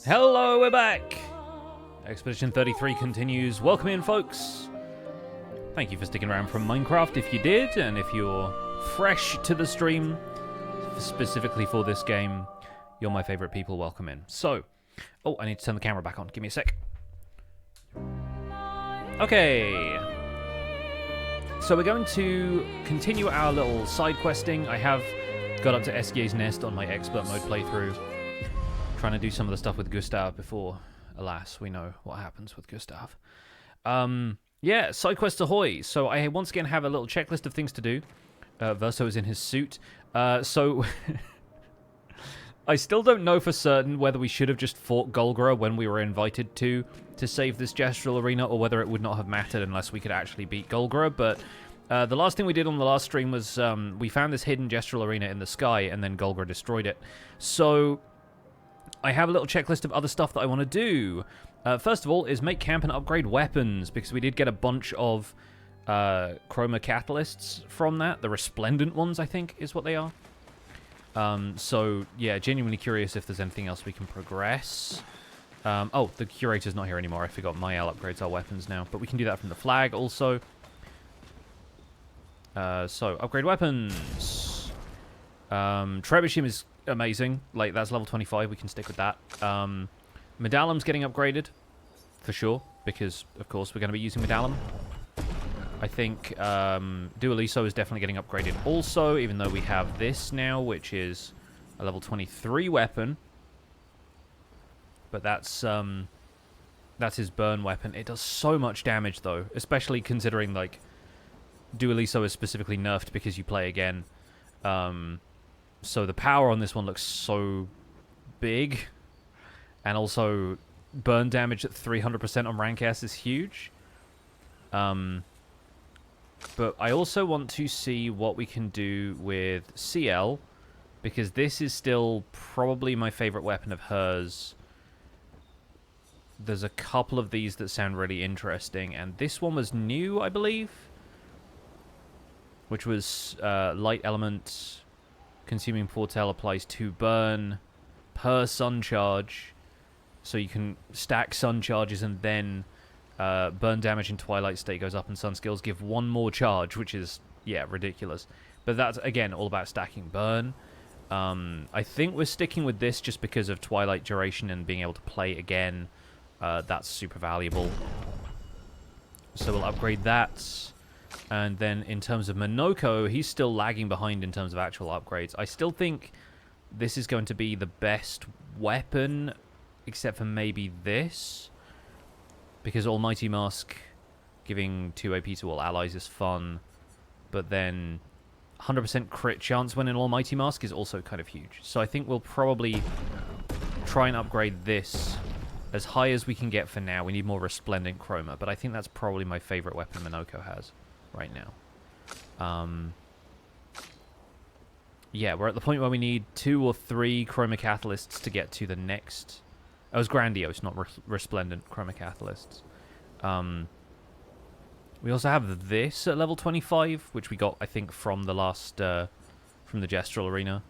Hello, we're back! Expedition 33 continues. Welcome in, folks! Thank you for sticking around from Minecraft if you did, and if you're fresh to the stream, specifically for this game, you're my favourite people, welcome in. So, oh, I need to turn the camera back on. Give me a sec. Okay. So we're going to continue our little side questing. I have got up to Esquie's nest on my expert mode playthrough. Trying to do some of the stuff with Gustav before, alas, we know what happens with Gustav. Yeah, side quest ahoy. So I once again have a little checklist of things to do. Verso is in his suit. So I still don't know for certain whether we should have just fought Golgora when we were invited to save this gestural arena, or whether it would not have mattered unless we could actually beat Golgora. But the last thing we did on the last stream was we found this hidden gestural arena in the sky, and then Golgora destroyed it. So I have a little checklist of other stuff that I want to do. First of all is make camp and upgrade weapons, because we did get a bunch of chroma catalysts from that. The resplendent ones, I think, is what they are. So, yeah, genuinely curious if there's anything else we can progress. Oh, the curator's not here anymore. I forgot Mael upgrades our weapons now. But we can do that from the flag also. So, upgrade weapons. Trebuchet is amazing. Like, that's level 25. We can stick with that. Medallum's getting upgraded, for sure, because, of course, we're going to be using Medallum. I think Dualiso is definitely getting upgraded also, even though we have this now, which is a level 23 weapon. But that's his burn weapon. It does so much damage, though, especially considering, like, Dualiso is specifically nerfed because you play again. So the power on this one looks so big. And also, burn damage at 300% on rank S is huge. But I also want to see what we can do with CL, because this is still probably my favorite weapon of hers. There's a couple of these that sound really interesting, and this one was new, I believe, which was light element. Consuming Portal applies 2 burn per sun charge, so you can stack sun charges, and then burn damage in Twilight State goes up, and sun skills give 1 more charge, which is, yeah, ridiculous. But that's, again, all about stacking burn. I think we're sticking with this just because of Twilight duration and being able to play again. That's super valuable. So we'll upgrade that. And then in terms of Monoco, he's still lagging behind in terms of actual upgrades. I still think this is going to be the best weapon, except for maybe this. Because Almighty Mask giving 2 AP to all allies is fun. But then 100% crit chance when in Almighty Mask is also kind of huge. So I think we'll probably try and upgrade this as high as we can get for now. We need more Resplendent Chroma, but I think that's probably my favorite weapon Monoco has right now. Yeah, we're at the point where we need 2 or 3 Chroma Catalysts to get to the next. Oh, it was Grandiose, not Resplendent Chroma Catalysts. We also have this at level 25, which we got, I think, from the last, from the Gestural Arena.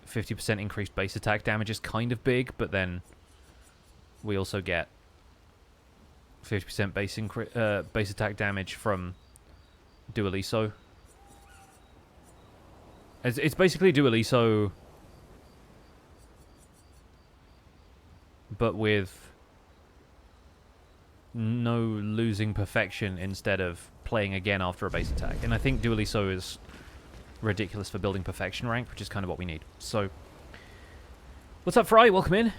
50% increased base attack damage is kind of big, but then we also get 50% base attack damage from Dualiso. It's basically Dualiso, but with no losing perfection instead of playing again after a base attack. And I think Dualiso is ridiculous for building perfection rank, which is kind of what we need. So, what's up, Fry? Welcome in.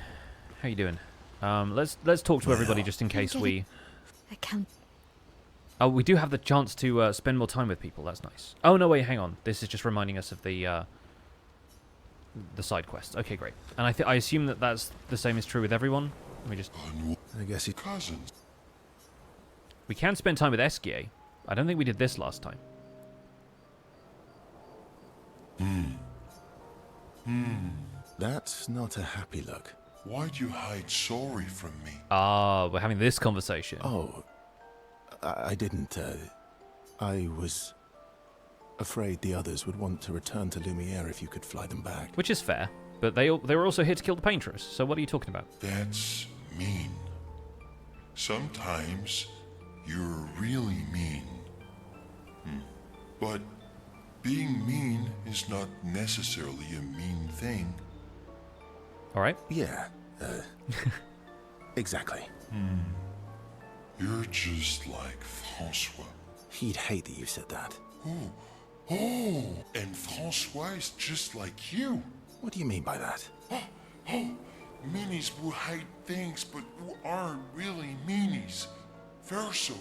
How you doing? Let's talk to everybody just in case we. Oh, we do have the chance to spend more time with people. That's nice. Oh no, wait, hang on. This is just reminding us of the side quests. Okay, great. And I assume that that's the same is true with everyone. Let me just. I guess he cousins. We can spend time with Esquie. I don't think we did this last time. That's not a happy look. Why'd you hide sorry from me? Ah, we're having this conversation. Oh, I didn't. I was afraid the others would want to return to Lumiere if you could fly them back. Which is fair, but they were also here to kill the paintress, so what are you talking about? That's mean. Sometimes you're really mean. But being mean is not necessarily a mean thing. Alright. Yeah, exactly. You're just like Francois. He'd hate that you said that. Oh, and Francois is just like you. What do you mean by that? Meanies who hide things but who aren't really meanies. Verso,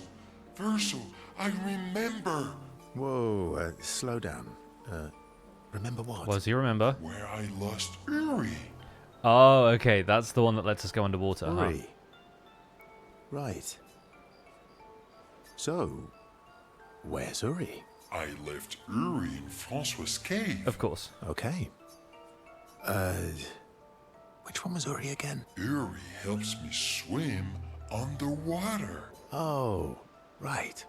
I remember. Whoa, slow down. Remember what? What does he remember? Where I lost Uri. Oh, okay, that's the one that lets us go underwater, huh? Uri. Right. So, where's Uri? I left Uri in Francois' cave. Of course. Okay. Which one was Uri again? Uri helps me swim underwater. Oh, right.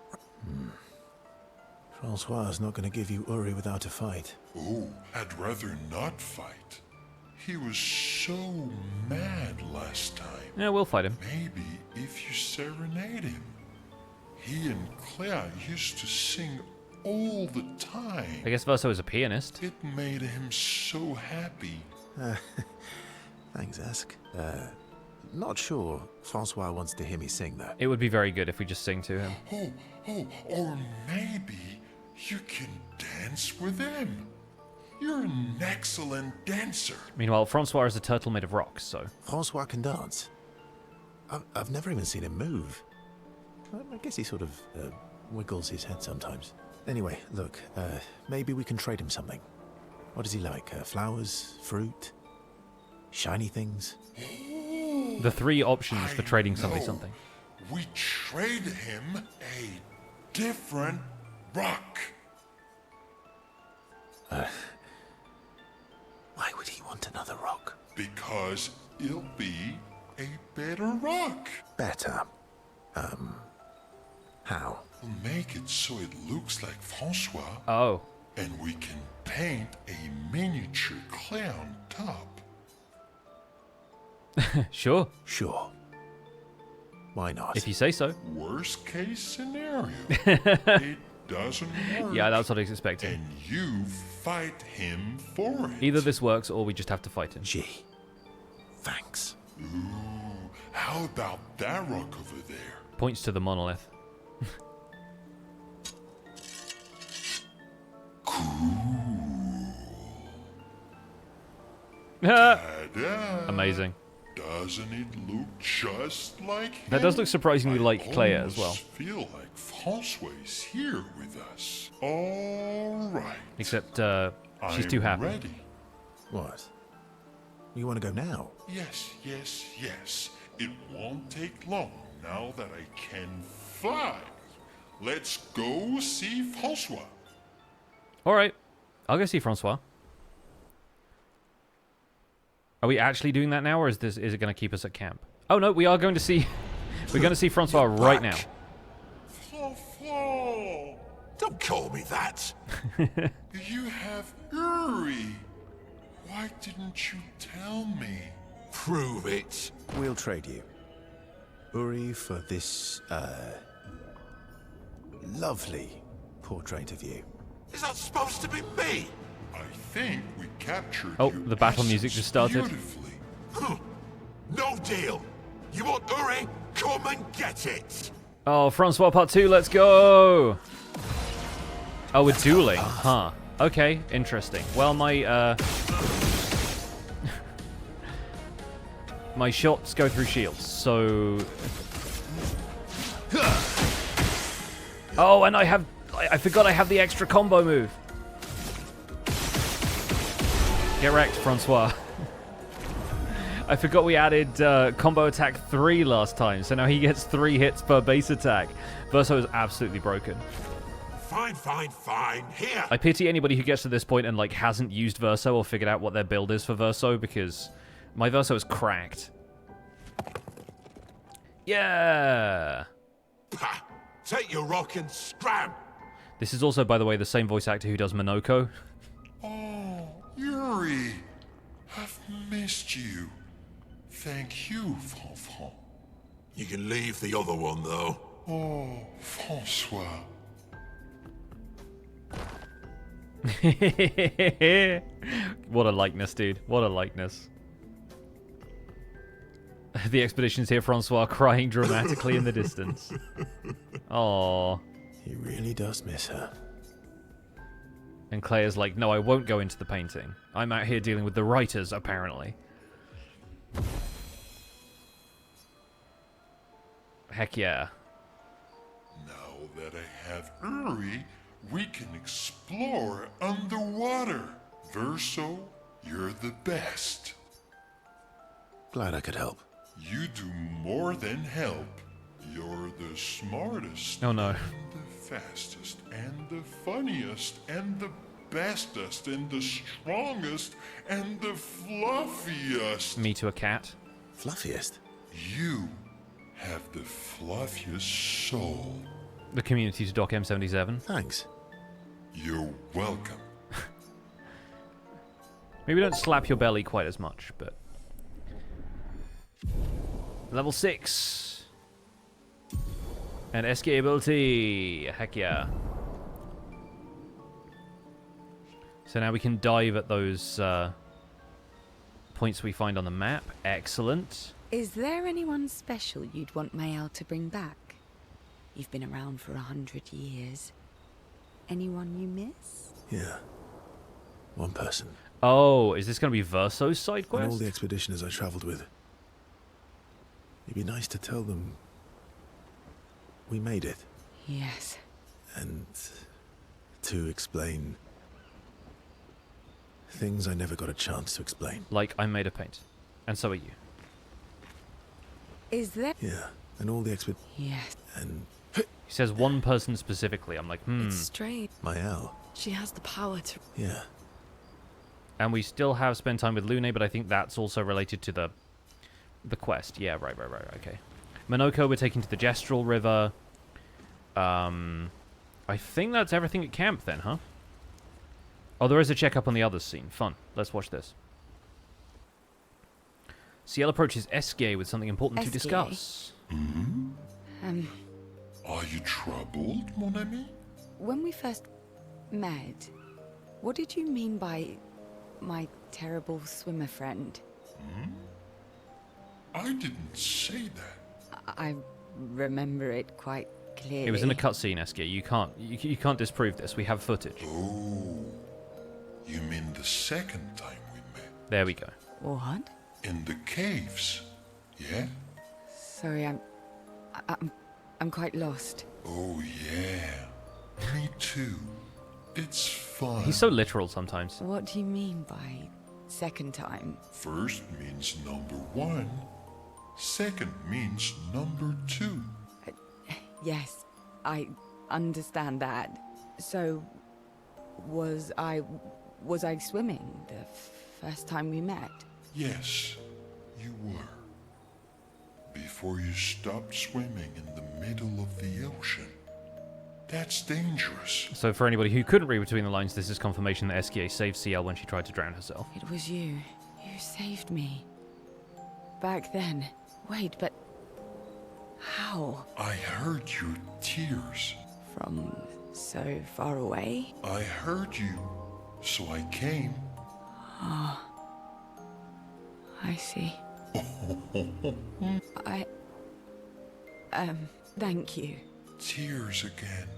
Francois is not going to give you Uri without a fight. Oh, I'd rather not fight. He was so mad last time. Yeah, we'll fight him. Maybe if you serenade him. He and Claire used to sing all the time. I guess Verso is a pianist. It made him so happy. Thanks, Esk. Not sure Francois wants to hear me sing, though. It would be very good if we just sing to him. Or maybe you can dance with him. You're an excellent dancer. Meanwhile, Francois is a turtle made of rocks, so... Francois can dance. I've never even seen him move. I guess he sort of wiggles his head sometimes. Anyway, look, maybe we can trade him something. What does he like? Flowers? Fruit? Shiny things? The three options for trading I somebody know. something. We trade him a different rock. Why would he want another rock? Because it'll be a better rock. Better. How? We'll make it so it looks like Francois, Oh. and we can paint a miniature clay on top. Sure. Sure. Why not? If you say so. Worst case scenario, it doesn't work. Yeah, that's what I was expecting. And you fight him for it. Either this works or we just have to fight him. Gee. Thanks. Ooh, how about that rock over there? Points to the monolith. Ta-da! Amazing. Doesn't it look just like him? That does look surprisingly like Claire as well. I feel like Francois is here with us. All right. Except, she's too I'm happy. ready. What? You want to go now? Yes. It won't take long now that I can fly. Let's go see Francois. Alright. I'll go see Francois. Are we actually doing that now, or is it going to keep us at camp? Oh no, we are going to see... We're going to see Francois right now. Francois! Don't call me that. You have Uri. Why didn't you tell me? Prove it. We'll trade you. Uri for this, lovely portrait of you. Is that supposed to be me? I think we captured Oh, your the battle essence music just started. beautifully. No deal. You want Uri? Come and get it. Oh, Francois Part 2, let's go! Oh, we're dueling, huh? Okay, interesting. Well, my, my shots go through shields, so... Oh, and I forgot I have the extra combo move. Get wrecked, Francois. I forgot we added combo attack 3 last time, so now he gets 3 hits per base attack. Verso is absolutely broken. Fine. Here. I pity anybody who gets to this point and like hasn't used Verso or figured out what their build is for Verso, because my Verso is cracked. Yeah. Ha! Take your rock and scram. This is also, by the way, the same voice actor who does Monoco. Oh, Yuri, I've missed you. Thank you, Fanfan. You can leave the other one, though. Oh, François. What a likeness, dude. What a likeness. The expedition's here, Francois, crying dramatically in the distance. Aww. He really does miss her. And Claire's like, no, I won't go into the painting. I'm out here dealing with the writers, apparently. Heck yeah. Now that I have Uri, we can explore underwater. Verso, you're the best. Glad I could help. You do more than help. You're the smartest. Oh no. And the fastest, and the funniest, and the bestest, and the strongest, and the fluffiest. Me to a cat. Fluffiest? You have the fluffiest soul. The community to Doc M77. Thanks. You're welcome. Maybe don't slap your belly quite as much, but... Level 6. And Esquie ability. Heck yeah. So now we can dive at those points we find on the map. Excellent. Is there anyone special you'd want Mayal to bring back? You've been around for 100 years. Anyone you miss? Yeah. One person. Oh, is this going to be Verso's side And quest? all the expeditioners I travelled with. It'd be nice to tell them we made it. Yes. And to explain things I never got a chance to explain. Like, I made a paint. And so are you. Is there... Yeah. And all the Yes. And He says one person specifically. I'm like, It's strange. Mayal. She has the power to... Yeah. And we still have spent time with Lune, but I think that's also related to the quest. Yeah, right, okay. Monoco we're taking to the Gestural River. I think that's everything at camp then, huh? Oh, there is a checkup on the others scene. Fun. Let's watch this. Ciel approaches Esquie with something important to Esquie? discuss. Are you troubled, mon ami? When we first met, what did you mean by my terrible swimmer friend? I didn't say that. I remember it quite clearly. It was in a cutscene, Esquie. You can't disprove this. We have footage. Oh, you mean the second time we met? There we go. What? In the caves, yeah? Sorry, I'm quite lost. Oh, yeah. Me too. It's fun. He's so literal sometimes. What do you mean by second time? First means number one. Second means number two. Yes, I understand that. So, was I swimming the first time we met? Yes, you were. Before you stopped swimming in the middle of the ocean. That's dangerous. So for anybody who couldn't read between the lines, this is confirmation that Esquie saved Ciel when she tried to drown herself. It was you. You saved me. Back then. Wait, but... how? I heard your tears. From so far away? I heard you, so I came. I see. Thank you. Tears again.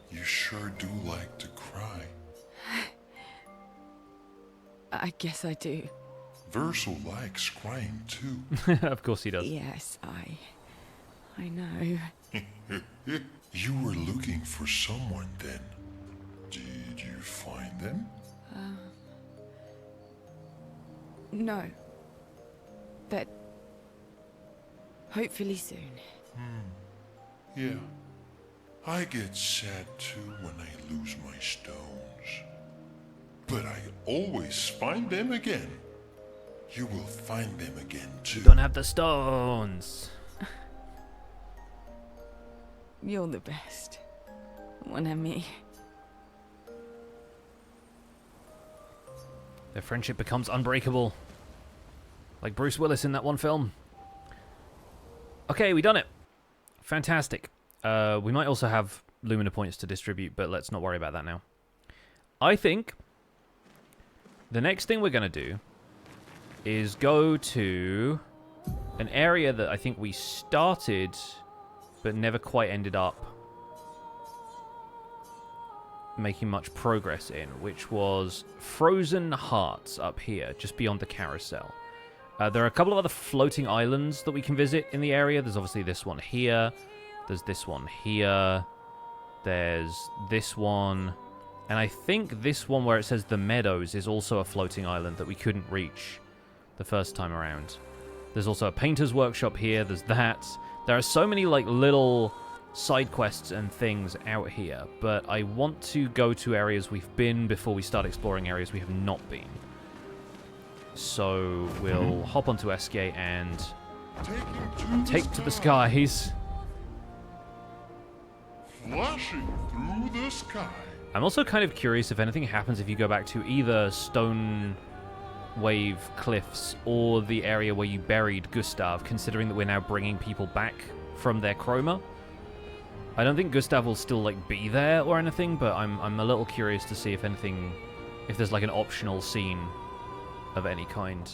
You sure do like to cry. I guess I do. Verso likes crying too. Of course he does. Yes, I know. You were looking for someone then. Did you find them? No. But... hopefully soon. Yeah. I get sad too when I lose my stones. But I always find them again. You will find them again too. Don't have the stones. You're the best. One of me. Their friendship becomes unbreakable. Like Bruce Willis in that one film. Okay, we done it. Fantastic. We might also have Lumina points to distribute, but let's not worry about that now. I think the next thing we're going to do is go to an area that I think we started but never quite ended up making much progress in, which was Frozen Hearts up here, just beyond the carousel. There are a couple of other floating islands that we can visit in the area. There's obviously this one here. There's this one here. There's this one. And I think this one where it says the Meadows is also a floating island that we couldn't reach the first time around. There's also a painter's workshop here. There's that. There are so many like little side quests and things out here, but I want to go to areas we've been before we start exploring areas we have not been. So we'll hop onto Esquie and take to the skies. Flashing through the sky. I'm also kind of curious if anything happens if you go back to either Stone Wave Cliffs or the area where you buried Gustav, considering that we're now bringing people back from their chroma. I don't think Gustav will still like be there or anything, but I'm a little curious to see if anything, if there's like an optional scene of any kind.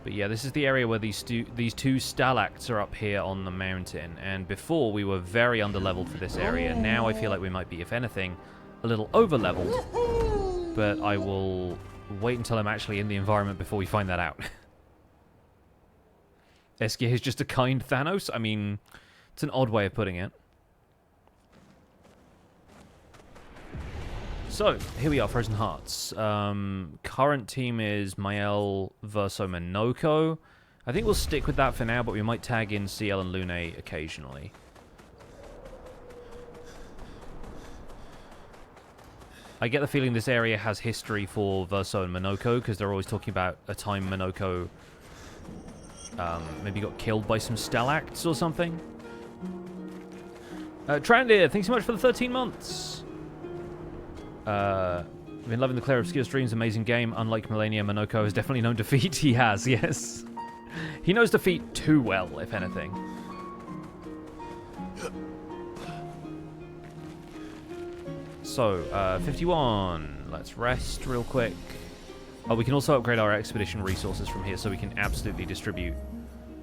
But yeah, this is the area where these two stalacts are up here on the mountain, and before we were very underleveled for this area. Now I feel like we might be, if anything, a little overleveled. But I will wait until I'm actually in the environment before we find that out. Esquie is just a kind Thanos? I mean, it's an odd way of putting it. So, here we are, Frozen Hearts. Current team is Mael versus Monoco. I think we'll stick with that for now, but we might tag in CL and Lune occasionally. I get the feeling this area has history for Verso and Monoco, because they're always talking about a time Monoco maybe got killed by some stalacts or something. Trandir, thanks so much for the 13 months. I've been loving the Clair Obscur streams, amazing game. Unlike Millennia, Monoco has definitely known defeat. He has, yes. He knows defeat too well, if anything. So, 51. Let's rest real quick. Oh, we can also upgrade our expedition resources from here, so we can absolutely distribute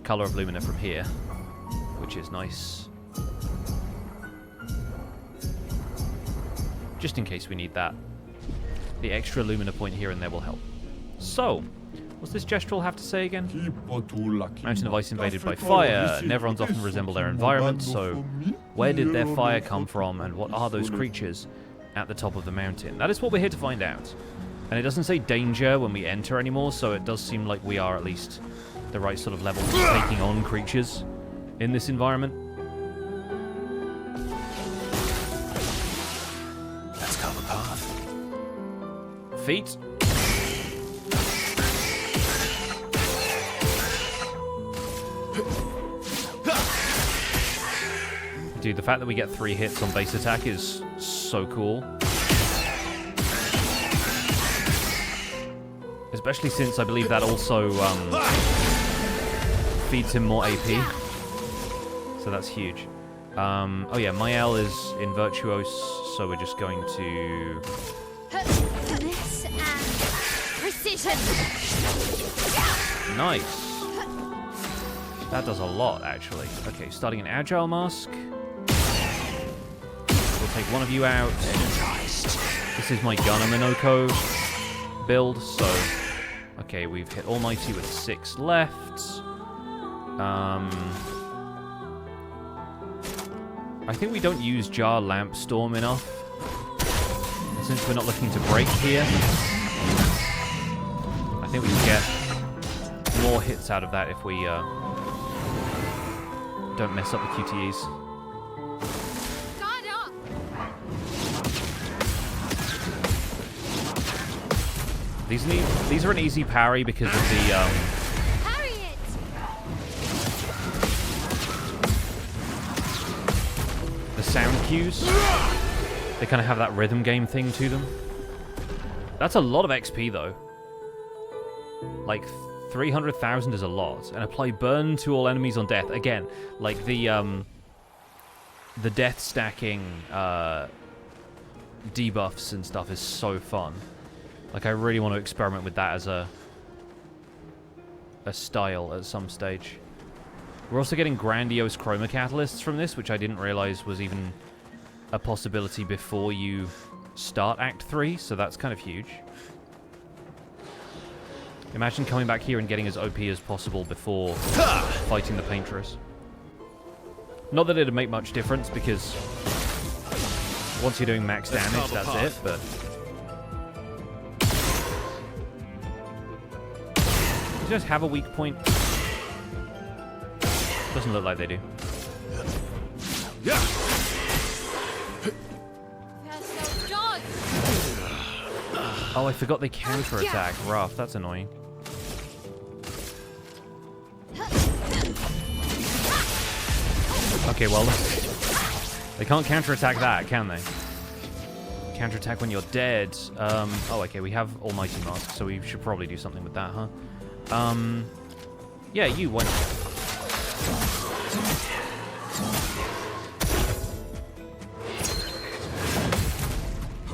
Color of Lumina from here, which is nice. Just in case we need that. The extra Lumina point here and there will help. So, what's this gestural have to say again? Mountain of Ice invaded by fire. Neverons often resemble their environment, so where did their fire come from, and what are those creatures at the top of the mountain? That is what we're here to find out. And it doesn't say danger when we enter anymore, so it does seem like we are at least the right sort of level for taking on creatures in this environment. Let's carve a path. Feet. Dude, the fact that we get 3 hits on base attack is so cool. Especially since I believe that also feeds him more AP. So that's huge. Oh yeah, Mael is in Virtuose, so we're just going to... This and precision. Nice. That does a lot, actually. Okay, starting an Agile Mask. We'll take one of you out. This is my Gunner Monoco build, so... Okay, we've hit Almighty with 6 left. I think we don't use Jar Lamp Storm enough. And since we're not looking to break here, I think we can get more hits out of that if we Don't mess up the QTEs. Guard up! These are an easy parry because of the Parry it! sound cues. They kind of have that rhythm game thing to them. That's a lot of XP though. Like 300,000 is a lot. And apply burn to all enemies on death. Again, like the death stacking debuffs and stuff is so fun. Like I really want to experiment with that as a style at some stage. We're also getting grandiose chroma catalysts from this, which I didn't realize was even a possibility before you start Act 3, so that's kind of huge. Imagine coming back here and getting as OP as possible before fighting the Paintress. Not that it'd make much difference, because once you're doing max damage, that's it, but... Does it just have a weak point? Doesn't look like they do. Oh, I forgot they counter-attack. Rough, that's annoying. Okay, well, they can't counter-attack that, can they? Counter-attack when you're dead. Oh, okay, we have Almighty Mask, so we should probably do something with that, huh? Yeah, you went.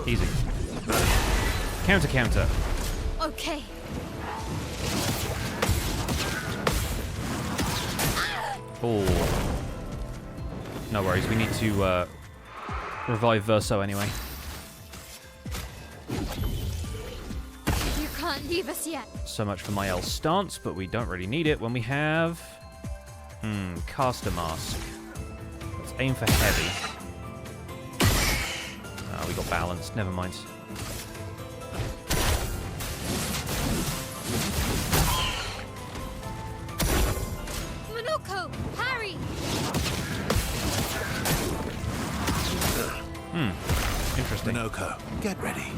Easy. Counter, counter. Okay. Oh. No worries, we need to revive Verso anyway. You can't leave us yet. So much for my L stance, but we don't really need it when we have... Caster Mask. Let's aim for heavy. Oh, we got balanced. Never mind. Monoco, parry! Interesting. Monoco, get ready.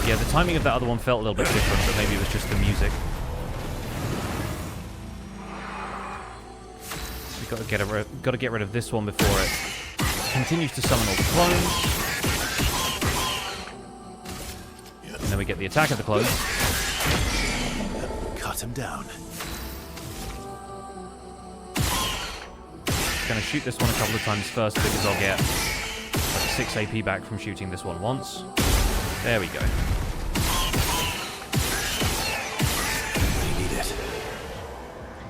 Yeah, the timing of that other one felt a little bit different, but maybe it was just the music. We got to get rid of this one before it continues to summon all the clones. And then we get the attack of the clones. Cut him down. Gonna shoot this one a couple of times first because I'll get like 6 AP back from shooting this one once. There we go. We need it.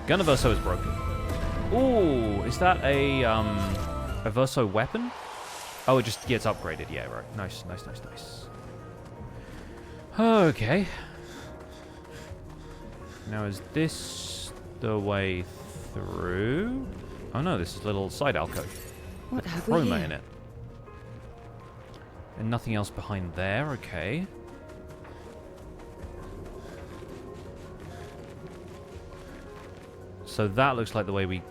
Gun of Verso is broken. Ooh, is that a Verso weapon? Oh, it just gets upgraded. Yeah, right. Nice, nice, nice, nice. Okay. Now, is this the way through? Oh no, this is a little side alcove. What with have we chroma here? in it. And nothing else behind there, okay. So that looks like the way we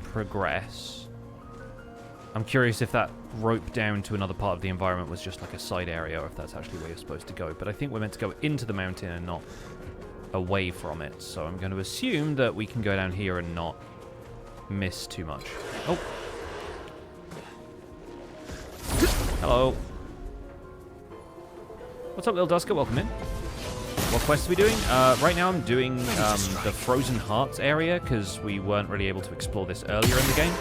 progress. I'm curious if that rope down to another part of the environment was just like a side area, or if that's actually where you're supposed to go. But I think we're meant to go into the mountain and not away from it. So I'm going to assume that we can go down here and not miss too much. Oh. Hello. What's up, Lil Dusker? Welcome in. What quest are we doing? Right now I'm doing the Frozen Hearts area, because we weren't really able to explore this earlier in the game.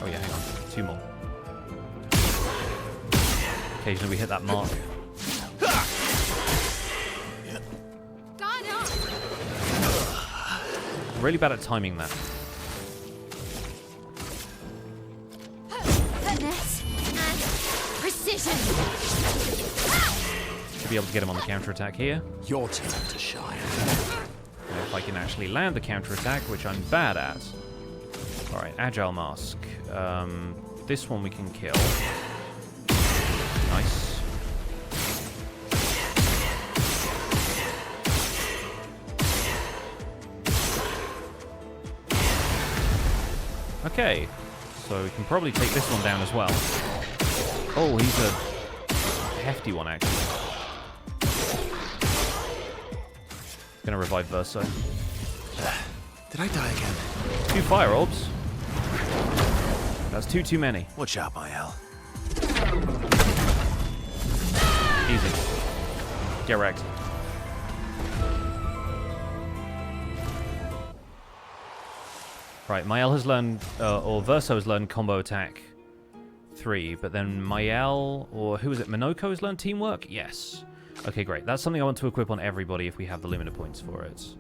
Oh yeah, hang on. 2 more. Occasionally we hit that mark. Guard up! Really bad at timing that. Finesse and precision. Should be able to get him on the counterattack here. Your turn to shine. And if I can actually land the counterattack, which I'm bad at. Alright, Agile Mask. This one we can kill. Nice. Okay, so we can probably take this one down as well. Oh, he's a hefty one, actually. Gonna revive Verso. Did I die again? 2 fire orbs. That's 2 too many. Watch out, Mael. Easy. Get wrecked. Right, Mael has learned, or Verso has learned combo attack 3, but then Mael, or who is it, Monoco has learned teamwork? Yes. Okay, great. That's something I want to equip on everybody if we have the Lumina points for it.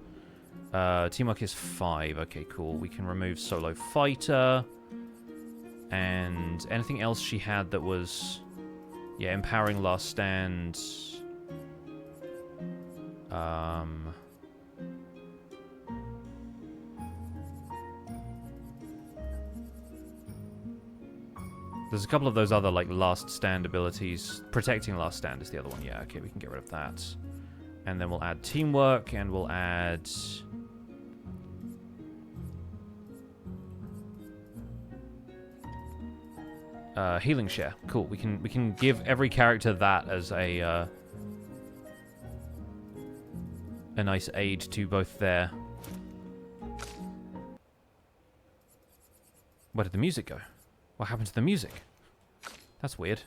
Teamwork is 5. Okay, cool. We can remove Solo Fighter. And anything else she had that was... Yeah, empowering Last Stand. There's a couple of those other, like, Last Stand abilities. Protecting Last Stand is the other one. Yeah, okay, we can get rid of that. And then we'll add Teamwork, and we'll add... Healing Share. Cool. We can give every character that as a nice aid to both their... Where did the music go? What happened to the music? That's weird.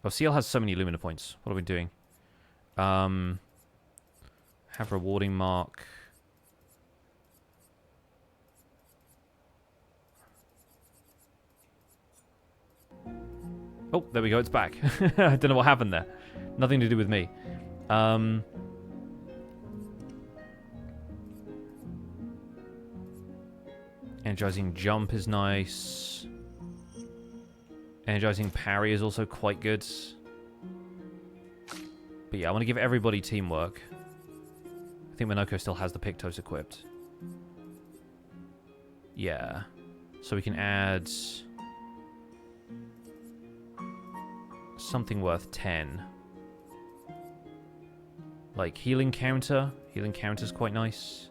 Oh, CL has so many Lumina points. What are we doing? Have rewarding mark. Oh, there we go. It's back. I don't know what happened there. Nothing to do with me. Energizing jump is nice. Energizing parry is also quite good. But yeah, I want to give everybody teamwork. I think Monoco still has the Pictos equipped. Yeah. So we can add... something worth 10. Like healing counter. Healing counter's quite nice.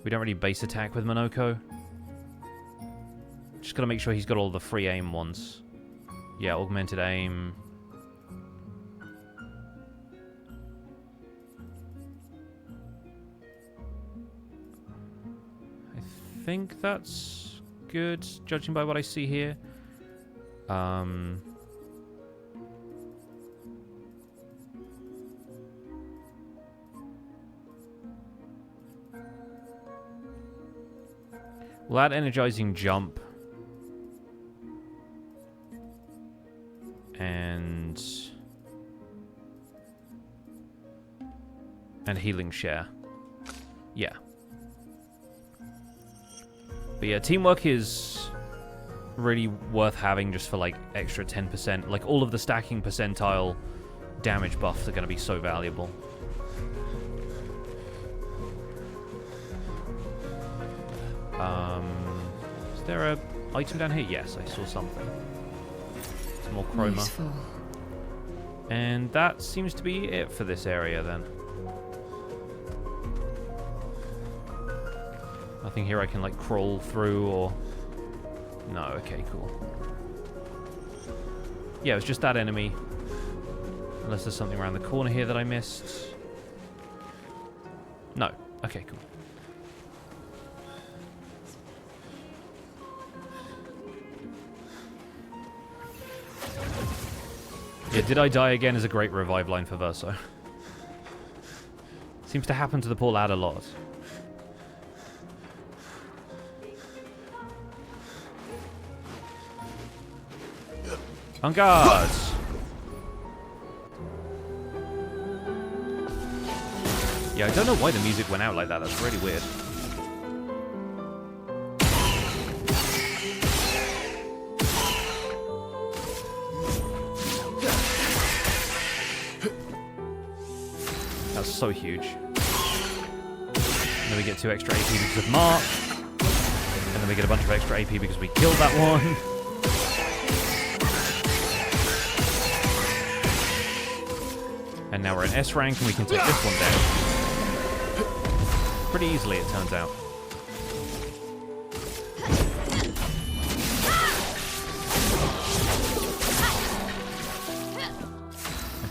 We don't really base attack with Monoco. Just gotta make sure he's got all the free aim ones. Yeah, augmented aim. I think that's good, judging by what I see here. We'll add energizing jump. And healing share. Yeah. But yeah, teamwork is really worth having just for like extra 10%. Like all of the stacking percentile damage buffs are going to be so valuable. Is there a item down here? Yes, I saw something. Some more chroma. Useful. And that seems to be it for this area then. Nothing here I can like crawl through or... No, okay, cool. Yeah, it was just that enemy. Unless there's something around the corner here that I missed. No. Okay, cool. Yeah, did I die again is a great revive line for Verso. Seems to happen to the poor lad a lot. On guard! Yeah, I don't know why the music went out like that. That's really weird. That's so huge. And then we get 2 extra AP because of Mark. And then we get a bunch of extra AP because we killed that one. And now we're in S rank and we can take this one down. Pretty easily, it turns out.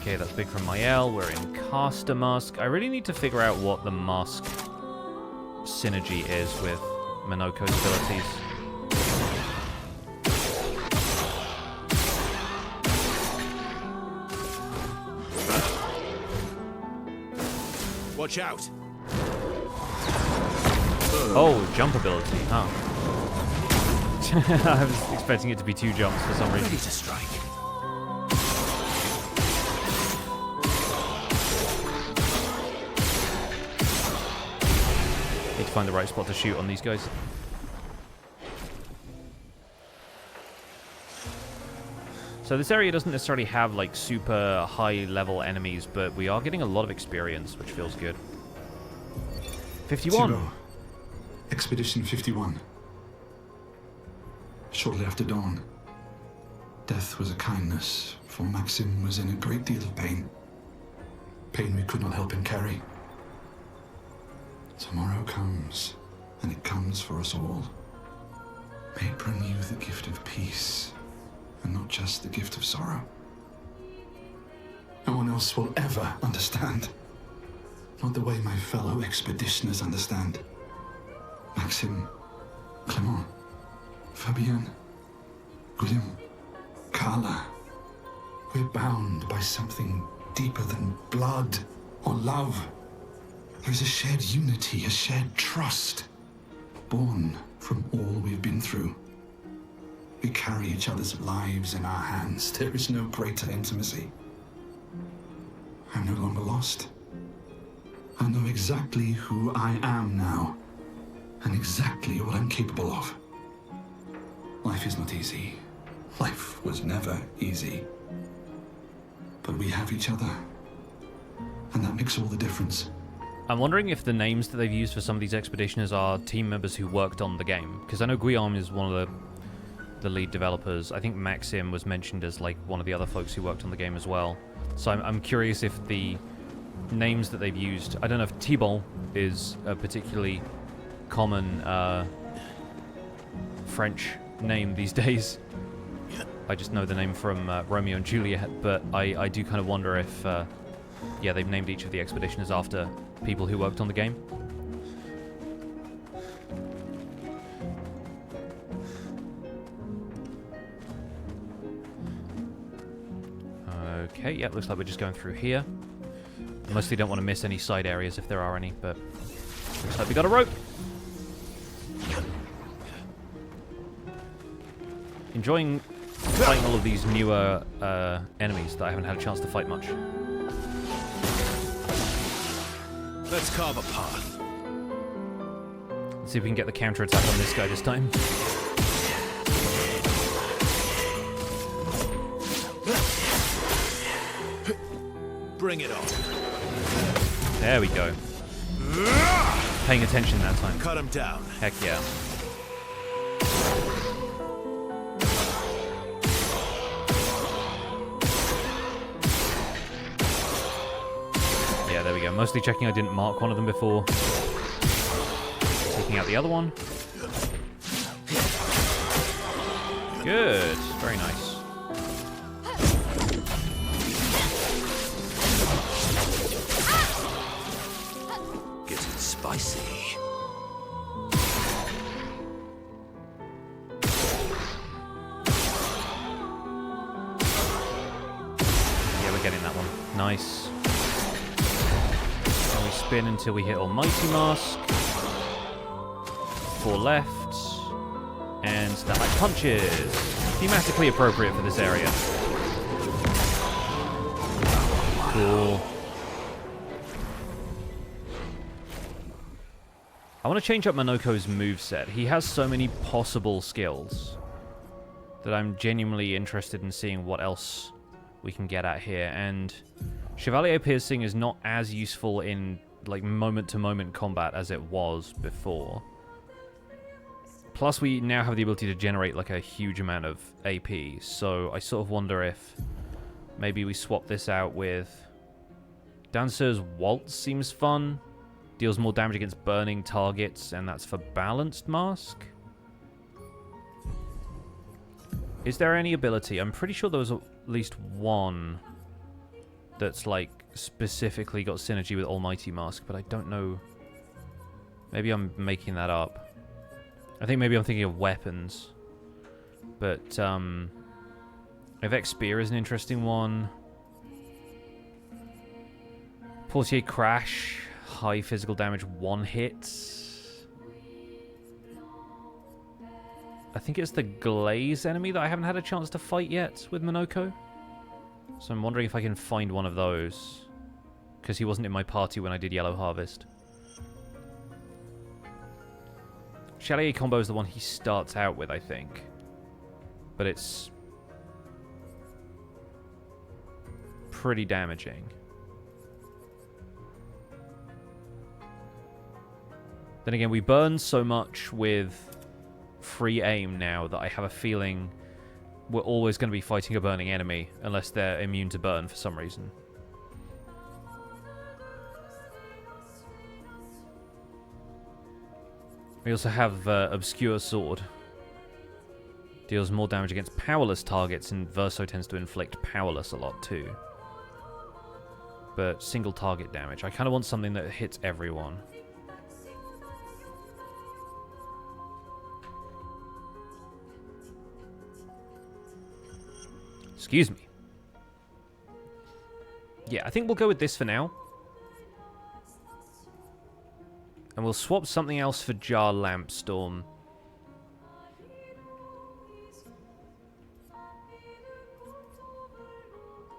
Okay, that's big from Mael. We're in Caster Mask. I really need to figure out what the mask synergy is with Monoco's abilities. Watch out! Oh, jump ability, huh? I was expecting it to be 2 jumps for some reason. Ready to strike. Need to find the right spot to shoot on these guys. So this area doesn't necessarily have like super high level enemies, but we are getting a lot of experience, which feels good. 51. 0. Expedition 51. Shortly after dawn, death was a kindness, for Maxim was in a great deal of pain. Pain we could not help him carry. Tomorrow comes, and it comes for us all. May it bring you the gift of peace, and not just the gift of sorrow. No one else will ever understand. Not the way my fellow expeditioners understand. Maxim, Clement, Fabienne, Guillaume, Carla. We're bound by something deeper than blood or love. There's a shared unity, a shared trust, born from all we've been through. We carry each other's lives in our hands. There is no greater intimacy. I'm no longer lost. I know exactly who I am now, and exactly what I'm capable of. Life is not easy. Life was never easy. But we have each other, and that makes all the difference. I'm wondering if the names that they've used for some of these expeditioners are team members who worked on the game, because I know Guillaume is one of the lead developers. I think Maxim was mentioned as like one of the other folks who worked on the game as well. So I'm curious if the names that they've used, I don't know if Thibault is a particularly common French name these days. I just know the name from Romeo and Juliet, but I do kind of wonder if yeah, they've named each of the expeditioners after people who worked on the game. Okay, yeah, looks like we're just going through here. Mostly don't want to miss any side areas if there are any, but looks like we got a rope. Enjoying fighting all of these newer enemies that I haven't had a chance to fight much. Let's carve a path. Let's see if we can get the counter attack on this guy this time. Bring it on. There we go. Paying attention that time. Cut him down. Heck yeah. Yeah, there we go. Mostly checking I didn't mark one of them before taking out the other one. Good. Very nice. Getting spicy. Yeah, we're getting that one. Nice. And we spin until we hit Almighty Mask. 4 left. And Starlight Punches. Thematically appropriate for this area. Cool. I want to change up Monoco's moveset. He has so many possible skills that I'm genuinely interested in seeing what else we can get at here. And Chevalier Piercing is not as useful in like moment-to-moment combat as it was before. Plus, we now have the ability to generate like a huge amount of AP, so I sort of wonder if maybe we swap this out with... Dancer's Waltz seems fun. Deals more damage against burning targets, and that's for Balanced Mask. Is there any ability? I'm pretty sure there was at least one that's like specifically got synergy with Almighty Mask, but I don't know. Maybe I'm making that up. I think maybe I'm thinking of weapons. But Avec Spear is an interesting one. Portier Crash, high physical damage, 1 hit. I think it's the Glaze enemy that I haven't had a chance to fight yet with Monoco. So I'm wondering if I can find one of those. Because he wasn't in my party when I did Yellow Harvest. Chalier combo is the one he starts out with, I think. But it's pretty damaging. Then again, we burn so much with free aim now that I have a feeling we're always going to be fighting a burning enemy unless they're immune to burn for some reason. We also have Obscure Sword. Deals more damage against powerless targets, and Verso tends to inflict powerless a lot too. But single target damage. I kind of want something that hits everyone. Excuse me. Yeah, I think we'll go with this for now. And we'll swap something else for Jar Lampstorm.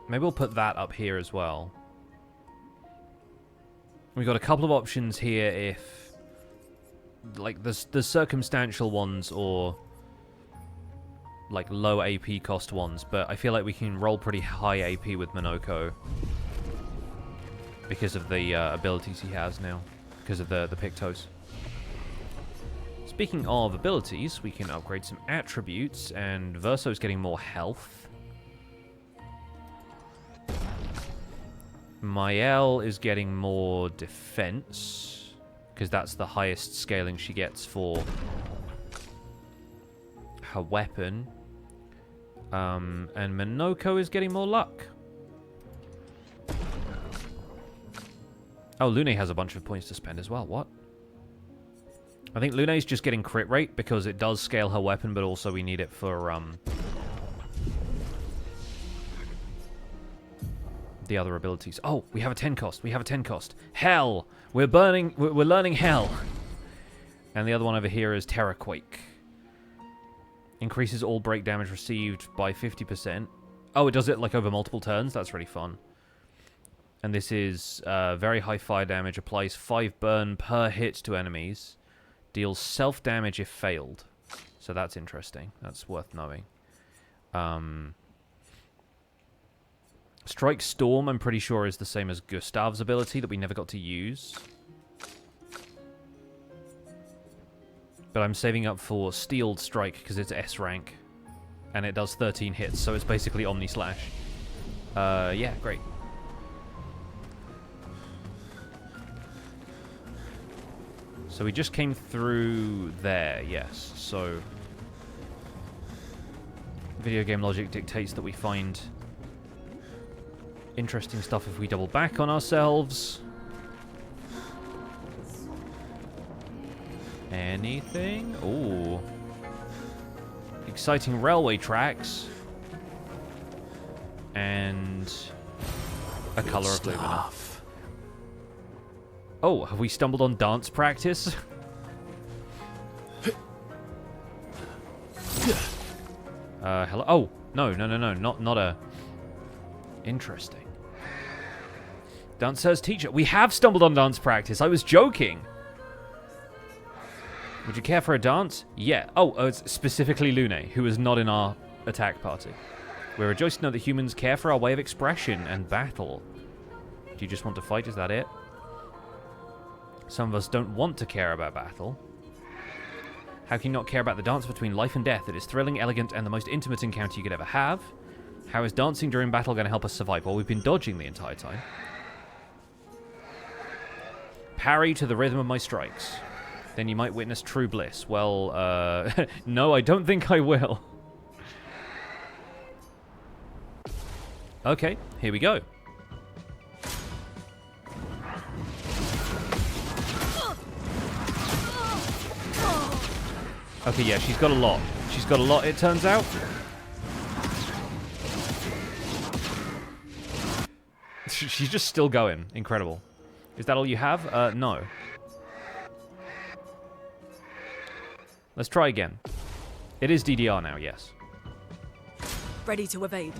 Maybe we'll put that up here as well. We've got a couple of options here if... like, the circumstantial ones or... like, low AP cost ones. But I feel like we can roll pretty high AP with Monoco. Because of the abilities he has now. Because of the Pictos. Speaking of abilities, we can upgrade some attributes. And Verso's getting more health. Mael is getting more defense, because that's the highest scaling she gets for her weapon. And Monoco is getting more luck. Oh, Lune has a bunch of points to spend as well. What? I think Lune's just getting crit rate because it does scale her weapon, but also we need it for the other abilities. Oh, we have a 10 cost. We have a 10 cost. Hell! We're learning Hell. And the other one over here is Terraquake. Increases all break damage received by 50%. Oh, it does it like over multiple turns? That's really fun. And this is very high fire damage. Applies 5 burn per hit to enemies. Deals self-damage if failed. So that's interesting. That's worth knowing. Strike Storm, I'm pretty sure, is the same as Gustav's ability that we never got to use. But I'm saving up for Steeled Strike because it's S rank. And it does 13 hits, so it's basically Omni Slash. Yeah, great. So we just came through there, yes. So video game logic dictates that we find interesting stuff if we double back on ourselves. Anything? Ooh. Exciting railway tracks. And a color of Lumina. Oh, have we stumbled on dance practice? Hello? Oh, no, not a... Interesting. Dancer's teacher. We have stumbled on dance practice. I was joking. Would you care for a dance? Yeah. Oh, it's specifically Lune, who is not in our attack party. We're rejoiced to know that humans care for our way of expression and battle. Do you just want to fight? Is that it? Some of us don't want to care about battle. How can you not care about the dance between life and death? It is thrilling, elegant, and the most intimate encounter you could ever have. How is dancing during battle going to help us survive? Well, we've been dodging the entire time. Parry to the rhythm of my strikes. Then you might witness true bliss. Well, no, I don't think I will. Okay, here we go. Okay, yeah, she's got a lot. She's got a lot, it turns out. She's just still going. Incredible. Is that all you have? No. Let's try again. It is DDR now, yes. Ready to evade.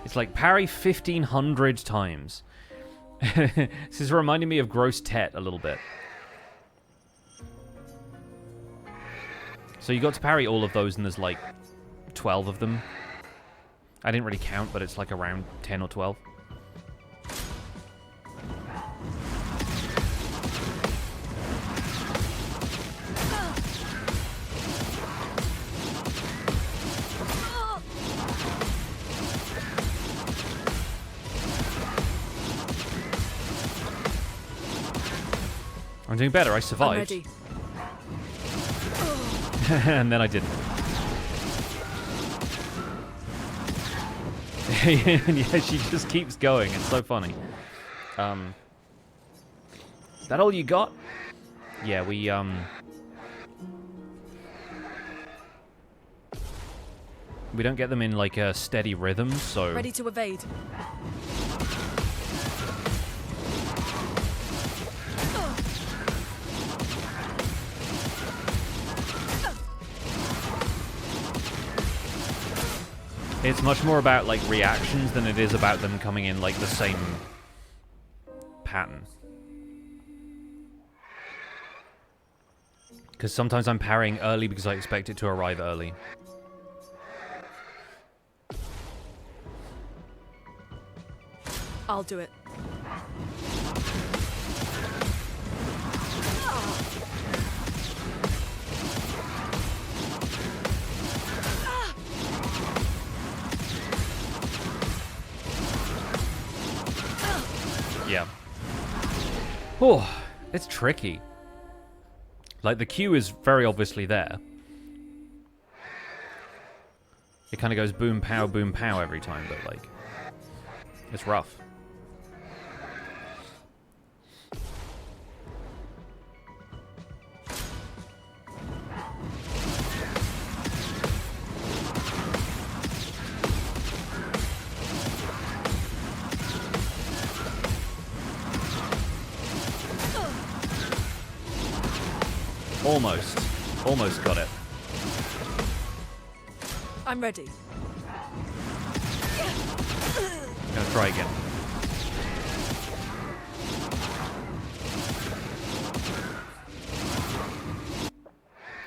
It's like parry 1,500 times. This is reminding me of Gross Tet a little bit. So you got to parry all of those, and there's like 12 of them. I didn't really count, but it's like around 10 or 12. I'm doing better. I survived. I'm ready. And then I didn't. And yeah, she just keeps going. It's so funny. Is that all you got? Yeah, we don't get them in like a steady rhythm, so Ready to evade. it's much more about like reactions than it is about them coming in like the same pattern. Because sometimes I'm parrying early because I expect it to arrive early. I'll do it. Yeah. Oh, it's tricky. Like, the cue is very obviously there. It kind of goes boom, pow every time, but, like, it's rough. Almost got it. I'm ready. Gonna try again.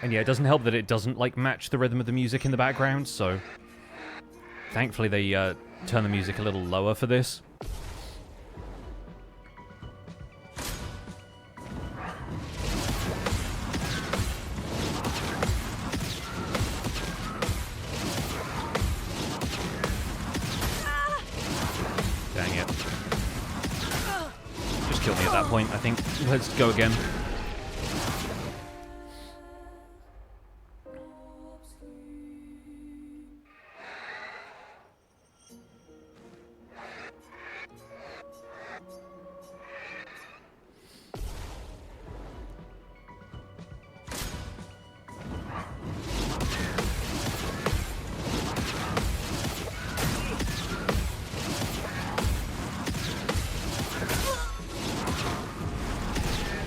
And yeah, it doesn't help that it doesn't, like, match the rhythm of the music in the background, so thankfully they turn the music a little lower for this. Dang it. Just killed me at that point, I think. Let's go again.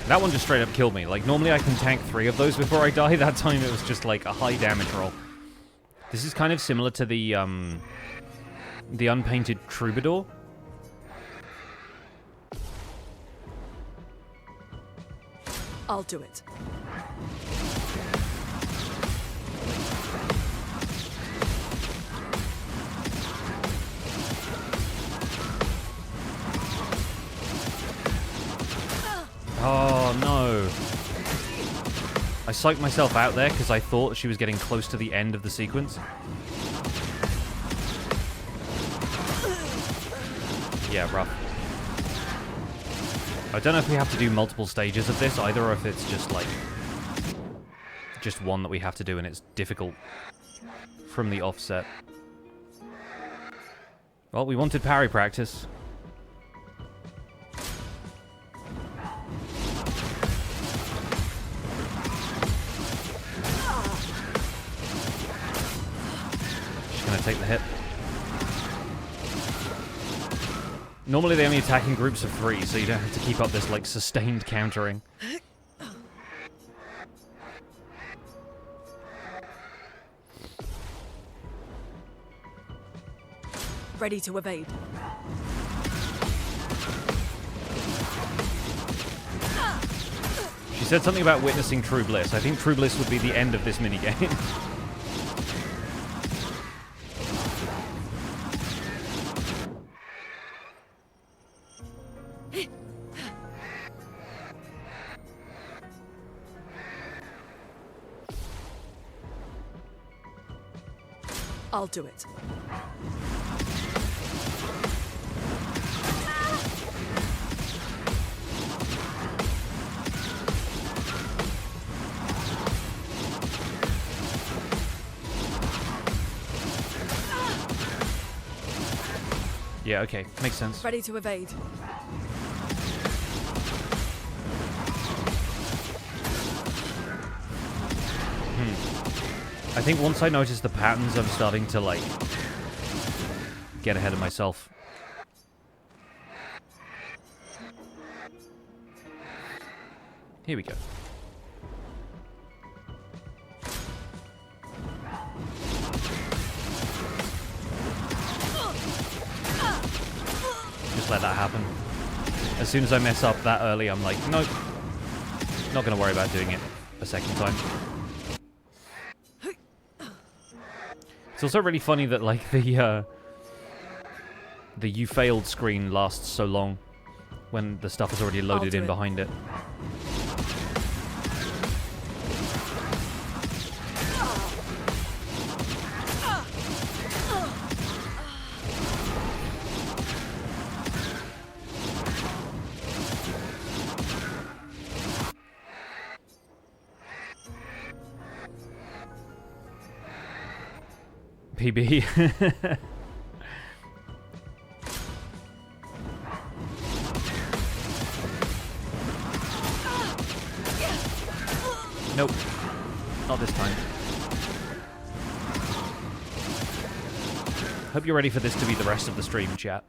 That one just straight up killed me. Like, normally I can tank 3 of those before I die. That time it was just, like, a high damage roll. This is kind of similar to the Unpainted Troubadour. I'll do it. Oh, no. I psyched myself out there because I thought she was getting close to the end of the sequence. Yeah, rough. I don't know if we have to do multiple stages of this either, or if it's just, like, just one that we have to do, and it's difficult from the offset. Well, we wanted parry practice. Just gonna take the hit. Normally they only attack in groups of 3, so you don't have to keep up this, like, sustained countering. Ready to evade. She said something about witnessing true bliss. I think true bliss would be the end of this minigame. I'll do it. Yeah, okay. Makes sense. Ready to evade. I think once I notice the patterns, I'm starting to, like, get ahead of myself. Here we go. Just let that happen. As soon as I mess up that early, I'm like, nope. Not going to worry about doing it a second time. It's also really funny that, like, the you failed screen lasts so long when the stuff is already loaded in behind it. PB. Nope. Not this time. Hope you're ready for this to be the rest of the stream, chat.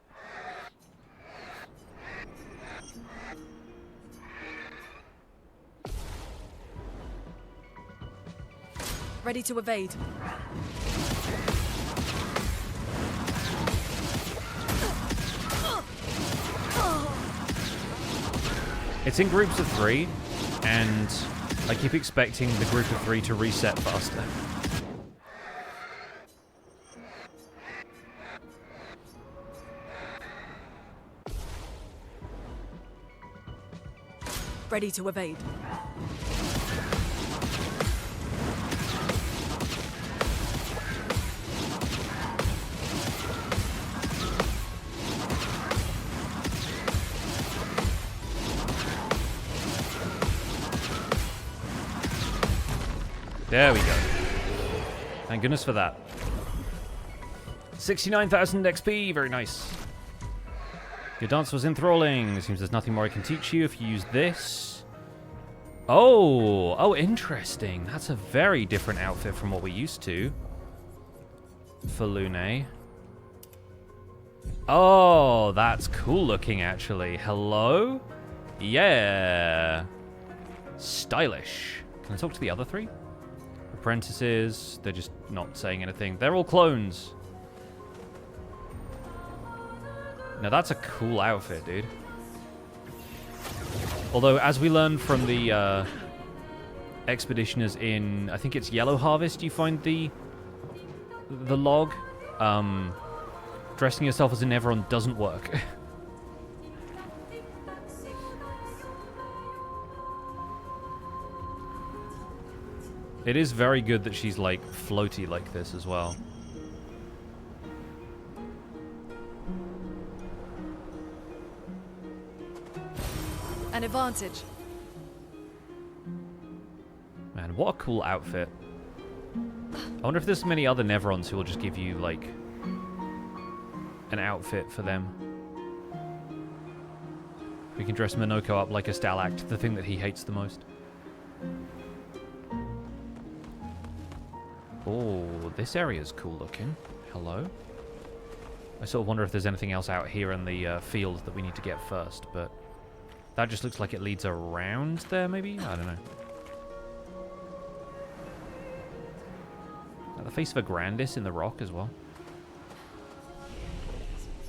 Ready to evade. It's in groups of 3, and I keep expecting the group of 3 to reset faster. Ready to evade. There we go. Thank goodness for that. 69,000 XP, very nice. Your dance was enthralling. It seems there's nothing more I can teach you if you use this. Oh, interesting. That's a very different outfit from what we used to. For Lune. Oh, that's cool looking, actually. Hello? Yeah. Stylish. Can I talk to the other 3? Apprentices, they're just not saying anything. They're all clones. Now that's a cool outfit, dude. Although, as we learned from the expeditioners in, I think it's Yellow Harvest, you find the log. Dressing yourself as a Neveron doesn't work. It is very good that she's, like, floaty like this as well. An advantage. Man, man, what a cool outfit. I wonder if there's many other Neverons who will just give you, like, an outfit for them. We can dress Monoco up like a Stalact, the thing that he hates the most. Oh, this area's cool looking. Hello? I sort of wonder if there's anything else out here in the field that we need to get first, but that just looks like it leads around there, maybe? I don't know. The face of a Grandis in the rock as well.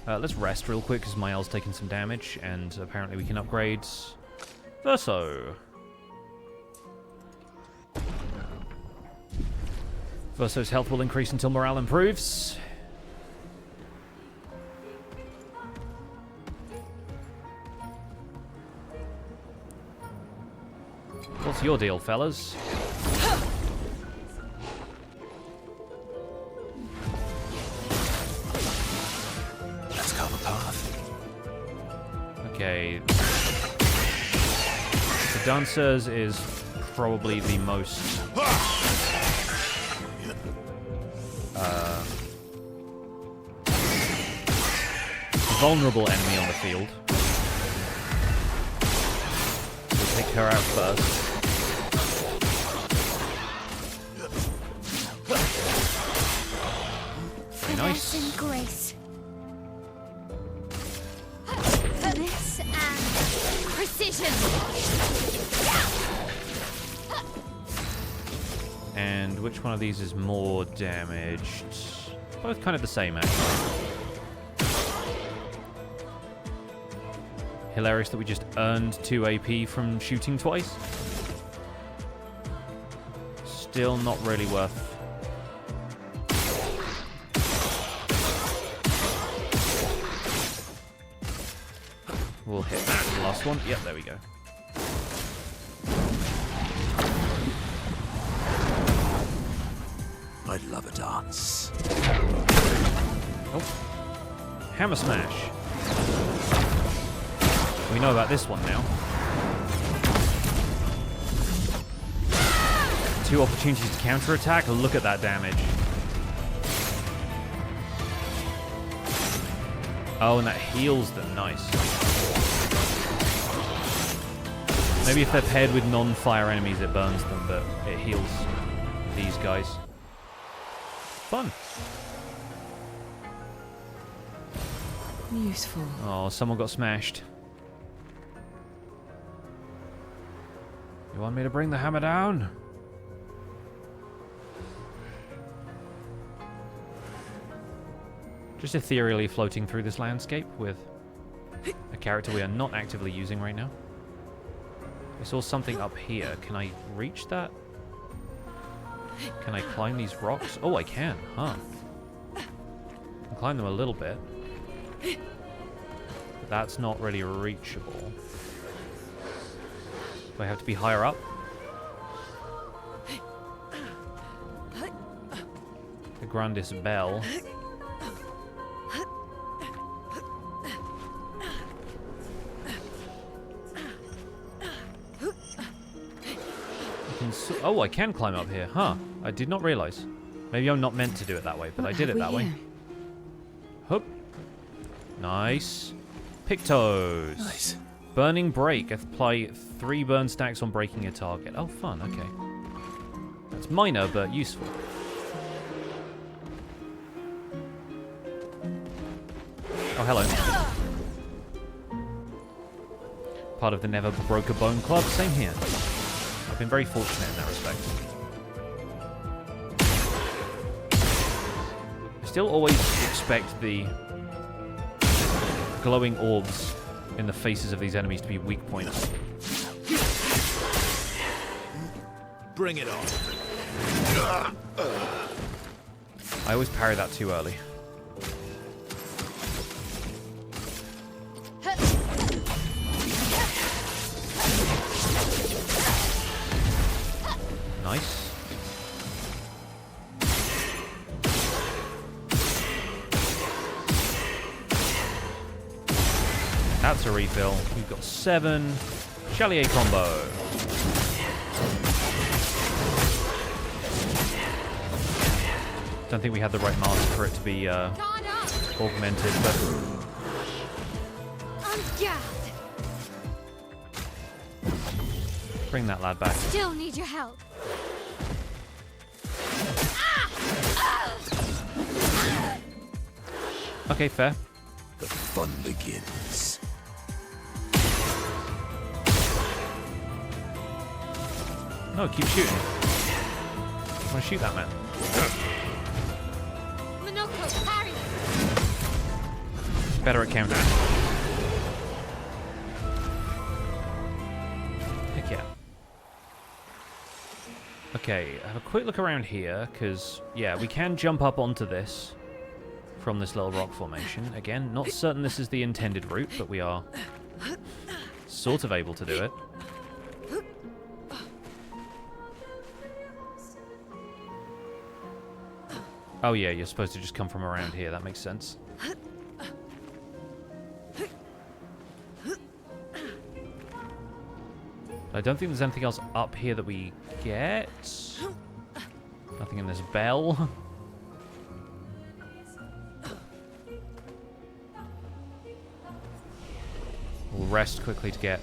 Let's rest real quick because Mael's taken some damage, and apparently we can upgrade Verso. Verso's health will increase until morale improves. What's your deal, fellas? Let's carve a path. Okay. The Dancers is probably the most vulnerable enemy on the field. We'll take her out first. Very nice. Finesse and grace. Finesse and precision. And which one of these is more damaged? Both kind of the same, actually. Hilarious that we just earned 2 AP from shooting twice. Still not really worth. We'll hit that last one. Yep, there we go. I'd love a dance. Oh. Hammer smash. We know about this one now. 2 opportunities to counterattack. Look at that damage. Oh, and that heals them. Nice. Maybe if they're paired with non-fire enemies, it burns them, but it heals these guys. Fun. Useful. Oh, someone got smashed. You want me to bring the hammer down? Just ethereally floating through this landscape with a character we are not actively using right now. I saw something up here. Can I reach that? Can I climb these rocks? Oh, I can, huh? I can climb them a little bit. But that's not really reachable. Do I have to be higher up? The Grandis Bell. Oh, I can climb up here, huh? I did not realize. Maybe I'm not meant to do it that way, but I did it that way. Hup. Nice. Pictos. Nice. Burning Break. Apply 3 burn stacks on breaking a target. Oh, fun. Okay. That's minor, but useful. Oh, hello. Part of the Never Broke a Bone Club. Same here. I've been very fortunate in that respect. I still always expect the glowing orbs in the faces of these enemies to be weak points. Bring it on. I always parry that too early. Nice. That's a refill. We've got 7. Chalier combo. Don't think we had the right mask for it to be Guard up! augmented, but On guard! bring that lad back. Still need your help. Okay, fair. The fun begins. No, keep shooting. I want to shoot that man. Monoco, parry! Better at counter. Heck yeah. Okay, have a quick look around here, because, yeah, we can jump up onto this from this little rock formation. Again, not certain this is the intended route, but we are sort of able to do it. Oh yeah, you're supposed to just come from around here. That makes sense. I don't think there's anything else up here that we get. Nothing in this bell. We'll rest quickly to get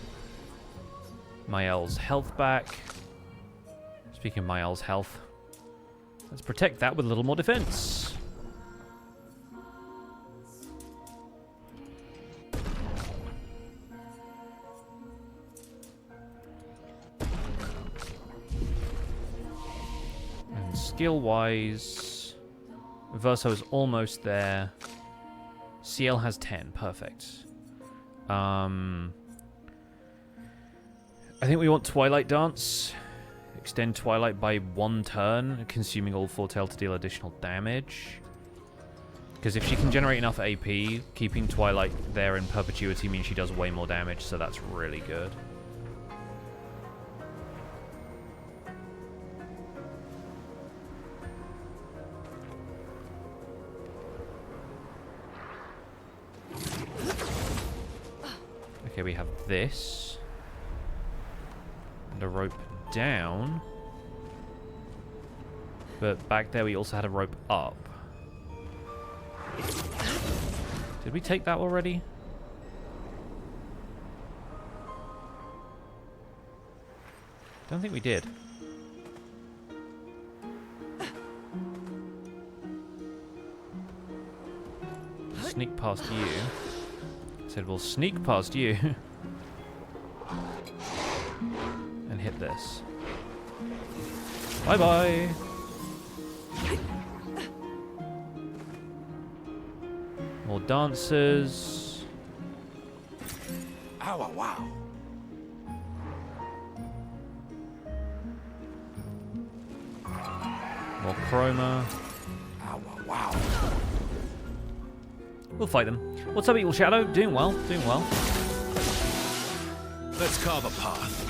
Mael's health back. Speaking of Mael's health, let's protect that with a little more defense. And skill-wise, Verso is almost there. CL has 10. Perfect. I think we want Twilight Dance. Extend Twilight by 1 turn, consuming all Foretell to deal additional damage. Because if she can generate enough AP, keeping Twilight there in perpetuity means she does way more damage, so that's really good. Okay, we have this. And a rope down. But back there we also had a rope up. Did we take that already? Don't think we did. Sneak past you. Said we'll sneak past you. And hit this. Bye-bye. More dancers. Ow, wow. More chroma. Ow, wow. We'll fight them. What's up, Evil Shadow? Doing well, doing well. Let's carve a path.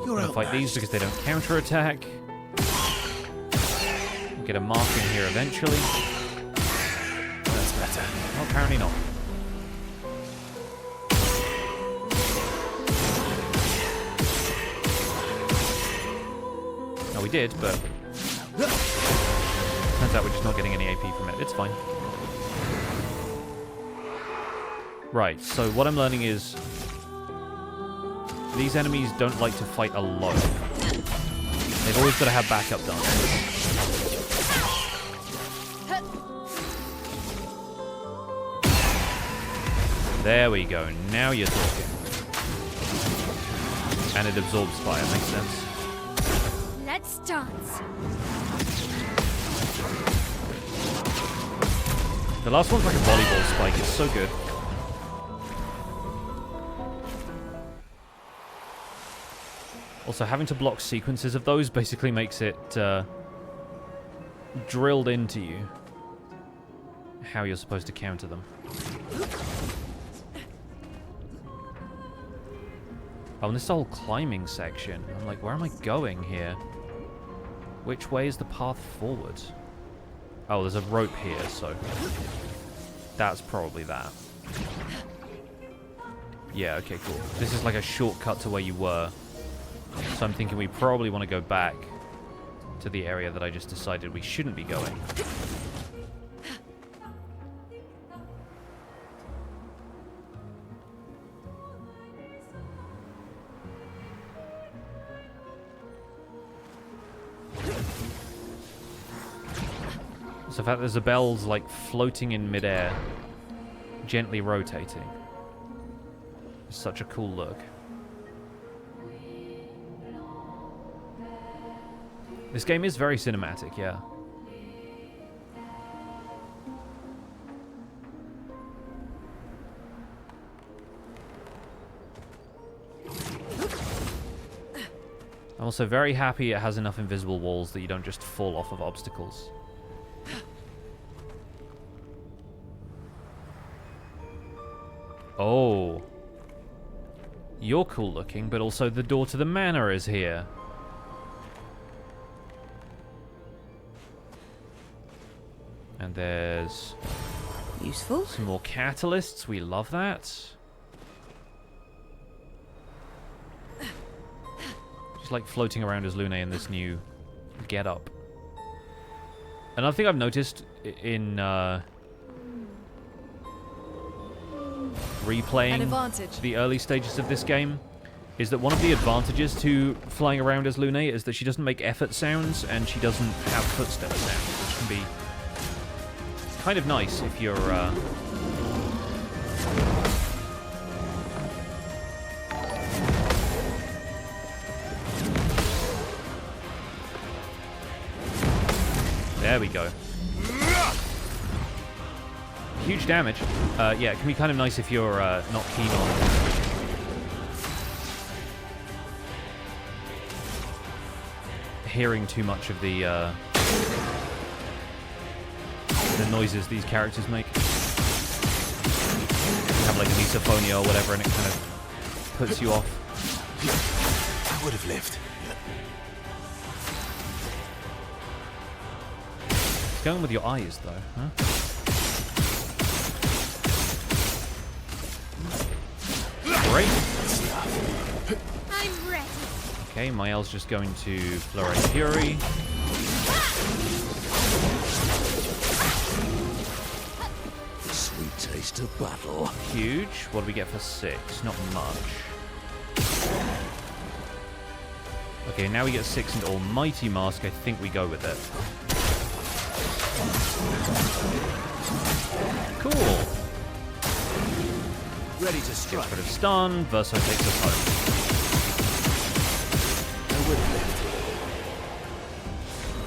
We're gonna fight these because they don't counterattack. We'll get a mark in here eventually. That's better. Well, apparently not. No, we did, but turns out we're just not getting any AP from it. It's fine. Right, so what I'm learning is these enemies don't like to fight alone. They've always got to have backup done. There we go. Now you're talking. And it absorbs fire. Makes sense. Let's dance. The last one's like a volleyball spike. It's so good. Also, having to block sequences of those basically makes it drilled into you how you're supposed to counter them. Oh, and this whole climbing section. I'm like, where am I going here? Which way is the path forward? Oh, there's a rope here, so that's probably that. Yeah, okay, cool. This is like a shortcut to where you were. So I'm thinking we probably want to go back to the area that I just decided we shouldn't be going. So in fact, there's a bell's like floating in midair, gently rotating. It's such a cool look. This game is very cinematic, yeah. I'm also very happy it has enough invisible walls that you don't just fall off of obstacles. Oh. You're cool looking, but also the door to the manor is here. And there's Useful. some more catalysts. We love that. Just like floating around as Lune in this new get-up. Another thing I've noticed in replaying the early stages of this game is that one of the advantages to flying around as Lune is that she doesn't make effort sounds and she doesn't have footstep sounds, which can be kind of nice if you're there we go. Huge damage. Yeah, it can be kind of nice if you're not keen on hearing too much of the noises these characters make. You have like misophonia or whatever, and it kind of puts you off. I would have lived. It's going with your eyes, though, huh? Great. I'm ready. Okay, Mael's just going to Flurry Fury. Sweet taste of battle. Huge. What do we get for 6? Not much. Okay, now we get 6 into Almighty Mask. I think we go with it. Cool. Ready to strike. Get rid of stun. Verso takes us home.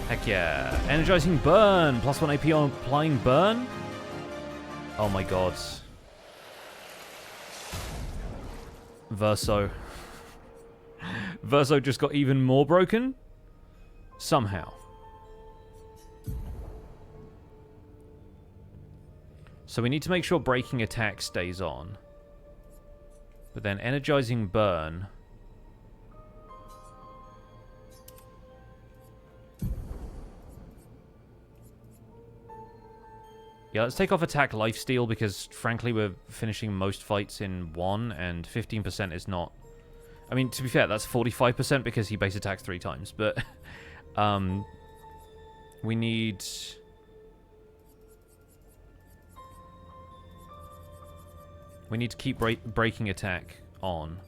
Heck yeah. Energizing burn. +1 AP on applying burn. Oh my god. Verso. Verso just got even more broken. Somehow. So we need to make sure breaking attack stays on. But then energizing burn. Yeah, let's take off attack lifesteal because frankly we're finishing most fights in 1 and 15% is not... I mean, to be fair, that's 45% because he base attacks 3 times, but we need... We need to keep breaking attack on.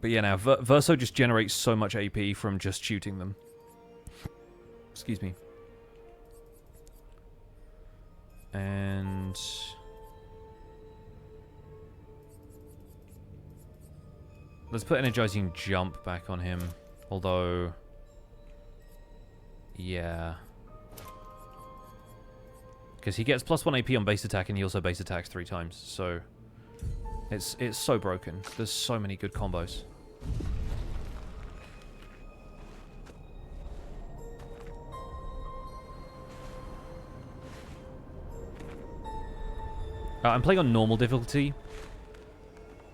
But yeah, now, Verso just generates so much AP from just shooting them. Excuse me. And... let's put Energizing Jump back on him. Although... yeah... because he gets +1 AP on base attack, and he also base attacks 3 times. So it's so broken. There's so many good combos. I'm playing on normal difficulty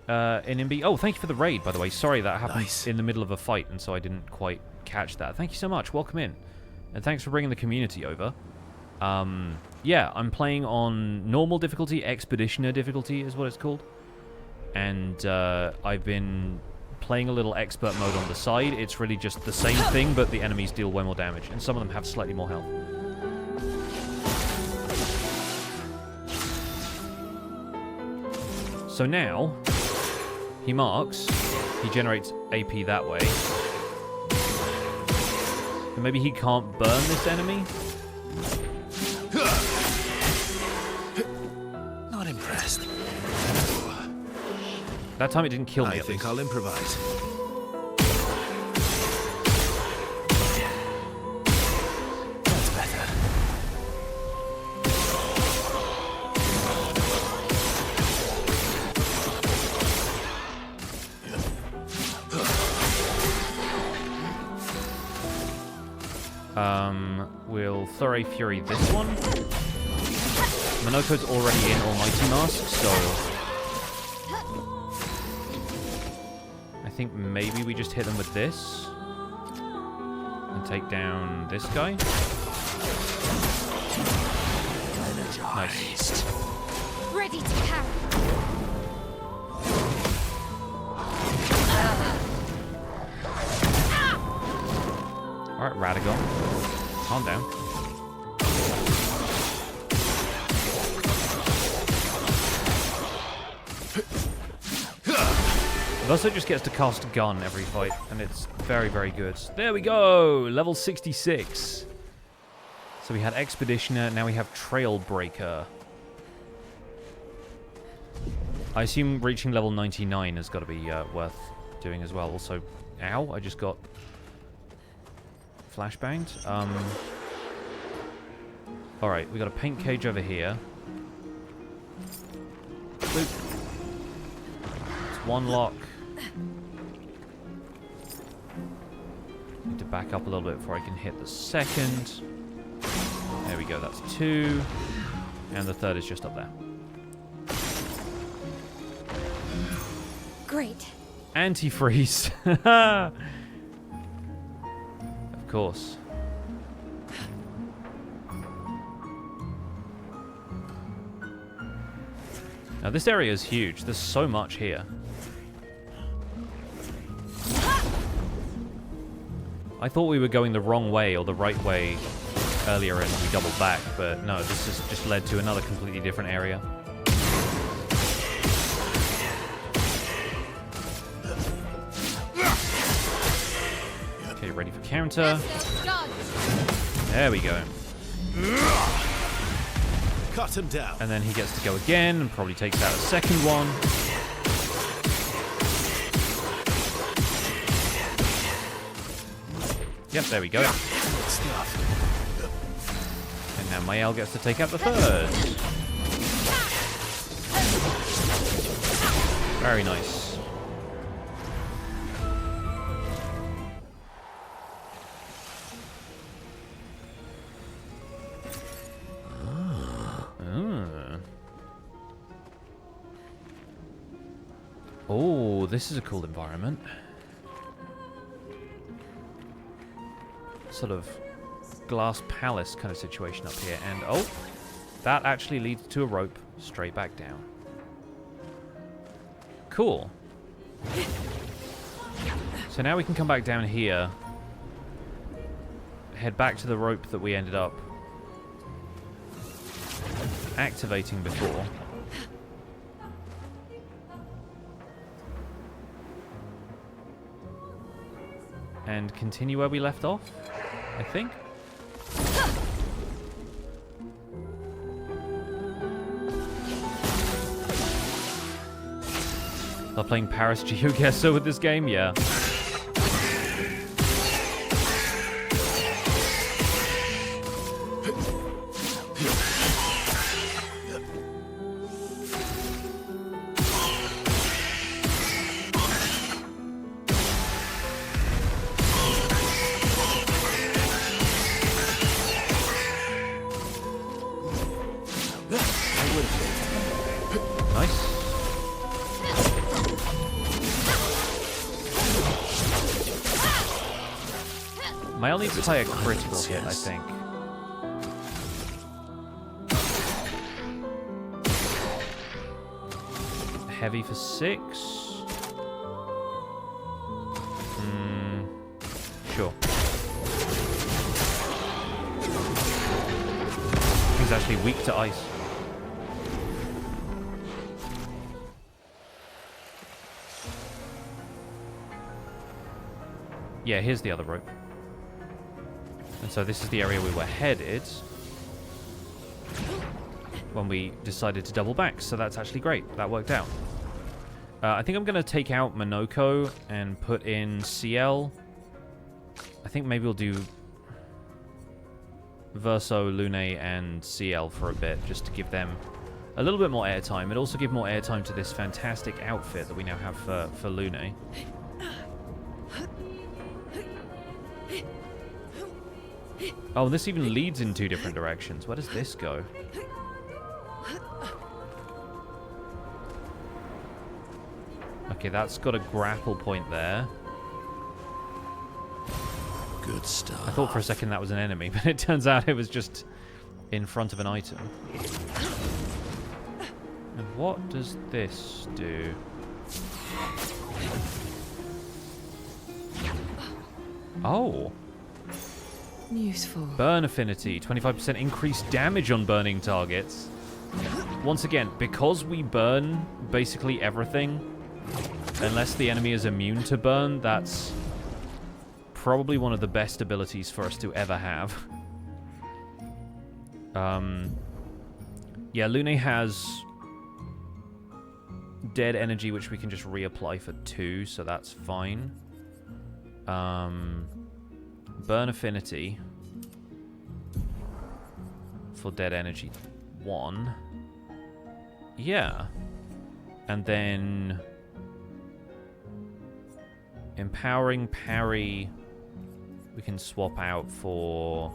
in MB. Oh, thank you for the raid, by the way. Sorry that happened in the middle of a fight, and so I didn't quite catch that. Thank you so much. Welcome in, and thanks for bringing the community over. yeah, I'm playing on normal difficulty, Expeditioner difficulty is what it's called. And I've been playing a little expert mode on the side. It's really just the same thing, but the enemies deal way more damage, and some of them have slightly more health. So now, he marks, he generates AP that way. And maybe he can't burn this enemy? Not impressed. That time it didn't kill me. I think I'll improvise. That's better. We'll Thorough Fury this one. Monoco's already in Almighty Mask, so I think maybe we just hit them with this and take down this guy. Nice. Ready to carry. Alright, Radagon. Calm down. Also just gets to cast a gun every fight, and it's very, very good. There we go! Level 66. So we had Expeditioner, now we have Trailbreaker. I assume reaching level 99 has got to be worth doing as well. Also, ow, I just got flashbanged. Alright, we got a paint cage over here. Boop. It's one lock. Need to back up a little bit before I can hit the second. There we go, that's two. And the third is just up there. Great. Antifreeze. Of course. Now this area is huge. There's so much here. I thought we were going the wrong way or the right way earlier and we doubled back, but no, this has just led to another completely different area. Okay, ready for counter. There we go. Cut him down. And then he gets to go again and probably takes out a second one. Yep, there we go. Good stuff. And now Mael gets to take out the third. Very nice. Oh, this is a cool environment. Sort of glass palace kind of situation up here. And oh, that actually leads to a rope straight back down. Cool. So now we can come back down here, head back to the rope that we ended up activating before. And continue where we left off, I think. They're playing Paris GeoGuessr with this game? Yeah. Mael needs to play a critical hit, I think. heavy for 6. Sure. He's actually weak to ice. Yeah, here's the other rope. And so this is the area we were headed when we decided to double back. So that's actually great. That worked out. I think I'm going to take out Monoco and put in CL. I think maybe we'll do Verso, Lune, and CL for a bit, just to give them a little bit more airtime. It also give more airtime to this fantastic outfit that we now have for Lune. Oh, this even leads in 2 different directions. Where does this go? Okay, that's got a grapple point there. Good stuff. I thought for a second that was an enemy, but it turns out it was just in front of an item. And what does this do? Oh. Useful. Burn affinity. 25% increased damage on burning targets. Once again, because we burn basically everything, unless the enemy is immune to burn, that's probably one of the best abilities for us to ever have. Yeah, Lune has dead energy, which we can just reapply for 2, so that's fine. Burn affinity for dead energy 1. Yeah. And then empowering parry we can swap out for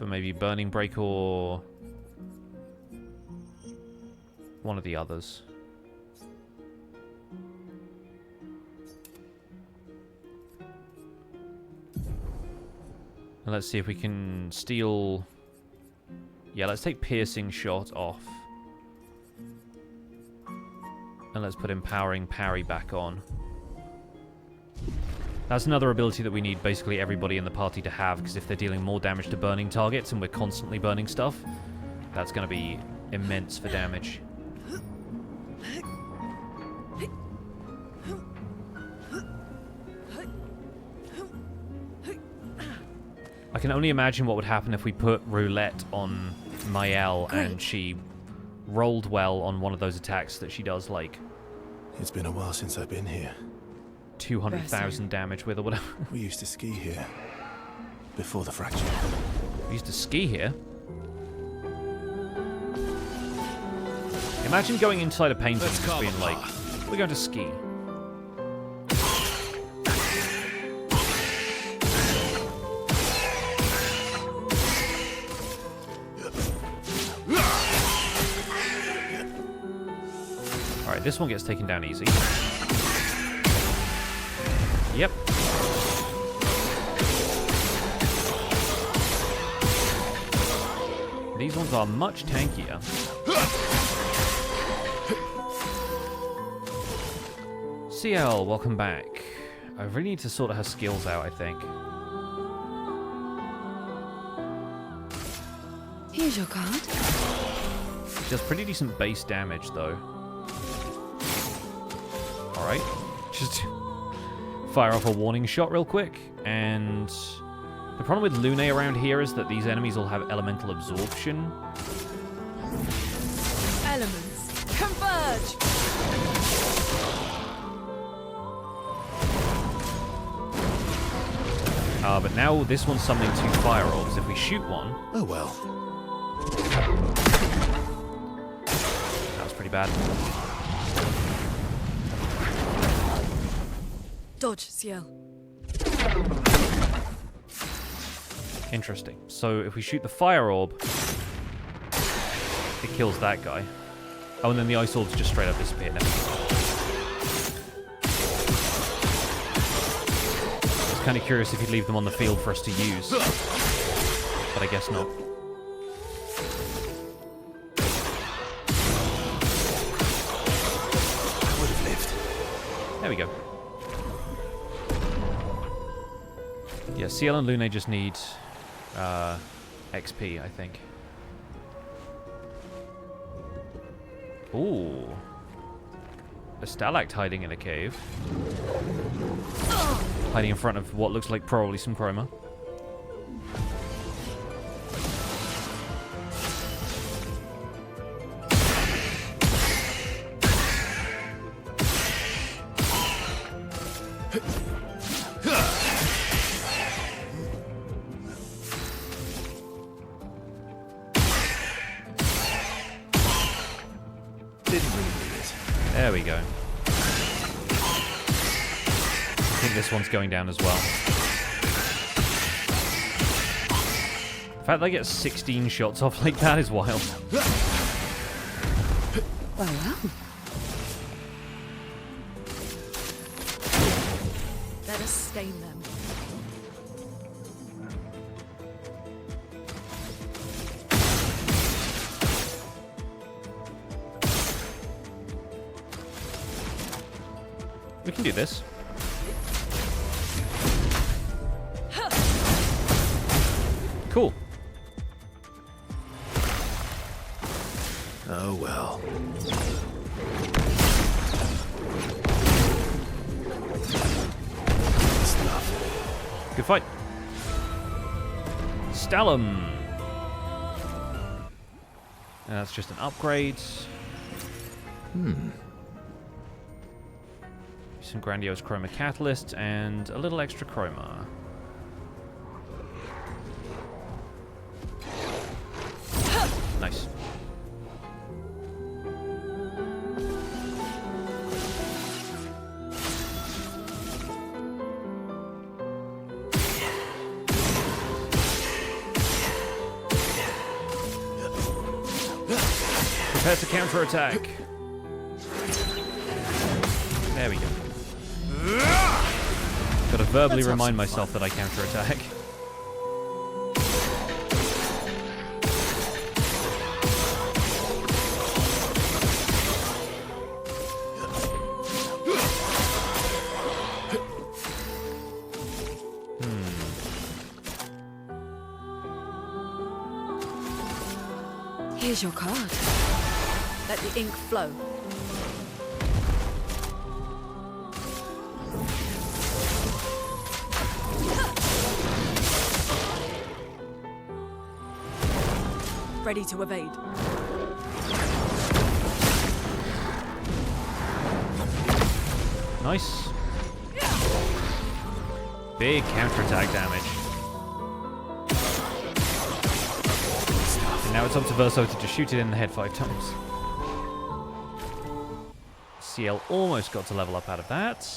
maybe Burning Break or one of the others. And let's see if we can steal... Yeah, let's take Piercing Shot off. And let's put Empowering Parry back on. That's another ability that we need basically everybody in the party to have, because if they're dealing more damage to burning targets and we're constantly burning stuff, that's going to be immense for damage. I can only imagine what would happen if we put Roulette on Mael and she rolled well on one of those attacks that she does, like... It's been a while since I've been here. 200,000 damage with or whatever. We used to ski here. Before the fracture. We used to ski here? Imagine going inside a painting and just being like, we're going to ski. Alright, this one gets taken down easy. Yep. These ones are much tankier. CL, welcome back. I really need to sort her skills out, I think. Here's your card. She does pretty decent base damage, though. Alright. Just fire off a warning shot real quick. And the problem with Lune around here is that these enemies will have elemental absorption. Elements, converge! But now this one's summoning 2 fire orbs. If we shoot one... Oh well. That was pretty bad. Dodge, CL. Interesting. So if we shoot the fire orb, it kills that guy. Oh, and then the ice orbs just straight up disappear now. Let's kind of curious if he'd leave them on the field for us to use. But I guess not. I would have lived. There we go. Yeah, Ciel and Lune just need XP, I think. Ooh. A stalact hiding in a cave. Hiding in front of what looks like probably some chroma. Didn't really need it. There we go. I think this one's going down as well. The fact that I get 16 shots off like that is wild. Well. Let us stain them. We can do this. Cool. Oh well. Stuff. Good fight. Stalum. And that's just an upgrade. Some grandiose chroma catalyst and a little extra chroma. Nice. Prepare to counterattack. There we go. Gotta verbally remind myself that I counterattack. Here's your card. Let the ink flow. Ready to evade. Nice. Big counterattack damage. And now it's up to Verso to just shoot it in the head 5 times. Ciel almost got to level up out of that.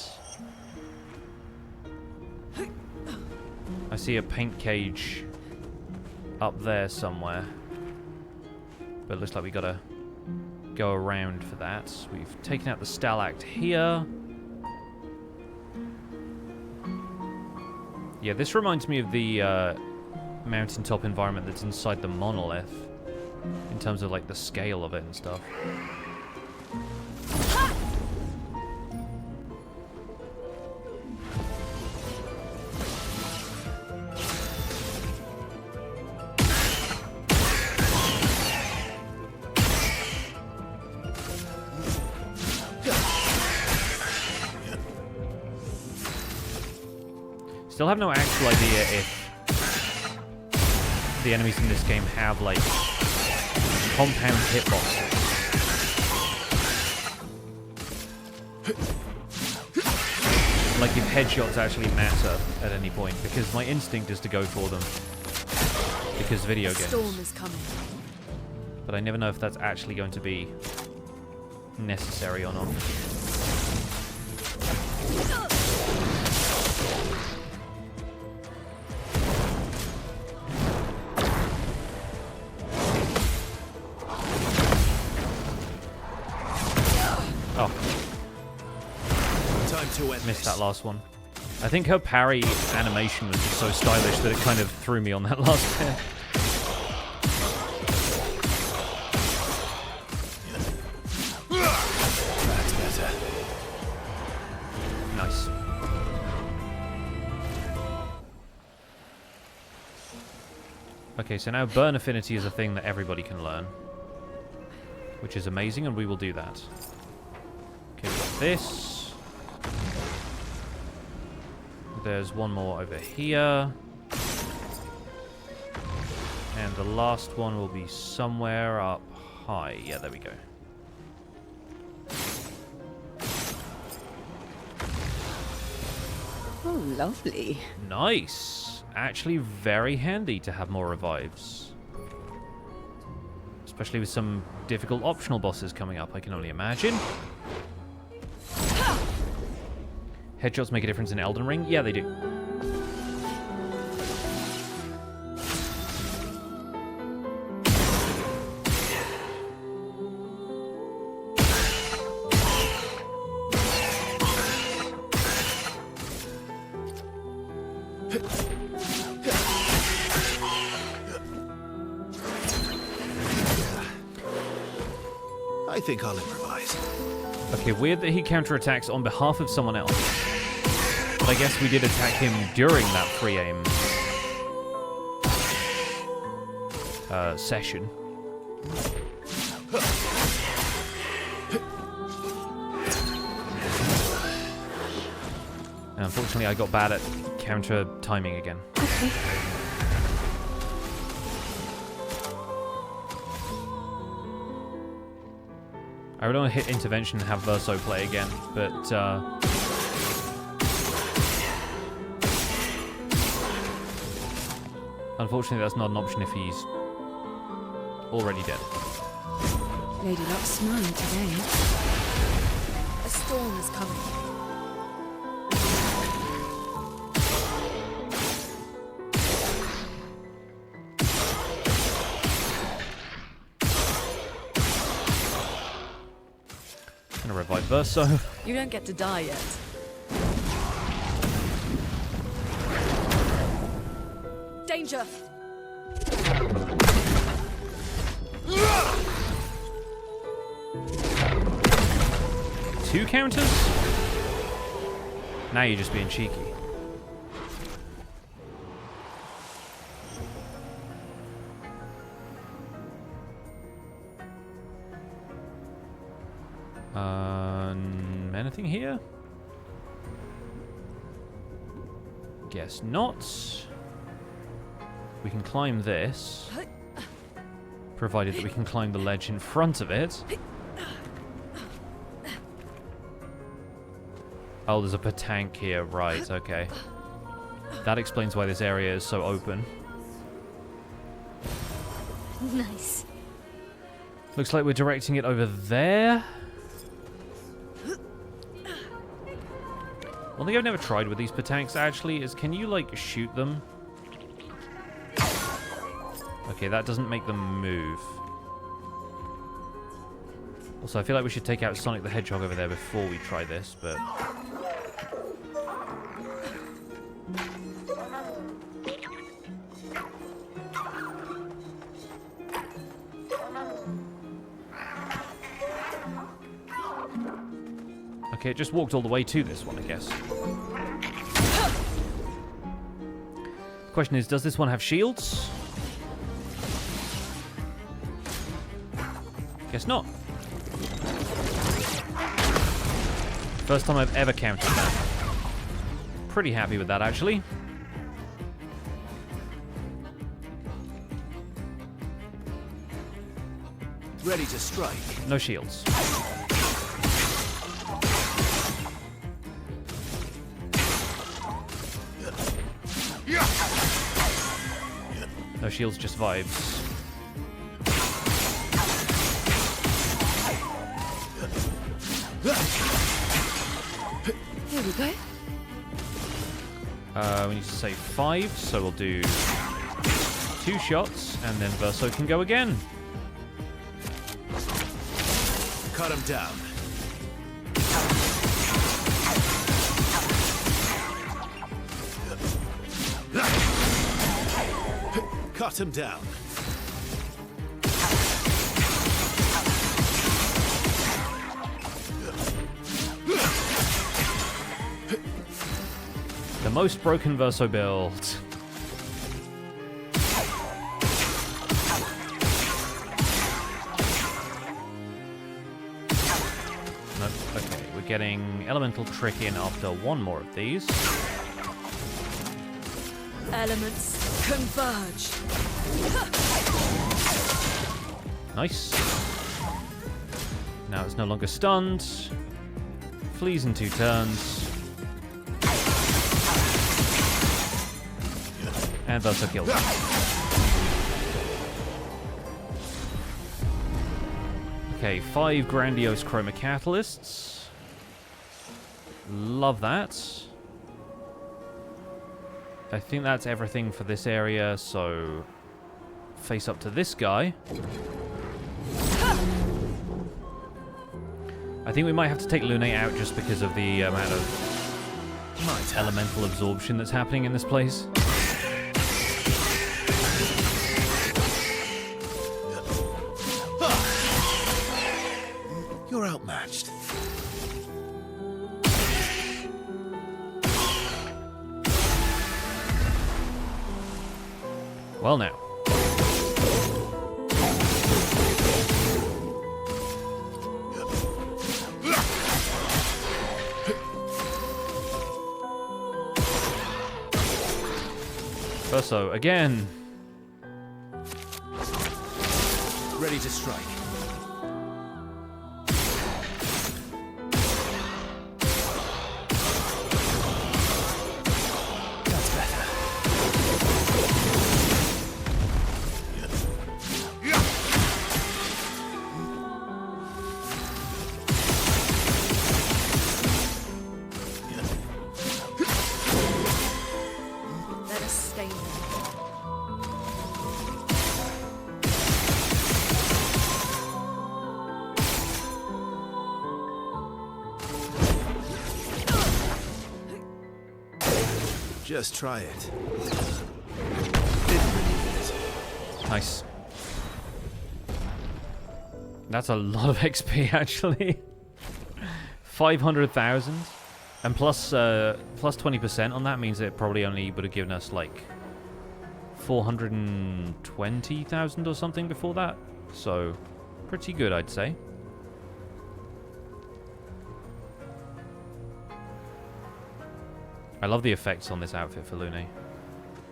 I see a paint cage up there somewhere. But it looks like we gotta go around for that. We've taken out the stalact here. Yeah, this reminds me of the mountaintop environment that's inside the monolith. In terms of like the scale of it and stuff. Still have no actual idea if the enemies in this game have, like, compound hitboxes. Like, if headshots actually matter at any point, because my instinct is to go for them. Because video games. Storm is coming. But I never know if that's actually going to be necessary or not. Time to end Missed that last one. I think her parry animation was just so stylish that it kind of threw me on that last bit. That's better. Nice. Okay, so now burn affinity is a thing that everybody can learn, which is amazing, and we will do that. Okay, we've got this. There's one more over here. And the last one will be somewhere up high. Yeah, there we go. Oh, lovely. Nice. Actually very handy to have more revives. Especially with some difficult optional bosses coming up, I can only imagine. Headshots make a difference in Elden Ring? Yeah, they do. I think I'll improvise. Okay, weird that he counterattacks on behalf of someone else. But I guess we did attack him during that free aim session. And unfortunately, I got bad at counter timing again. Okay. I would want to hit intervention and have Verso play again, but unfortunately that's not an option if he's already dead. Lady Luck's smiling today. A storm is coming. Gonna revive Verso. You don't get to die yet. Danger! Two counters? Now you're just being cheeky. Anything here? Guess not. We can climb this, provided that we can climb the ledge in front of it. Oh, there's a petanque here, right, okay. That explains why this area is so open. Nice. Looks like we're directing it over there. One thing I've never tried with these petanques, actually, is can you, like, shoot them? Okay, that doesn't make them move. Also, I feel like we should take out Sonic the Hedgehog over there before we try this, but... Okay, it just walked all the way to this one, I guess. The question is, does this one have shields? Guess not. First time I've ever counted that. Pretty happy with that, actually. Ready to strike. No shields. No shields, just vibes. Here we go. We need to save 5, so we'll do 2 shots, and then Verso can go again. Cut him down. Cut him down. The most broken Verso build. Nope. Okay, we're getting Elemental Trick in after one more of these. Elements converge. Nice. Now it's no longer stunned. Flees in 2 turns. And Verso killed. Okay, 5 grandiose chroma catalysts. Love that. I think that's everything for this area, so face up to this guy. I think we might have to take Lune out just because of the amount of elemental absorption that's happening in this place. You're outmatched. Well now. Verso, again. Ready to strike. That's better. Let us stay there. Just try it. Nice. That's a lot of XP, actually. 500,000. And plus 20% on that means it probably only would have given us, like, 420,000 or something before that. So, pretty good, I'd say. I love the effects on this outfit for Lune.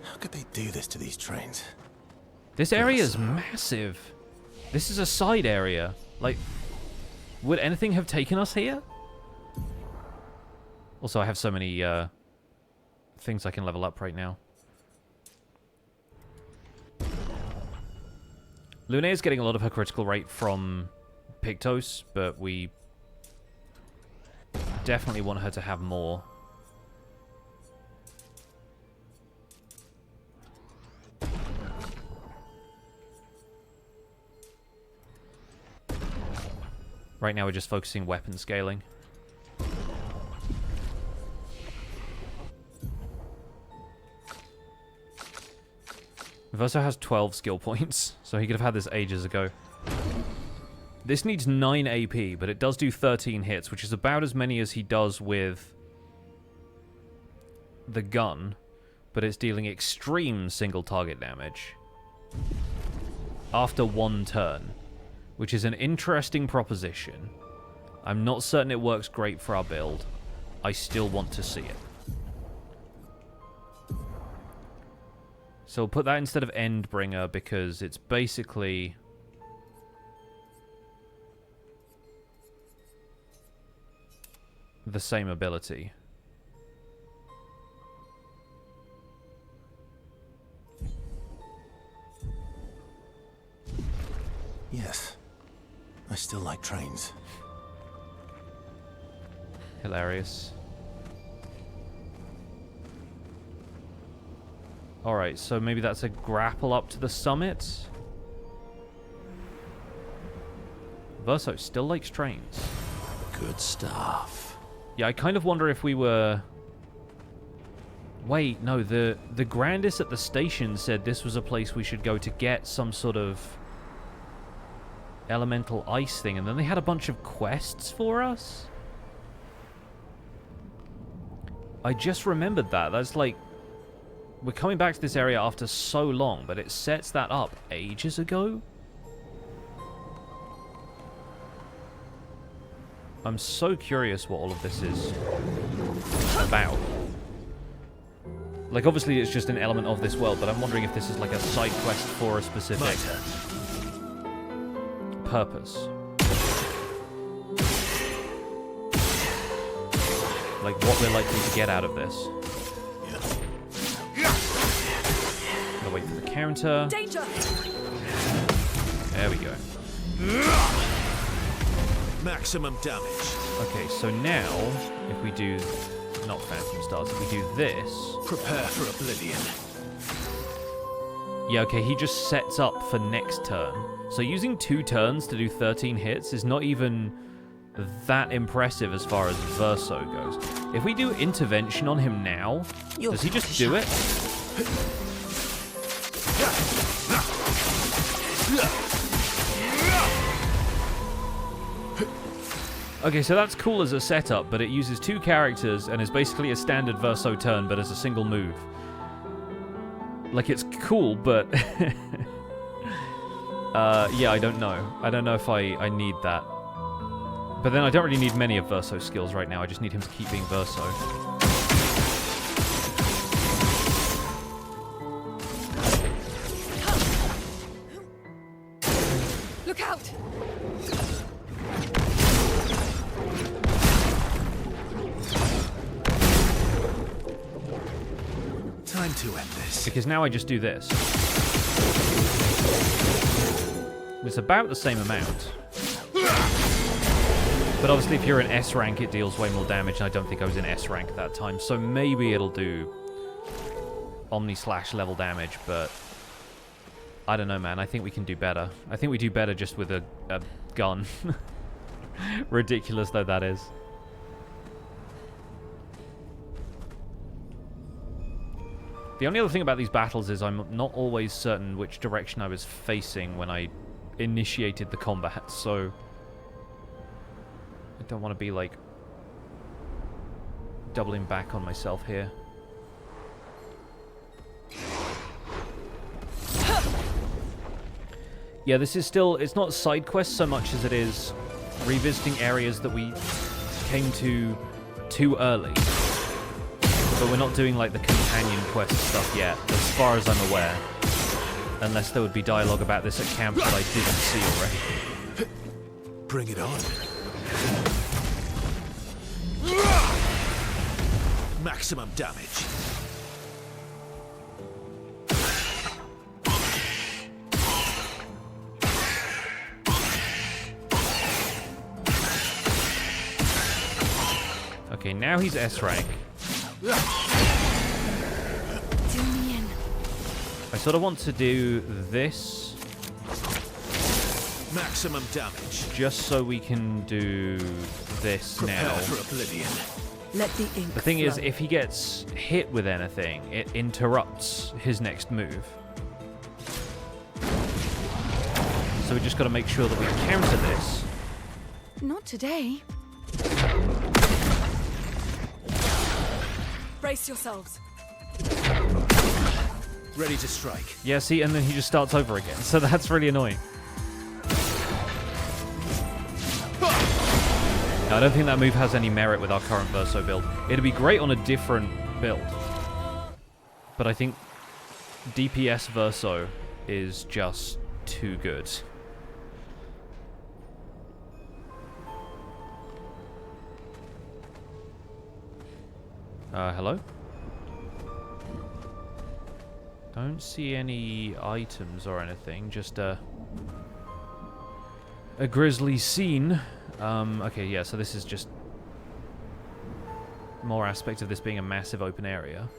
How could they do this to these trains? This area is massive. This is a side area. Like, would anything have taken us here? Also, I have so many things I can level up right now. Lune is getting a lot of her critical rate from Pictos, but we definitely want her to have more. Right now we're just focusing weapon scaling. Verso has 12 skill points, so he could have had this ages ago. This needs 9 AP, but it does do 13 hits, which is about as many as he does with the gun, but it's dealing extreme single target damage after 1 turn, which is an interesting proposition. I'm not certain it works great for our build. I still want to see it. So we'll put that instead of Endbringer because it's basically the same ability. Yes. I still like trains. Hilarious. Alright, so maybe that's a grapple up to the summit. Verso still likes trains. Good stuff. Yeah, I kind of wonder if we were Wait, no, the Grandis at the station said this was a place we should go to get some sort of elemental ice thing, and then they had a bunch of quests for us? I just remembered that. That's like... We're coming back to this area after so long, but it sets that up ages ago? I'm so curious what all of this is about. Like, obviously it's just an element of this world, but I'm wondering if this is like a side quest for a specific purpose. Like, what we're likely to get out of this. Gotta wait for the counter. Danger! There we go. Maximum damage. Okay, so now, if we do... Not Phantom Stars, if we do this... Prepare for oblivion. Yeah, okay, he just sets up for next turn. So using 2 turns to do 13 hits is not even that impressive as far as Verso goes. If we do Intervention on him now, does he just do it? Okay, so that's cool as a setup, but it uses 2 characters and is basically a standard Verso turn, but as a single move. Like, it's cool, but... yeah, I don't know. I don't know if I need that. But then I don't really need many of Verso's skills right now. I just need him to keep being Verso. Look out! Time to end this. Because now I just do this. It's about the same amount. But obviously if you're in S rank, it deals way more damage, and I don't think I was in S rank at that time, so maybe it'll do Omni-slash level damage, but I don't know, man. I think we can do better. I think we do better just with a gun. Ridiculous though that is. The only other thing about these battles is I'm not always certain which direction I was facing when I initiated the combat, so I don't want to be like doubling back on myself here. Yeah, this is still, it's not side quests so much as it is revisiting areas that we came to too early. But we're not doing like the companion quest stuff yet, as far as I'm aware. Unless there would be dialogue about this at camp that I didn't see already. Bring it on. Maximum damage. Okay, now he's S rank. I sort of want to do this. Maximum damage. Just so we can do this Prepare now. for oblivion. Let the ink The thing is, flow. if he gets hit with anything, it interrupts his next move. So we just got to make sure that we counter this. Not today. Brace yourselves. Ready to strike. Yeah, see, and then he just starts over again. So that's really annoying. No, I don't think that move has any merit with our current Verso build. It'd be great on a different build. But I think DPS Verso is just too good. Hello? Don't see any items or anything, just a grisly scene. Okay, yeah, so this is just more aspect of this being a massive open area.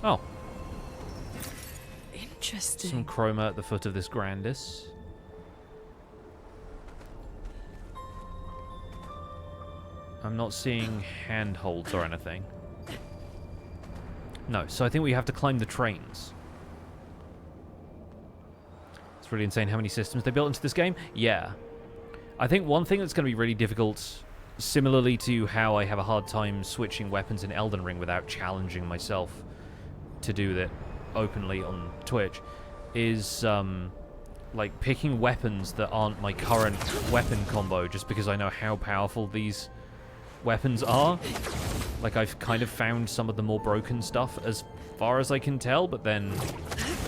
Oh. Interesting. Some chroma at the foot of this Grandis. I'm not seeing handholds or anything. No, so I think we have to climb the trains. It's really insane how many systems they built into this game. Yeah. I think one thing that's going to be really difficult, similarly to how I have a hard time switching weapons in Elden Ring without challenging myself to do that openly on Twitch, is like picking weapons that aren't my current weapon combo just because I know how powerful these weapons are. Like, I've kind of found some of the more broken stuff as far as I can tell, but then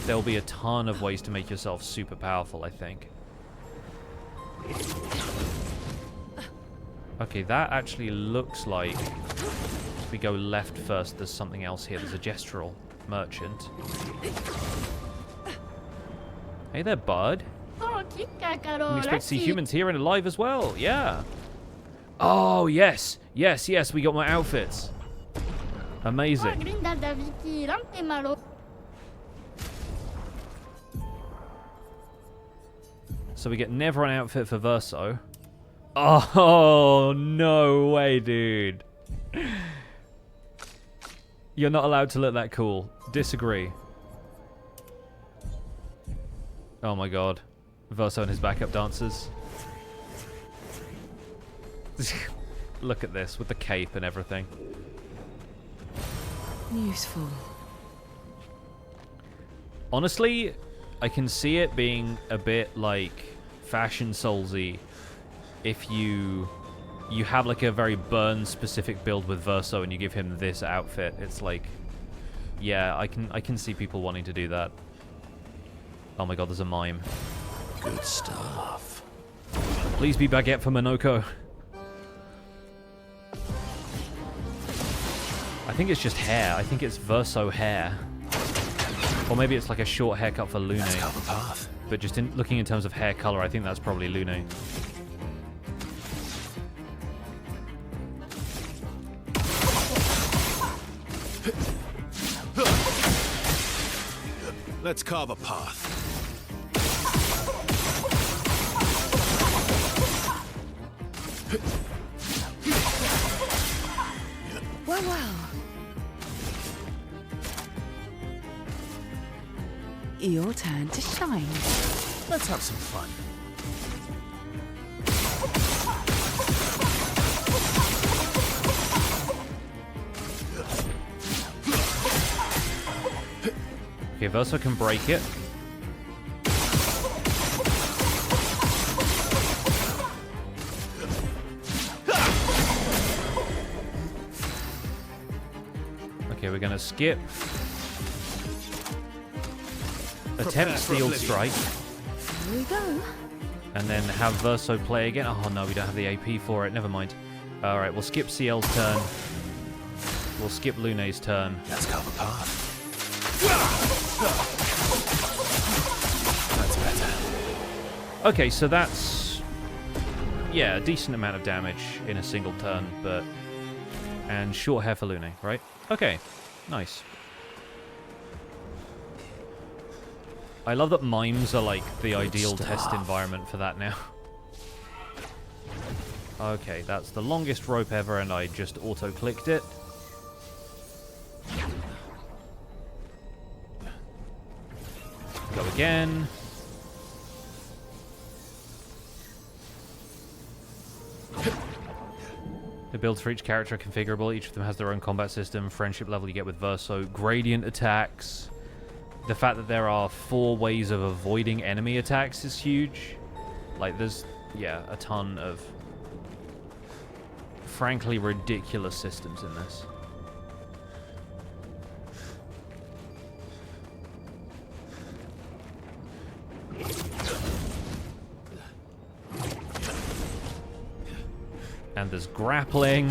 there'll be a ton of ways to make yourself super powerful, I think. Okay, that actually looks like, if we go left first, there's something else here. There's a gestural merchant. Hey there, bud. You expect to see humans here and alive as well. Yeah. Oh, yes. Yes, yes, we got more outfits. Amazing. So we get never an outfit for Verso. Oh, no way, dude. You're not allowed to look that cool. Disagree. Oh my god. Verso and his backup dancers. Look at this, with the cape and everything. Useful. Honestly, I can see it being a bit like Fashion Soulsy if you have like a very burn-specific build with Verso and you give him this outfit. It's like, yeah, I can see people wanting to do that. Oh my god, there's a mime. Good stuff. Please be baguette for Monoco. I think it's just hair. I think it's Verso hair. Or maybe it's like a short haircut for Lune. Let's cover path. But just looking in terms of hair color, I think that's probably Lune. Let's carve a path. Well, well. Your turn to shine. Let's have some fun. Okay, Verso can break it. Okay, we're gonna skip. Attempt Steel Strike. Here we go. And then have Verso play again. Oh no, we don't have the AP for it. Never mind. Alright, we'll skip CL's turn. We'll skip Lune's turn. Let's carve a path. That's better. Okay, so that's... yeah, a decent amount of damage in a single turn, but... and short hair for Lune, right? Okay, nice. I love that mimes are like the ideal test environment for that now. Okay, that's the longest rope ever, and I just auto-clicked it. Go again. The builds for each character are configurable. Each of them has their own combat system. Friendship level you get with Verso. Gradient attacks. The fact that there are 4 ways of avoiding enemy attacks is huge. Like, there's, yeah, a ton of frankly ridiculous systems in this. And there's grappling.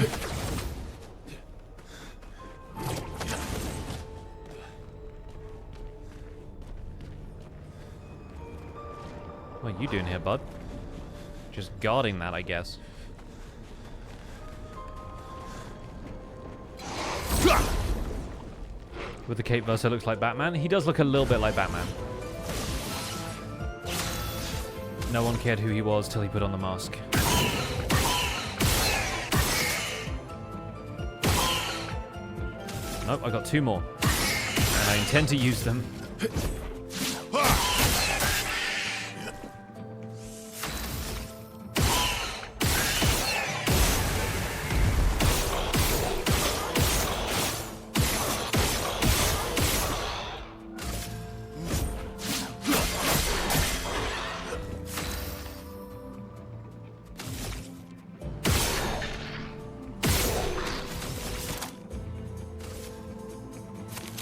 What are you doing here, bud? Just guarding that, I guess. With the cape, Verso looks like Batman. He does look a little bit like Batman. No one cared who he was till he put on the mask. Nope, I got 2 more. And I intend to use them.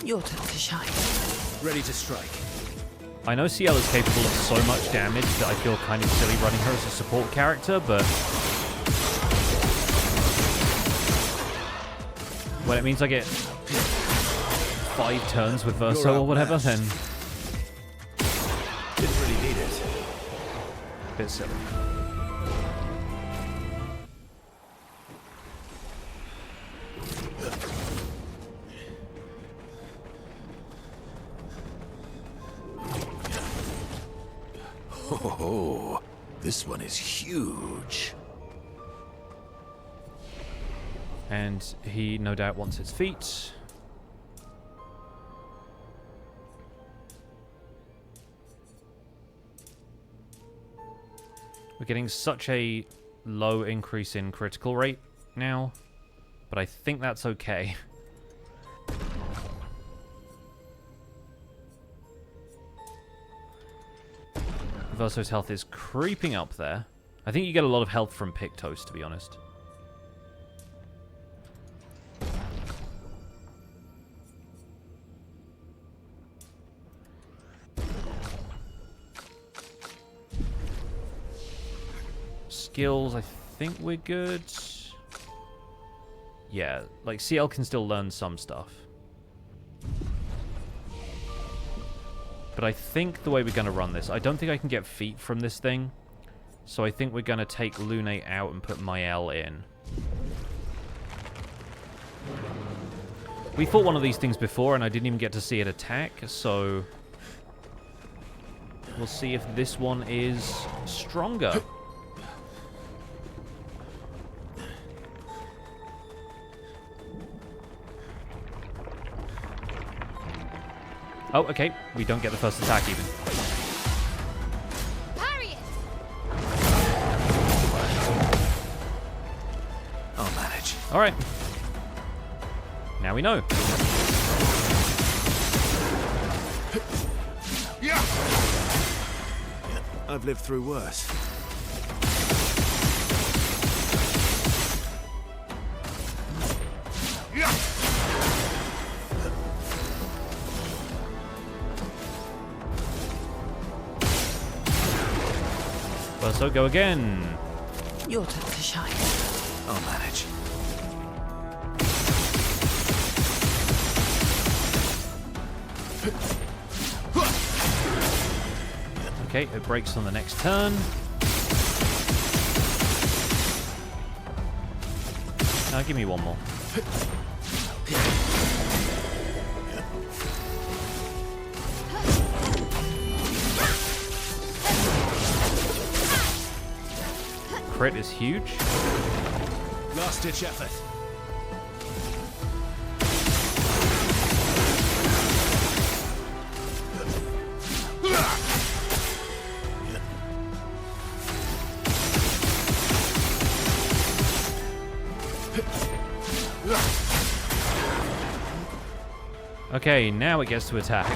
Your turn to shine. Ready to strike. I know CL is capable of so much damage that I feel kind of silly running her as a support character, but when it means I get 5 turns with Verso or whatever, then Didn't really need it. bit silly. Oh, this one is huge. And he no doubt wants his feet. We're getting such a low increase in critical rate now, but I think that's okay. Verso's health is creeping up there. I think you get a lot of health from Pictos, to be honest. Skills, I think we're good. Yeah, like CL can still learn some stuff. But I think the way we're going to run this, I don't think I can get feet from this thing. So I think we're going to take Lune out and put Mael in. We fought one of these things before and I didn't even get to see it attack, so we'll see if this one is stronger. Oh, okay. We don't get the first attack even. Parry it! I'll manage. Alright. Now we know. Yeah. I've lived through worse. So go again. Your turn to shine. I'll manage. Okay, it breaks on the next turn. Now give me one more. Crit is huge. Last-ditch effort. Okay, now it gets to attack.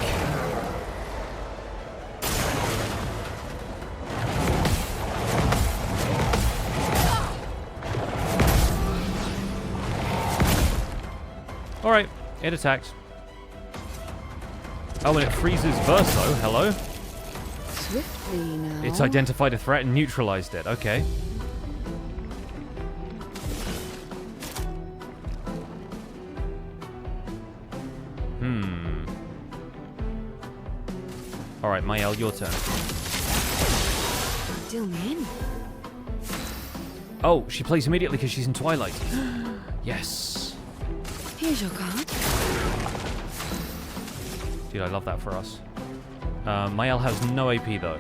Alright, it attacks. Oh, and it freezes Verso. Hello. Swiftly now. It's identified a threat and neutralized it. Okay. Alright, Mael, your turn. Deal me in. Oh, she plays immediately because she's in Twilight. Yes. Here's your card. Dude, I love that for us. Mael has no AP, though.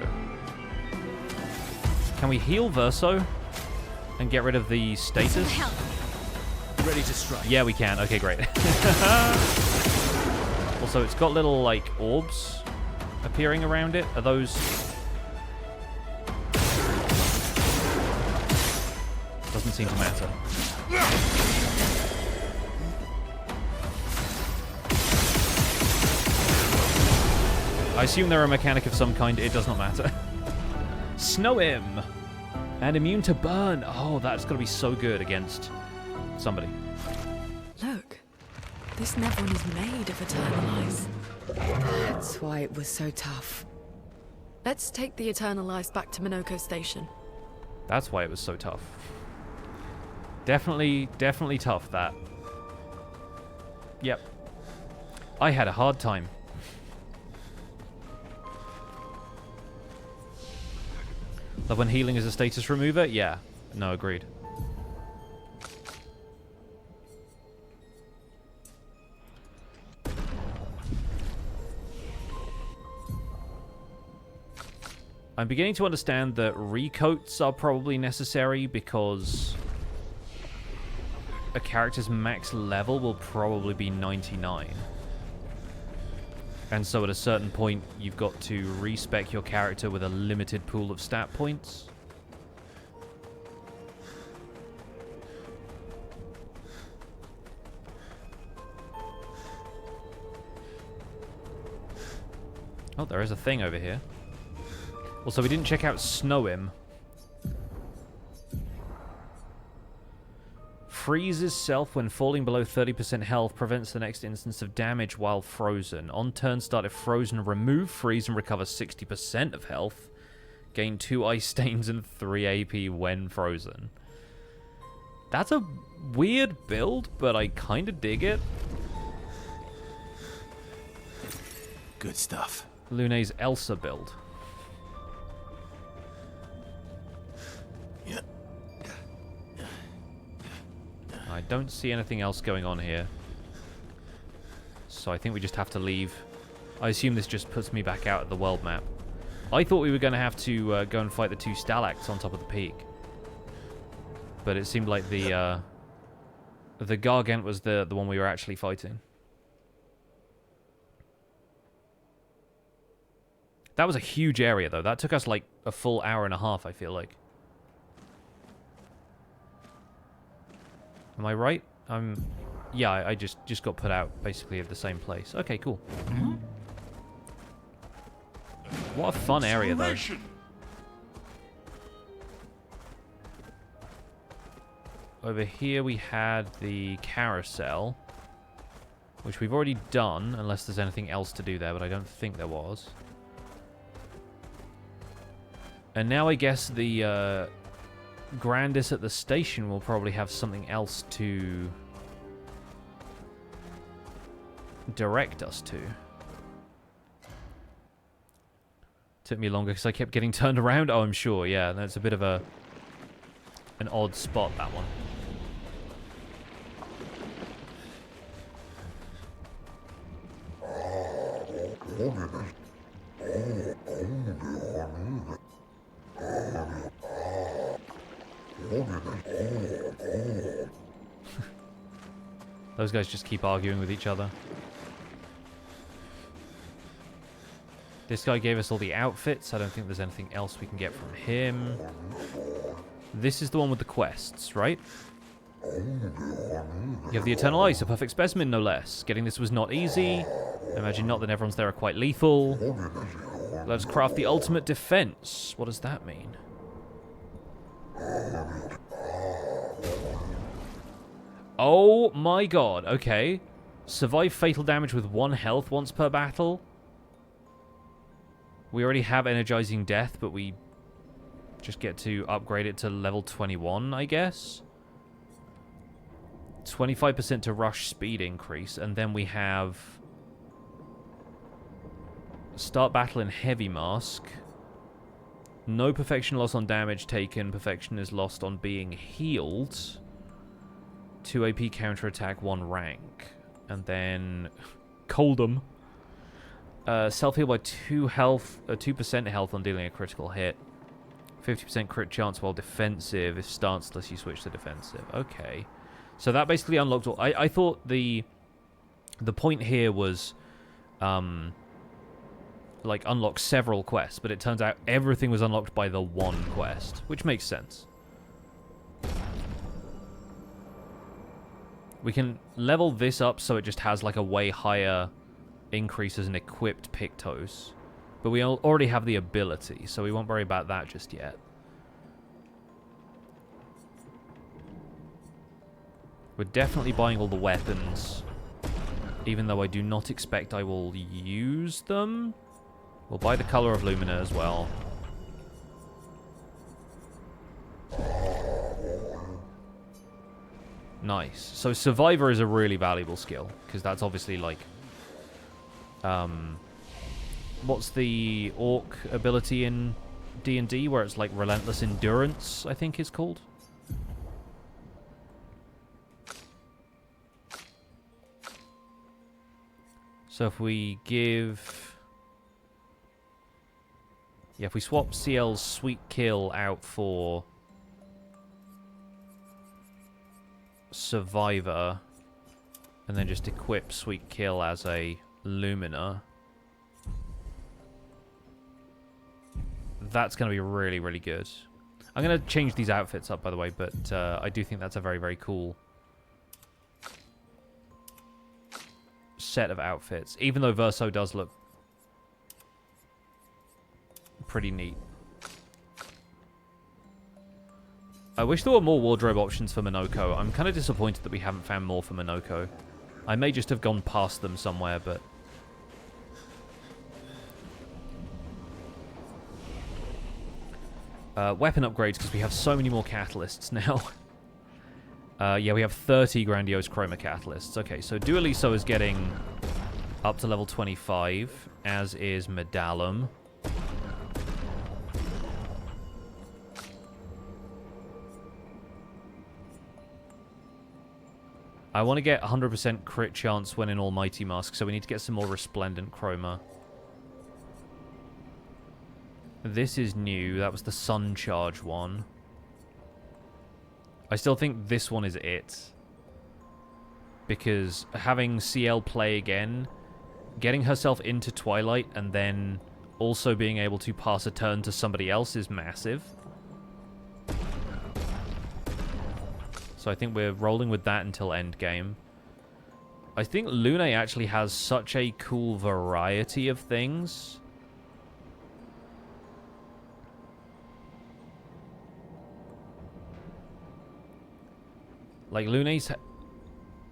Can we heal Verso and get rid of the status? ready to strike? Yeah, we can. Okay, great. Also, it's got little, like, orbs appearing around it. Are those... Doesn't seem to matter. I assume they're a mechanic of some kind. It does not matter. Snow him! And immune to burn. Oh, that's got to be so good against somebody. Look, this Nevron is made of eternal ice. That's why it was so tough. Let's take the eternal ice back to Monoco Station. That's why it was so tough. Definitely tough, that. Yep. I had a hard time. Love when healing is a status remover? Yeah. No, agreed. I'm beginning to understand that recoats are probably necessary because a character's max level will probably be 99. And so at a certain point, you've got to respec your character with a limited pool of stat points. Oh, there is a thing over here. Also, we didn't check out Snow him. Freezes self when falling below 30% health, prevents the next instance of damage while frozen. On turn start, if frozen, remove freeze and recover 60% of health. Gain 2 ice stains and 3 AP when frozen. That's a weird build, but I kind of dig it. Good stuff. Lune's Elsa build. Yeah. I don't see anything else going on here. So I think we just have to leave. I assume this just puts me back out at the world map. I thought we were going to have to go and fight the 2 Stalags on top of the peak. But it seemed like the Gargant was the one we were actually fighting. That was a huge area, though. That took us like a full hour and a half, I feel like. Am I right? Yeah, I just got put out basically at the same place. Okay, cool. What a fun area, though. Over here we had the carousel, which we've already done, unless there's anything else to do there, but I don't think there was. And now I guess the Grandis at the station will probably have something else to direct us to. Took me longer because I kept getting turned around. Oh, I'm sure. Yeah, that's a bit of an odd spot, that one. Those guys just keep arguing with each other. This guy gave us all the outfits. I don't think there's anything else we can get from him. This is the one with the quests, right? You have the Eternal Ice, a perfect specimen, no less. Getting this was not easy. I imagine not that everyone's there are quite lethal. Let's craft the ultimate defense. What does that mean? Oh my god, okay. Survive fatal damage with 1 health once per battle. We already have Energizing Death, but we just get to upgrade it to level 21, I guess. 25% to rush speed increase, and then we have start battle in Heavy Mask. No perfection loss on damage taken. Perfection is lost on being healed. 2 AP counterattack, 1 rank. And then Coldum. Self-heal by 2% health on dealing a critical hit. 50% crit chance while defensive. If stanceless, you switch to defensive. Okay. So that basically unlocked all... I thought the point here was like unlock several quests, but it turns out everything was unlocked by the one quest, which makes sense. We can level this up so it just has like a way higher increase as an equipped Pictos, but we already have the ability, so we won't worry about that just yet. We're definitely buying all the weapons, even though I do not expect I will use them. We'll buy the Color of Lumina as well. Nice. So Survivor is a really valuable skill, because that's obviously like... what's the Orc ability in D&D, where it's like Relentless Endurance, I think is called? So if we give... yeah, if we swap CL's Sweet Kill out for Survivor, and then just equip Sweet Kill as a Lumina, that's going to be really, really good. I'm going to change these outfits up, by the way, but I do think that's a very, very cool set of outfits, even though Verso does look pretty neat. I wish there were more wardrobe options for Monoco. I'm kind of disappointed that we haven't found more for Monoco. I may just have gone past them somewhere, but... weapon upgrades, because we have so many more catalysts now. Yeah, we have 30 Grandiose Chroma Catalysts. Okay, so Dualiso is getting up to level 25, as is Medallum. I want to get 100% crit chance when in Almighty Mask, so we need to get some more Resplendent Chroma. This is new. That was the Sun Charge one. I still think this one is it. Because having CL play again, getting herself into Twilight, and then also being able to pass a turn to somebody else is massive. So I think we're rolling with that until endgame. I think Lune actually has such a cool variety of things. Like, Lune's...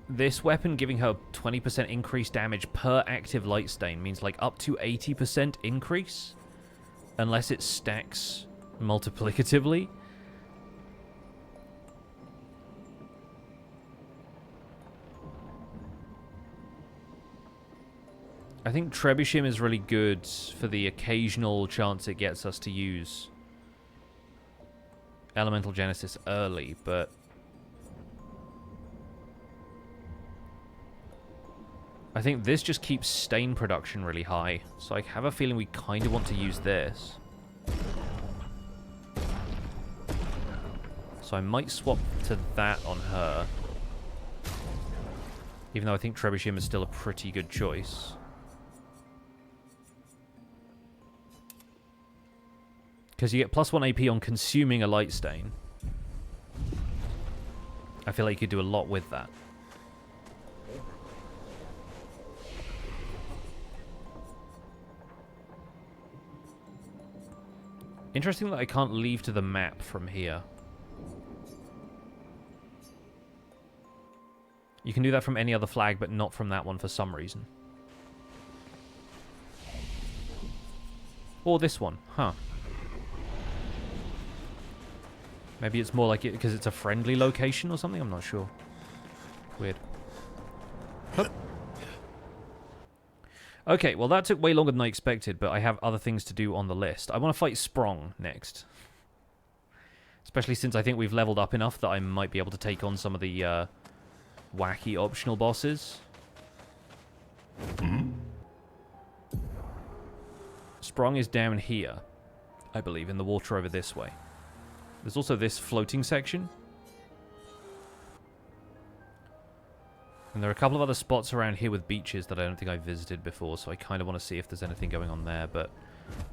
this weapon giving her 20% increased damage per active light stain means, like, up to 80% increase. Unless it stacks multiplicatively. I think Trebuchet is really good for the occasional chance it gets us to use Elemental Genesis early, but... I think this just keeps stain production really high, so I have a feeling we kind of want to use this. So I might swap to that on her. Even though I think Trebuchet is still a pretty good choice. Because you get +1 AP on consuming a light stain. I feel like you could do a lot with that. Interesting that I can't leave to the map from here. You can do that from any other flag, but not from that one for some reason. Or this one, huh. Maybe it's more like it because it's a friendly location or something? I'm not sure. Weird. Hup. Okay, well that took way longer than I expected, but I have other things to do on the list. I want to fight Sprong next. Especially since I think we've leveled up enough that I might be able to take on some of the wacky optional bosses. Sprong is down here, I believe, in the water over this way. There's also this floating section. And there are a couple of other spots around here with beaches that I don't think I visited before, so I kind of want to see if there's anything going on there, but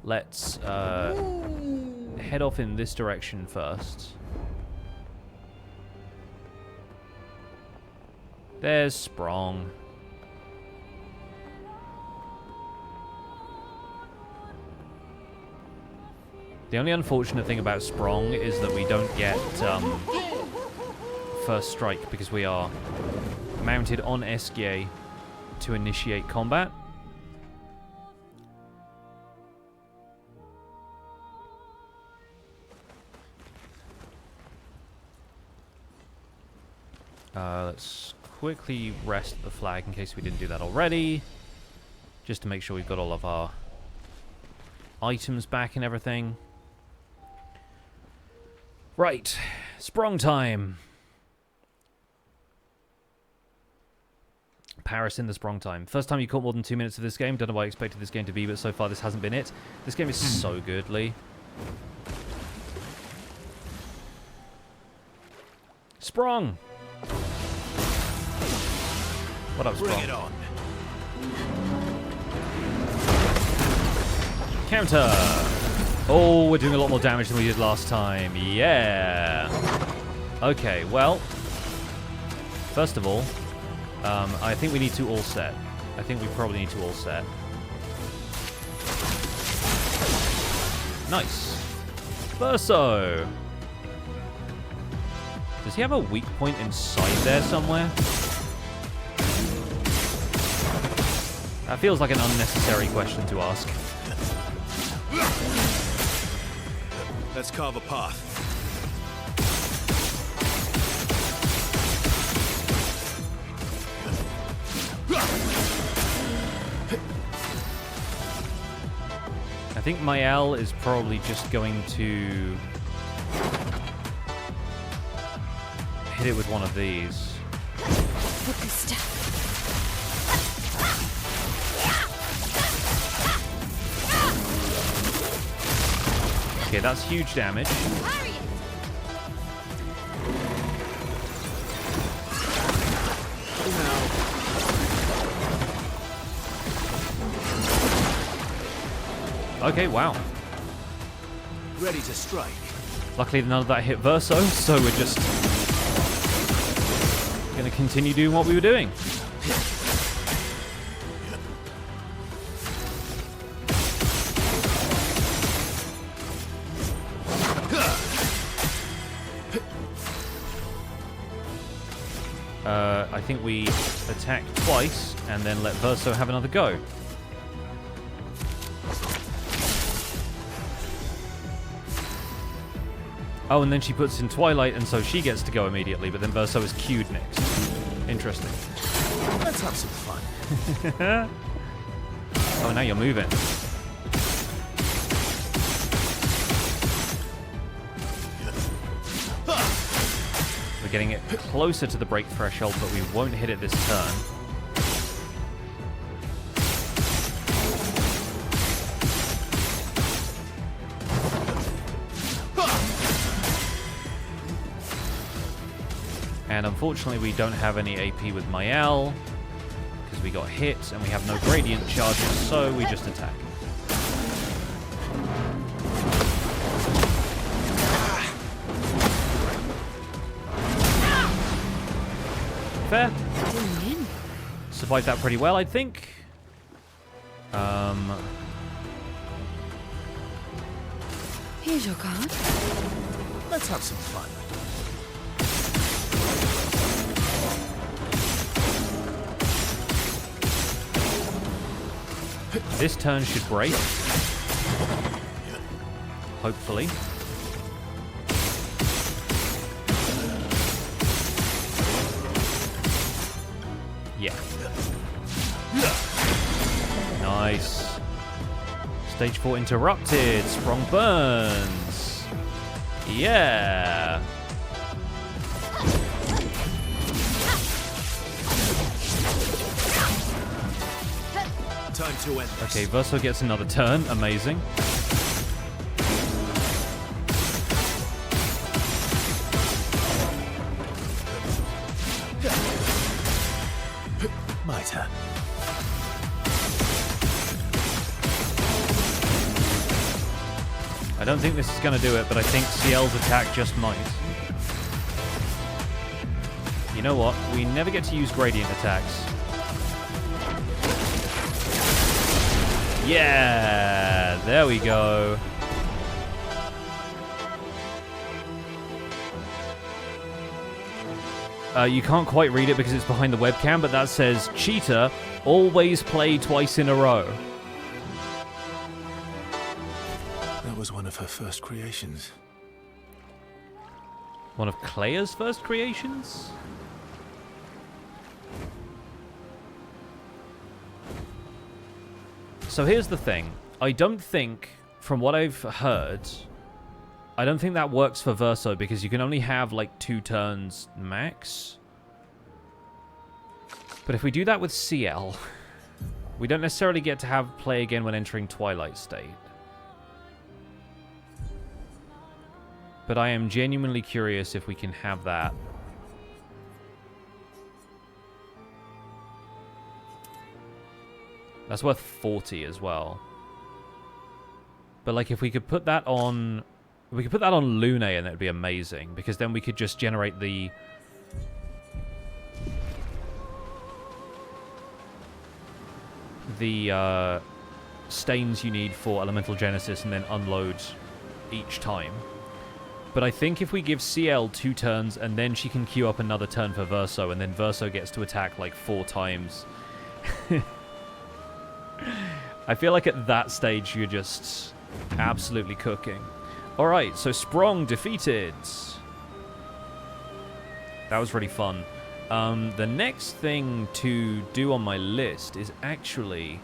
let's head off in this direction first. There's Sprong. The only unfortunate thing about Sprong is that we don't get first strike because we are mounted on Esquie to initiate combat. Let's quickly rest the flag in case we didn't do that already, just to make sure we've got all of our items back and everything. Right, Sprong time. Paris in the Sprong time. First time you caught more than 2 minutes of this game. Don't know what I expected this game to be, but so far this hasn't been it. This game is so good, Lee. Sprong! What up, Sprong? Bring it on. Counter! Oh, we're doing a lot more damage than we did last time. Yeah! Okay, well, first of all, I think we need to all set. I think we probably need to all set. Nice. Verso! Does he have a weak point inside there somewhere? That feels like an unnecessary question to ask. Let's carve a path. I think Mael is probably just going to hit it with one of these. Okay, that's huge damage. Okay, wow. Ready to strike. Luckily none of that hit Verso, so we're just going to continue doing what we were doing. I think we attack twice and then let Verso have another go. Oh, and then she puts in Twilight, and so she gets to go immediately, but then Verso is queued next. Interesting. Let's have some fun. Oh, now you're moving. We're getting it closer to the break threshold, but we won't hit it this turn. And unfortunately we don't have any AP with Mael, because we got hit and we have no gradient charges, so we just attack. Fair. Survived that pretty well, I think. Here's your card. Let's have some fun. This turn should break. Hopefully. Yeah. Nice. Stage 4 interrupted. Sprong burns. Yeah. Time to end this. Okay, Verso gets another turn. Amazing. fighter. I don't think this is going to do it, but I think CL's attack just might. You know what? We never get to use gradient attacks. Yeah! There we go. You can't quite read it because it's behind the webcam, but that says, Cheetah, always play twice in a row. That was one of her first creations. One of Clair's first creations? So here's the thing. I don't think, from what I've heard, I don't think that works for Verso because you can only have like 2 turns max. But if we do that with CL, we don't necessarily get to have play again when entering Twilight State. But I am genuinely curious if we can have that. That's worth 40 as well. But like if we could put that on... We could put that on Lune and that'd be amazing. Because then we could just generate the... stains you need for Elemental Genesis and then unload each time. But I think if we give CL 2 turns and then she can queue up another turn for Verso and then Verso gets to attack like 4 times... I feel like at that stage you're just absolutely cooking. Alright, so Sprong defeated. That was really fun. The next thing to do on my list is actually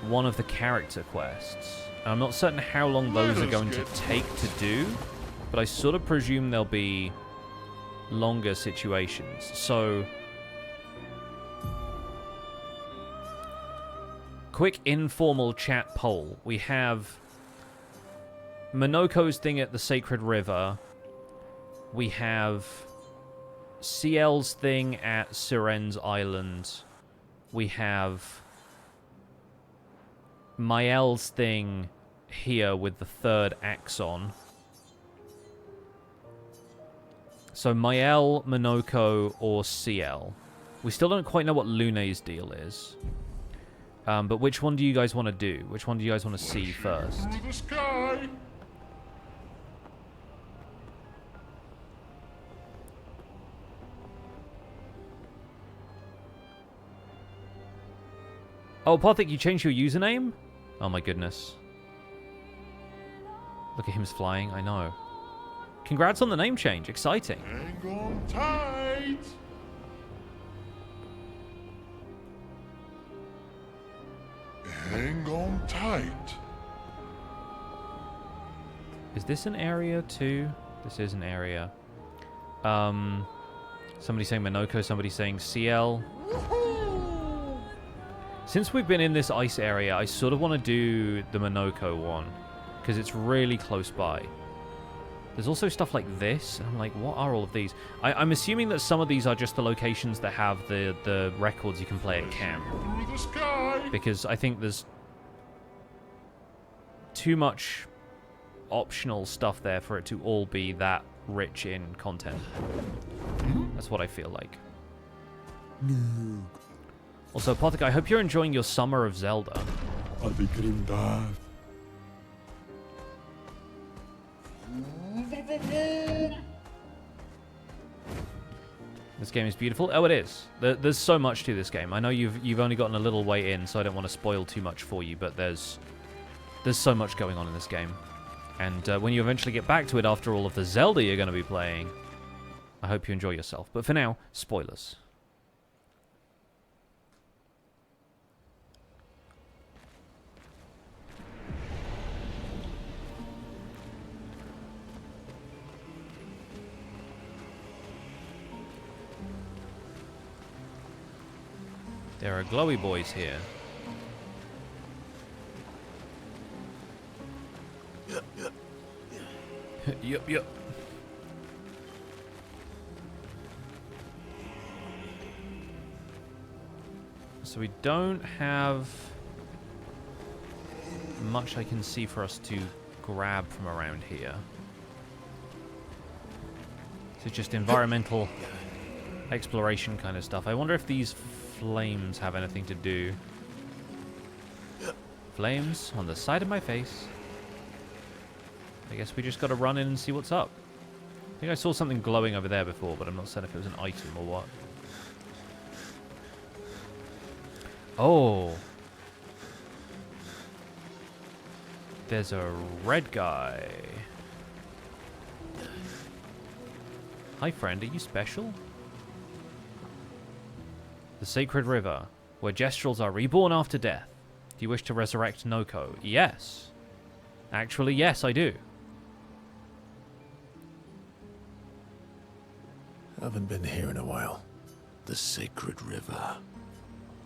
one of the character quests. I'm not certain how long those are going to take to do, but I sort of presume there'll be longer situations. So... quick informal chat poll. We have Monoco's thing at the Sacred River. We have CL's thing at Sirene's Island. We have Mael's thing here with the 3rd Axon. So Mael, Monoco, or CL. We still don't quite know what Lune's deal is. But which one do you guys want to do? Which one do you guys want to see first? Through the sky. Oh, Pothic, you changed your username? Oh my goodness. Look at him flying, I know. Congrats on the name change, exciting. Hang on tight. Hang on tight. Is this an area too? This is an area. Somebody saying Monoco, somebody saying CL. Since we've been in this ice area, I sort of want to do the Monoco one, because it's really close by. There's also stuff like this, and I'm like, what are all of these? I'm assuming that some of these are just the locations that have the records you can play at camp. Through the sky. Because I think there's too much optional stuff there for it to all be that rich in content. That's what I feel like. No. Also, Pothic, I hope you're enjoying your summer of Zelda. I'll be getting dive. This game is beautiful. Oh, it is. There's so much to this game. I know you've only gotten a little way in, so I don't want to spoil too much for you, but there's so much going on in this game. And when you eventually get back to it after all of the Zelda you're going to be playing, I hope you enjoy yourself. But for now, spoilers. There are glowy boys here. Yup. So we don't have much I can see for us to grab from around here. It's just environmental exploration kind of stuff. I wonder if these flames have anything to do. Flames on the side of my face. I guess we just got to run in and see what's up. I think I saw something glowing over there before, but I'm not certain if it was an item or what. Oh. There's a red guy. Hi, friend. Are you special? The Sacred River, where Gestrels are reborn after death. Do you wish to resurrect Monoco? Yes. Actually, yes, I do. Haven't been here in a while. The Sacred River.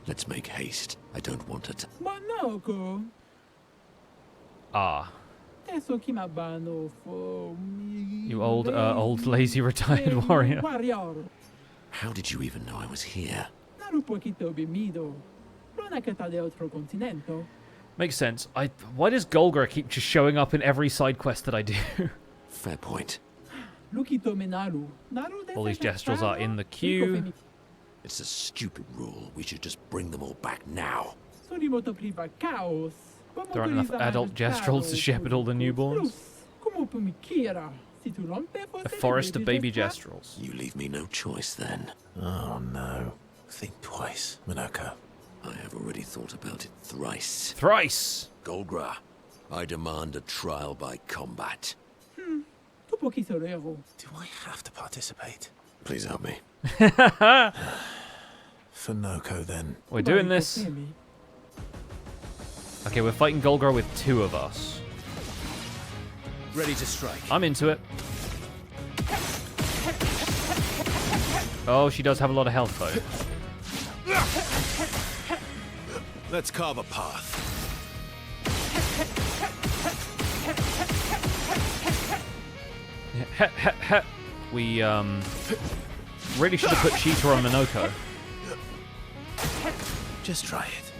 Let's make haste. I don't want it. Monoco. Ah. You old lazy retired warrior. How did you even know I was here? Makes sense. Why does Golgra keep just showing up in every side quest that I do? Fair point. All these Gestrels are in the queue. It's a stupid rule. We should just bring them all back now. There aren't enough adult Gestrels to shepherd all the newborns. A forest of baby Gestrels. You leave me no choice then. Oh no. Think twice, Monoco. I have already thought about it thrice. Thrice! Golgra, I demand a trial by combat. Do I have to participate? Please help me. For Monoco, then. We're doing this. Okay, we're fighting Golgra with two of us. Ready to strike. I'm into it. Oh, she does have a lot of health, though. Let's carve a path. We, really should have put Cheetah on Monoco. Just try it.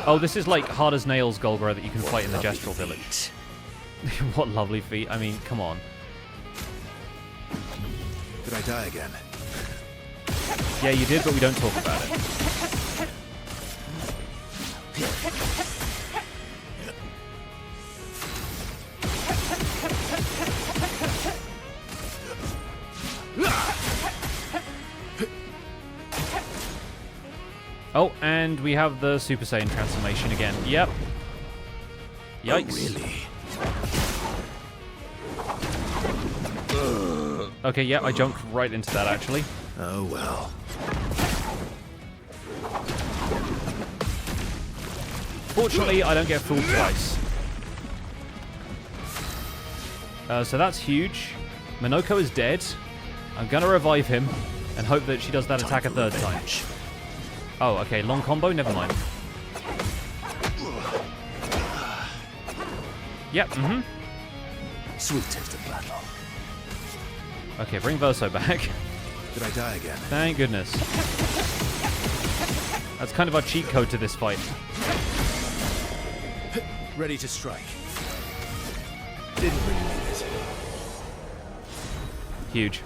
Oh, this is like hard as nails Golgra that you can fight in the Gestral village. What lovely feet. I mean, come on. Did I die again? Yeah, you did, but we don't talk about it. Oh, and we have the Super Saiyan transformation again. Yep. Yikes. Oh, really? Okay, yeah, I jumped right into that, actually. Oh, well. Fortunately, I don't get fooled twice. So that's huge. Monoco is dead. I'm going to revive him and hope that she does that attack a third time. Oh, okay, long combo? Never mind. Yep, Sweet taste of battle. Okay, bring Verso back. Did I die again? Thank goodness. That's kind of our cheat code to this fight. Ready to strike. Didn't really need it. Huge.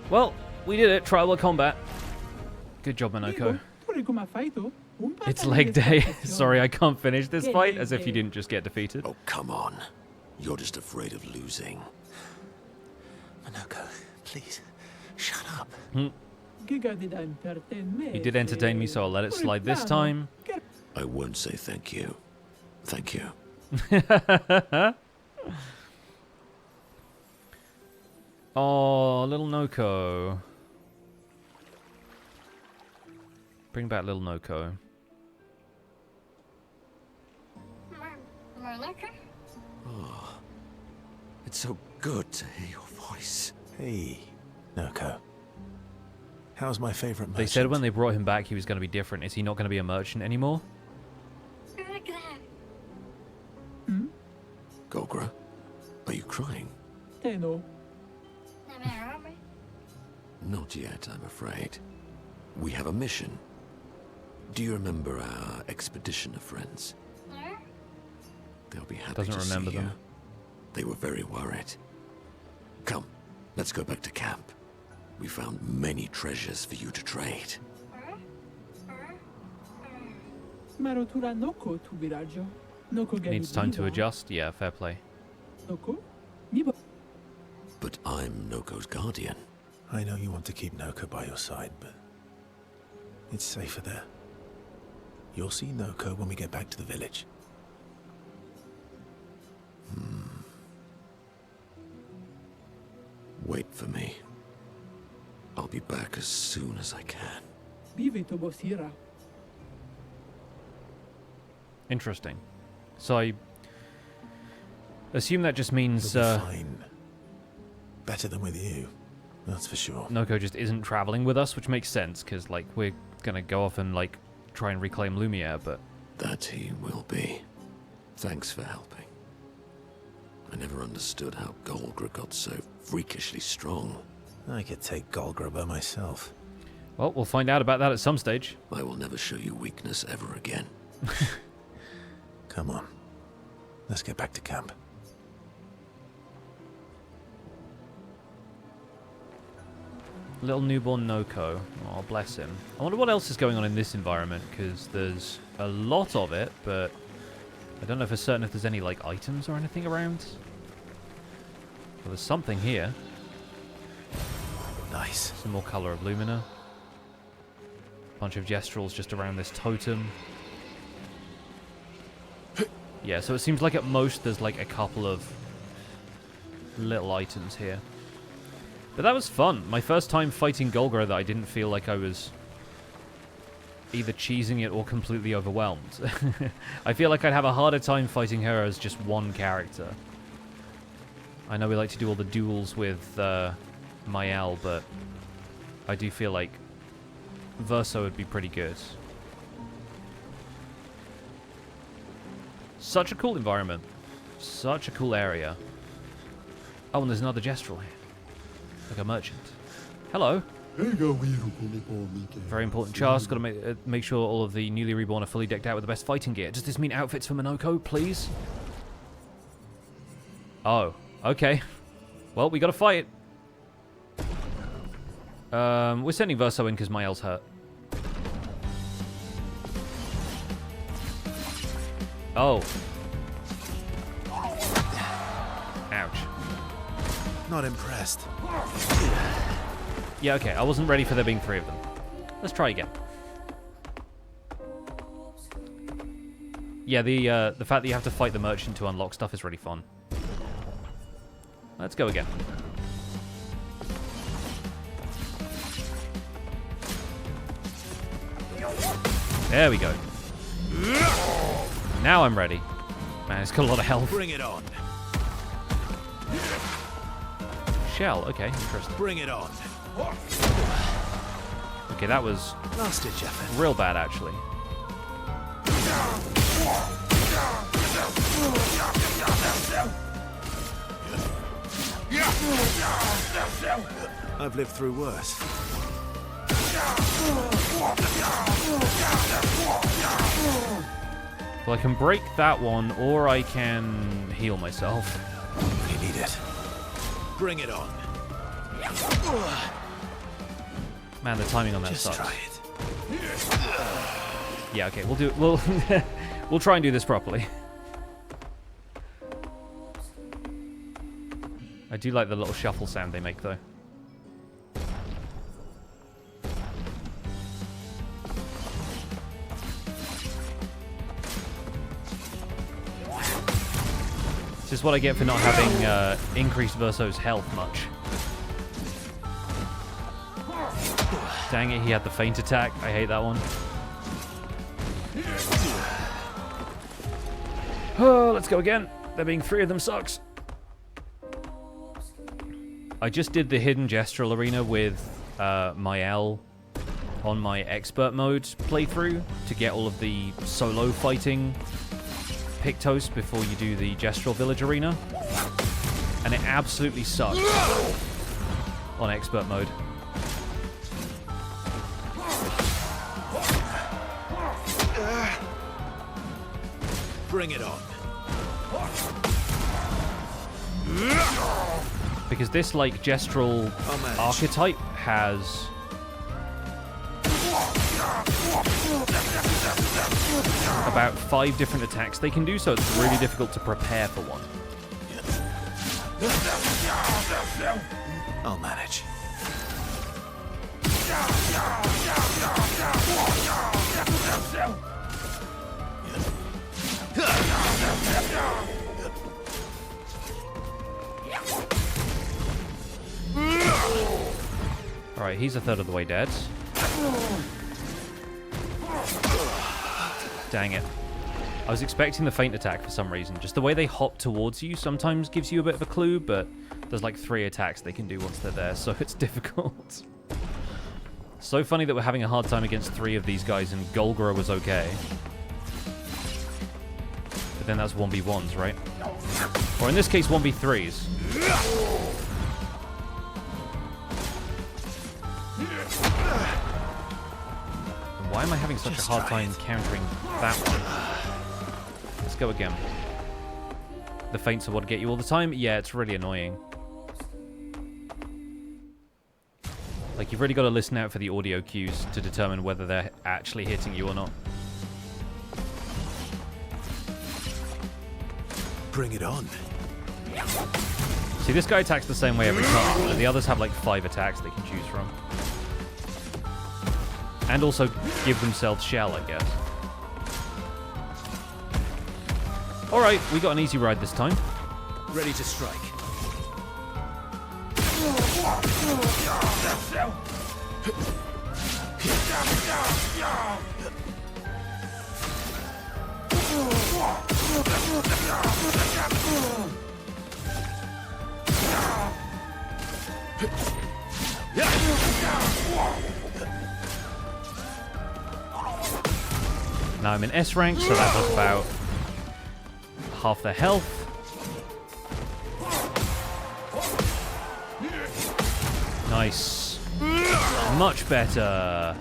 Well, we did it. Trial by combat. Good job, Monoco. It's leg day. Sorry, I can't finish this fight, as if you didn't just get defeated. Oh, come on. You're just afraid of losing. Monoco, please, shut up. You did entertain me, so I'll let it slide this time. I won't say thank you. Thank you. Oh, little Monoco. Bring back little Monoco. Oh, it's so good to hear your voice. Hey, Monoco. How's my favorite merchant? They said when they brought him back he was going to be different. Is he not going to be a merchant anymore? Golgra, are you crying? Not yet, I'm afraid. We have a mission. Do you remember our expeditioner friends? They'll be happy Doesn't to remember see them. you. They were very worried. Come, let's go back to camp. We found many treasures for you to trade. Needs time to adjust. Yeah, fair play. But I'm Noko's guardian. I know you want to keep Noko by your side, but it's safer there. You'll see Noko when we get back to the village. Wait for me. I'll be back as soon as I can. Interesting. So I assume that just means You'll be fine. Better than with you, that's for sure. Noko just isn't traveling with us, which makes sense, because, like, we're gonna go off and, like, try and reclaim Lumiere, but... That he will be. Thanks for helping. I never understood how Golgra got so freakishly strong. I could take Golgra by myself. Well, we'll find out about that at some stage. I will never show you weakness ever again. Come on. Let's get back to camp. Little newborn Noko. Oh, bless him. I wonder what else is going on in this environment, because there's a lot of it, but I don't know for certain if there's any, like, items or anything around. Well, there's something here. Nice. Some more color of Lumina. Bunch of gestrels just around this totem. Yeah, so it seems like at most there's like a couple of little items here. But that was fun. My first time fighting Golgra that I didn't feel like I was either cheesing it or completely overwhelmed. I feel like I'd have a harder time fighting her as just one character. I know we like to do all the duels with Mael, but I do feel like Verso would be pretty good. Such a cool environment. Such a cool area. Oh, and there's another Gestral here. Like a merchant. Hello. Very important task. Got to make sure all of the newly reborn are fully decked out with the best fighting gear. Does this mean outfits for Monoco, please? Oh, okay. Well, we got to fight. We're sending Verso in because Mael's hurt. Oh. Ouch. Not impressed. Yeah, okay. I wasn't ready for there being 3 of them. Let's try again. Yeah, the fact that you have to fight the merchant to unlock stuff is really fun. Let's go again. There we go. Now I'm ready. Man, it's got a lot of health. Bring it on. Shell, okay, interesting. Bring it on. Okay, that was Last ditch effort. real bad, actually. I've lived through worse. Well, I can break that one, or I can heal myself. You need it. Bring it on. Man, the timing on that Just sucks. try it. Yeah, okay, we'll do it. We'll try and do this properly. I do like the little shuffle sound they make, though. This is what I get for not having increased Verso's health much. Dang it, he had the feint attack. I hate that one. Oh, let's go again. There being 3 of them sucks. I just did the hidden gestural arena with Mael on my expert mode playthrough to get all of the solo fighting Pictos before you do the gestural village arena. And it absolutely sucks on expert mode. Bring it on. Because this, like, gestural archetype has... about 5 different attacks they can do, so it's really difficult to prepare for one. I'll manage. Alright, he's a third of the way dead. Dang it. I was expecting the feint attack for some reason. Just the way they hop towards you sometimes gives you a bit of a clue, but there's like 3 attacks they can do once they're there, so it's difficult. So funny that we're having a hard time against 3 of these guys and Golgora was okay. But then that's 1v1s, right? Or in this case, 1v3s. Why am I having such a hard time countering that one? Let's go again. The feints are what get you all the time? Yeah, it's really annoying. Like, you've really got to listen out for the audio cues to determine whether they're actually hitting you or not. Bring it on. See, this guy attacks the same way every time, but the others have like 5 attacks they can choose from. And also give themselves shell, I guess. Alright, we got an easy ride this time. Ready to strike. Now I'm in S rank, so that was about half their health. Nice. Much better.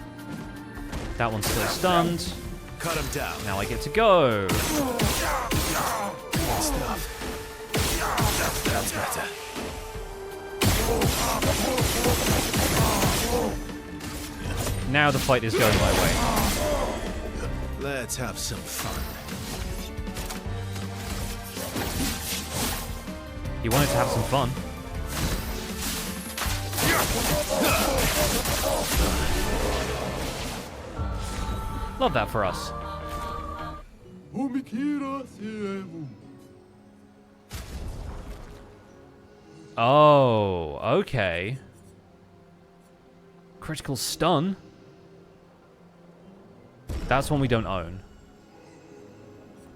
That one's still stunned. Cut him down. Now I get to go. Good stuff. That's better. Now the fight is going my way. Let's have some fun. You wanted to have some fun. Love that for us. Oh, okay. Critical stun? That's one we don't own.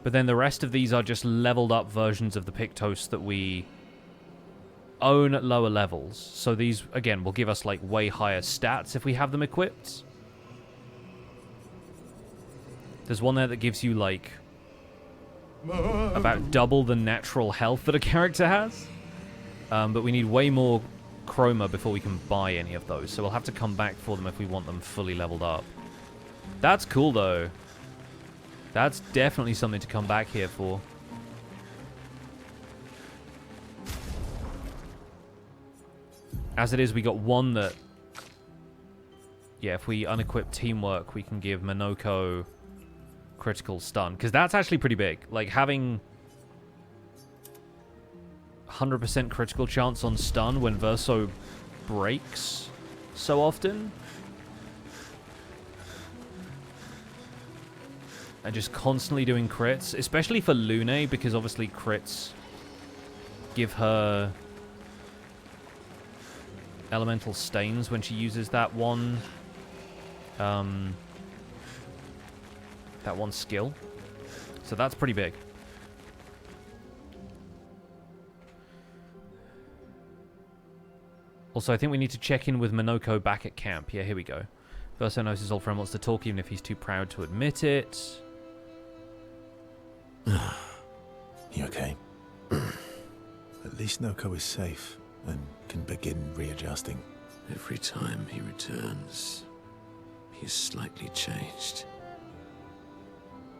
But then the rest of these are just leveled up versions of the Pictos that we own at lower levels. So these, again, will give us like way higher stats if we have them equipped. There's one there that gives you like about double the natural health that a character has. But we need way more chroma before we can buy any of those. So we'll have to come back for them if we want them fully leveled up. That's cool, though. That's definitely something to come back here for. As it is, we got one that... Yeah, if we unequip teamwork, we can give Monoco critical stun. Because that's actually pretty big. Like, having 100% critical chance on stun when Verso breaks so often... And just constantly doing crits, especially for Lune, because obviously crits give her elemental stains when she uses that one skill. So that's pretty big. Also, I think we need to check in with Monoco back at camp. Yeah, here we go. Verso knows his old friend wants to talk, even if he's too proud to admit it. You okay? At least Noko is safe and can begin readjusting. Every time he returns, he is slightly changed.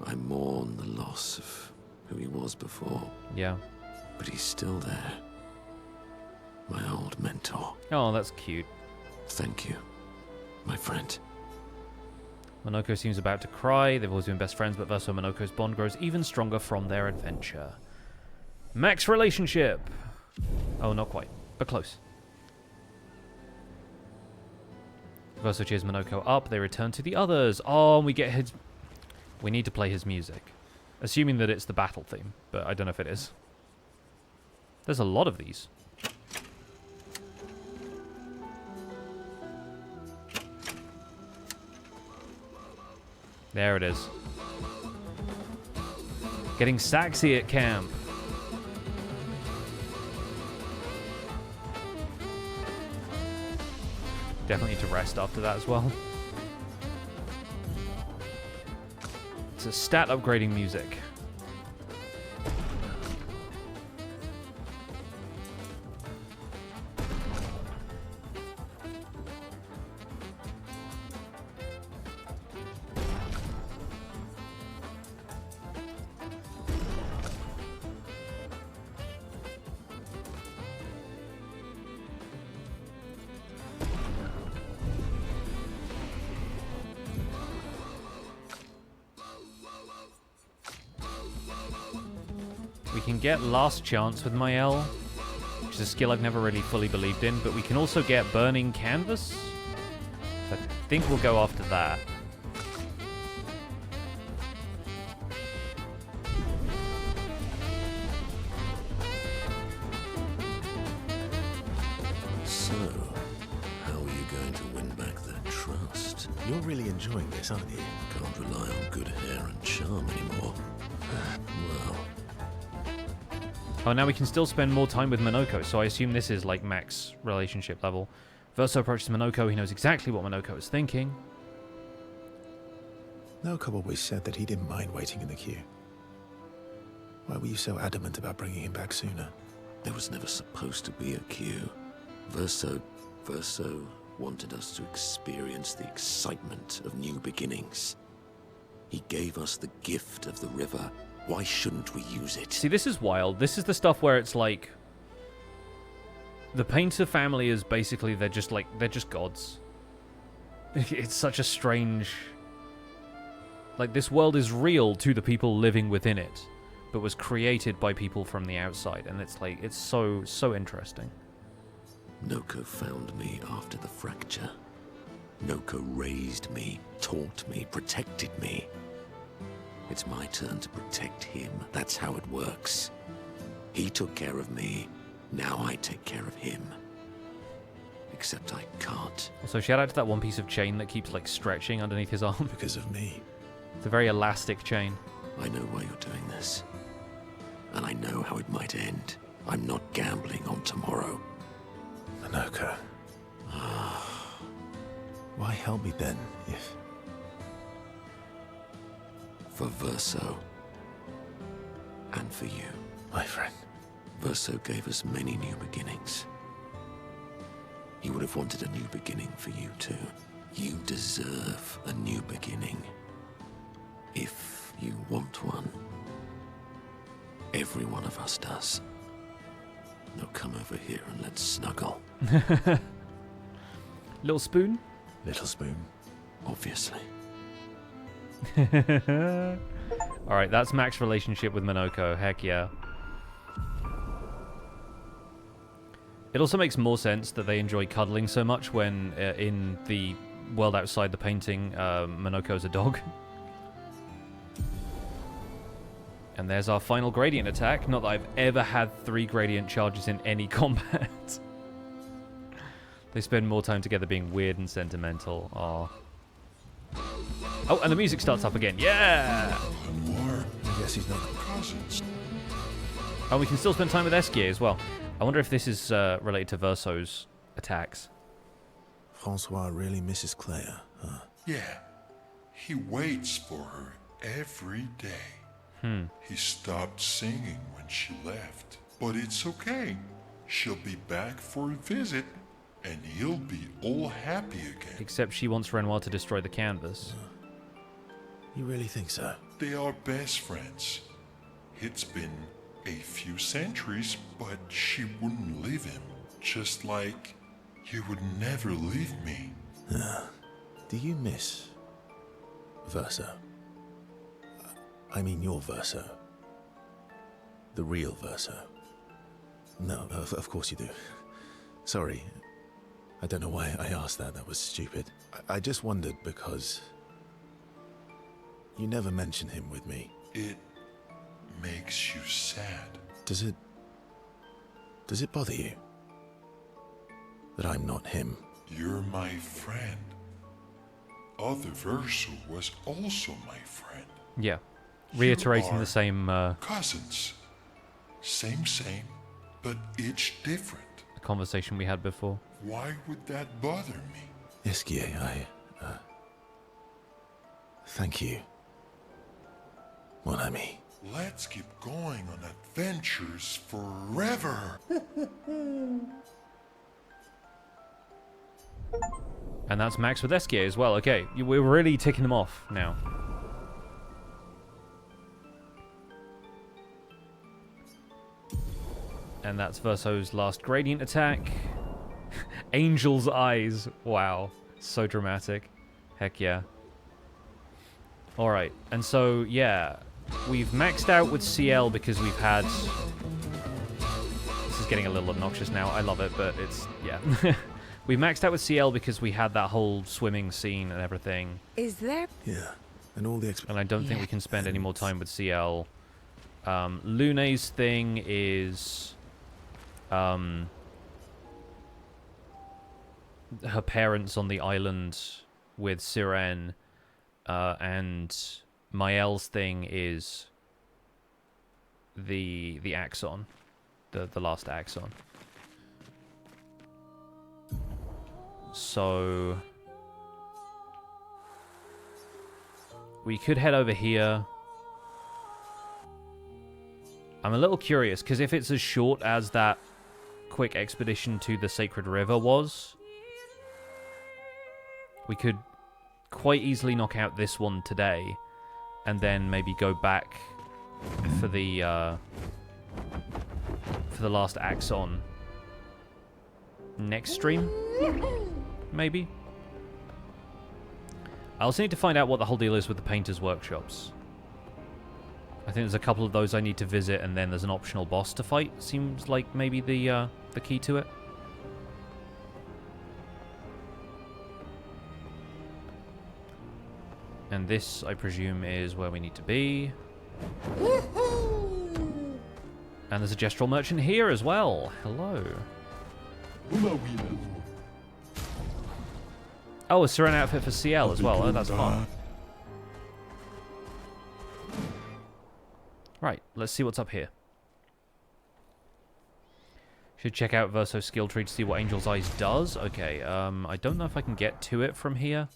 I mourn the loss of who he was before. Yeah. But he's still there. My old mentor. Oh, that's cute. Thank you, my friend. Monoco seems about to cry. They've always been best friends, but Verso and Monoco's bond grows even stronger from their adventure. Max relationship! Oh, not quite, but close. Verso cheers Monoco up. They return to the others. Oh, and we get his... We need to play his music. Assuming that it's the battle theme, but I don't know if it is. There's a lot of these. There it is. Getting saxy at camp. Definitely need to rest after that as well. It's a stat upgrading music. We can get Last Chance with Mael, which is a skill I've never really fully believed in, but we can also get Burning Canvas. I think we'll go after that. So, how are you going to win back their trust? You're really enjoying this, aren't you? Can't rely on good hair and charm anymore. Well... Oh, now we can still spend more time with Monoco, so I assume this is like max relationship level. Verso approaches Monoco. He knows exactly what Monoco is thinking. Monoco always said that he didn't mind waiting in the queue. Why were you so adamant about bringing him back sooner? There was never supposed to be a queue. Verso wanted us to experience the excitement of new beginnings. He gave us the gift of the river. Why shouldn't we use it? See, this is wild. This is the stuff where it's like... The Painter family is basically, they're just gods. It's such a strange... Like, this world is real to the people living within it, but was created by people from the outside, and it's like, it's so interesting. Monoco found me after the fracture. Monoco raised me, taught me, protected me. It's my turn to protect him. That's how it works. He took care of me. Now I take care of him. Except I can't. Also, shout out to that one piece of chain that keeps, like, stretching underneath his arm. Because of me. It's a very elastic chain. I know why you're doing this. And I know how it might end. I'm not gambling on tomorrow. Monoco. Why help me then, if... For Verso. And for you. My friend. Verso gave us many new beginnings. He would have wanted a new beginning for you too. You deserve a new beginning. If you want one. Every one of us does. Now come over here and let's snuggle. Little spoon? Little spoon. Obviously. Alright, that's Mac's relationship with Monoco. Heck yeah. It also makes more sense that they enjoy cuddling so much when in the world outside the painting, Monoco's a dog. And there's our final gradient attack. Not that I've ever had 3 gradient charges in any combat. They spend more time together being weird and sentimental. Aww. Oh, and the music starts up again. Yeah! I guess he's not... Oh, we can still spend time with Esquie as well. I wonder if this is related to Verso's attacks. Francois really misses Claire, huh? Yeah. He waits for her every day. He stopped singing when she left. But it's okay. She'll be back for a visit, and he'll be all happy again. Except she wants Renoir to destroy the canvas. You really think so? They are best friends. It's been a few centuries, but she wouldn't leave him. Just like you would never leave me. Do you miss Verso? I mean your Verso. The real Verso. No, of course you do. Sorry. I don't know why I asked that. That was stupid. I just wondered because you never mention him with me. It makes you sad. Does it bother you that I'm not him? You're my friend. Other Verso was also my friend. Yeah. Reiterating You the same cousins. Same, but each different. conversation we had before. Why would that bother me? Esquie, thank you, mon ami. Let's keep going on adventures forever. And that's Max with Esquie as well. Okay, we're really ticking them off now. And that's Verso's last gradient attack. Angel's eyes. Wow. So dramatic. Heck yeah. Alright, and so, yeah. We've maxed out with CL because we've had... This is getting a little obnoxious now. I love it, but it's... yeah. We maxed out with CL because we had that whole swimming scene and everything. Is there... Yeah, and all the... And I don't think we can spend any more time with CL. Lune's thing is... her parents on the island with Sirene, and Mael's thing is the Axon, the last Axon. So we could head over here. I'm a little curious because if it's as short as that quick expedition to the Sacred River was, we could quite easily knock out this one today and then maybe go back for the last Axon next stream, maybe. I also need to find out what the whole deal is with the painters' workshops. I think there's a couple of those I need to visit, and then there's an optional boss to fight. Seems like maybe the key to it. And this, I presume, is where we need to be. And there's a gestural merchant here as well. Hello. Oh, a Sirene outfit for CL as well. Oh, that's fun. Right, let's see what's up here. Should check out Verso's skill tree to see what Angel's Eyes does. Okay, I don't know if I can get to it from here.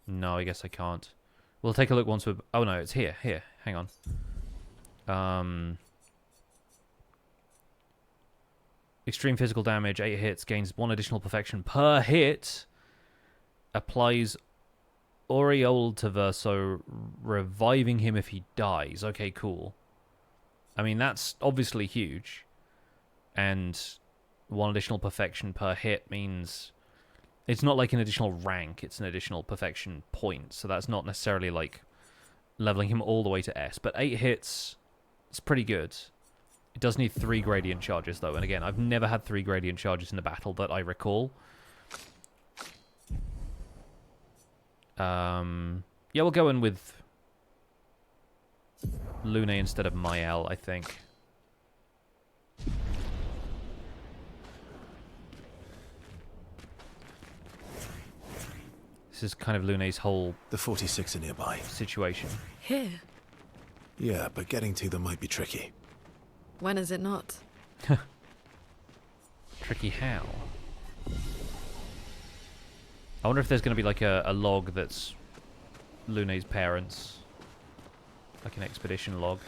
No, I guess I can't. We'll take a look once we're... Oh, no, it's here. Here, hang on. Extreme physical damage, 8 hits, gains 1 additional perfection per hit. Applies Aureole to Verso, reviving him if he dies. Okay, cool. I mean, that's obviously huge. And 1 additional perfection per hit means... It's not like an additional rank, it's an additional perfection point. So that's not necessarily like leveling him all the way to S. But 8 hits, it's pretty good. It does need 3 gradient charges, though. And again, I've never had 3 gradient charges in a battle that I recall. Yeah, we'll go in with Lune instead of Mael, I think. This is kind of Lune's whole... The 46 are nearby. ...situation. Here? Yeah, but getting to them might be tricky. When is it not? Tricky how? I wonder if there's going to be like a log that's Lune's parents. Like an expedition log.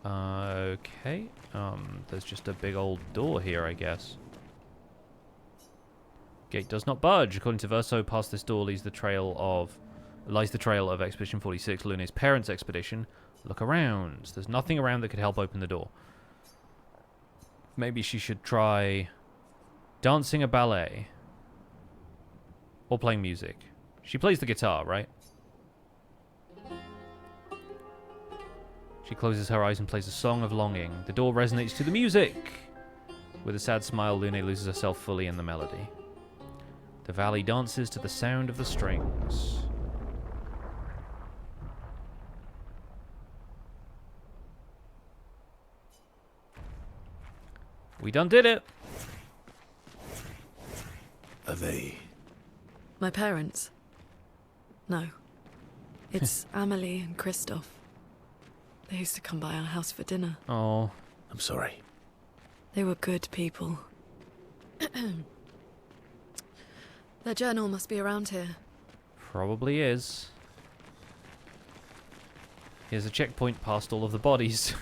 Okay. There's just a big old door here, I guess. Gate does not budge. According to Verso, past this door leads the trail of lies the trail of Expedition 46, Lune's parents' expedition. Look around. There's nothing around that could help open the door. Maybe she should try dancing a ballet. Or playing music. She plays the guitar, right? She closes her eyes and plays a song of longing. The door resonates to the music. With a sad smile, Lune loses herself fully in the melody. The valley dances to the sound of the strings. We done did it. Are they? My parents? No. It's Amelie and Christoph. They used to come by our house for dinner. Oh. I'm sorry. They were good people. Their journal must be around here. Probably is. Here's a checkpoint past all of the bodies.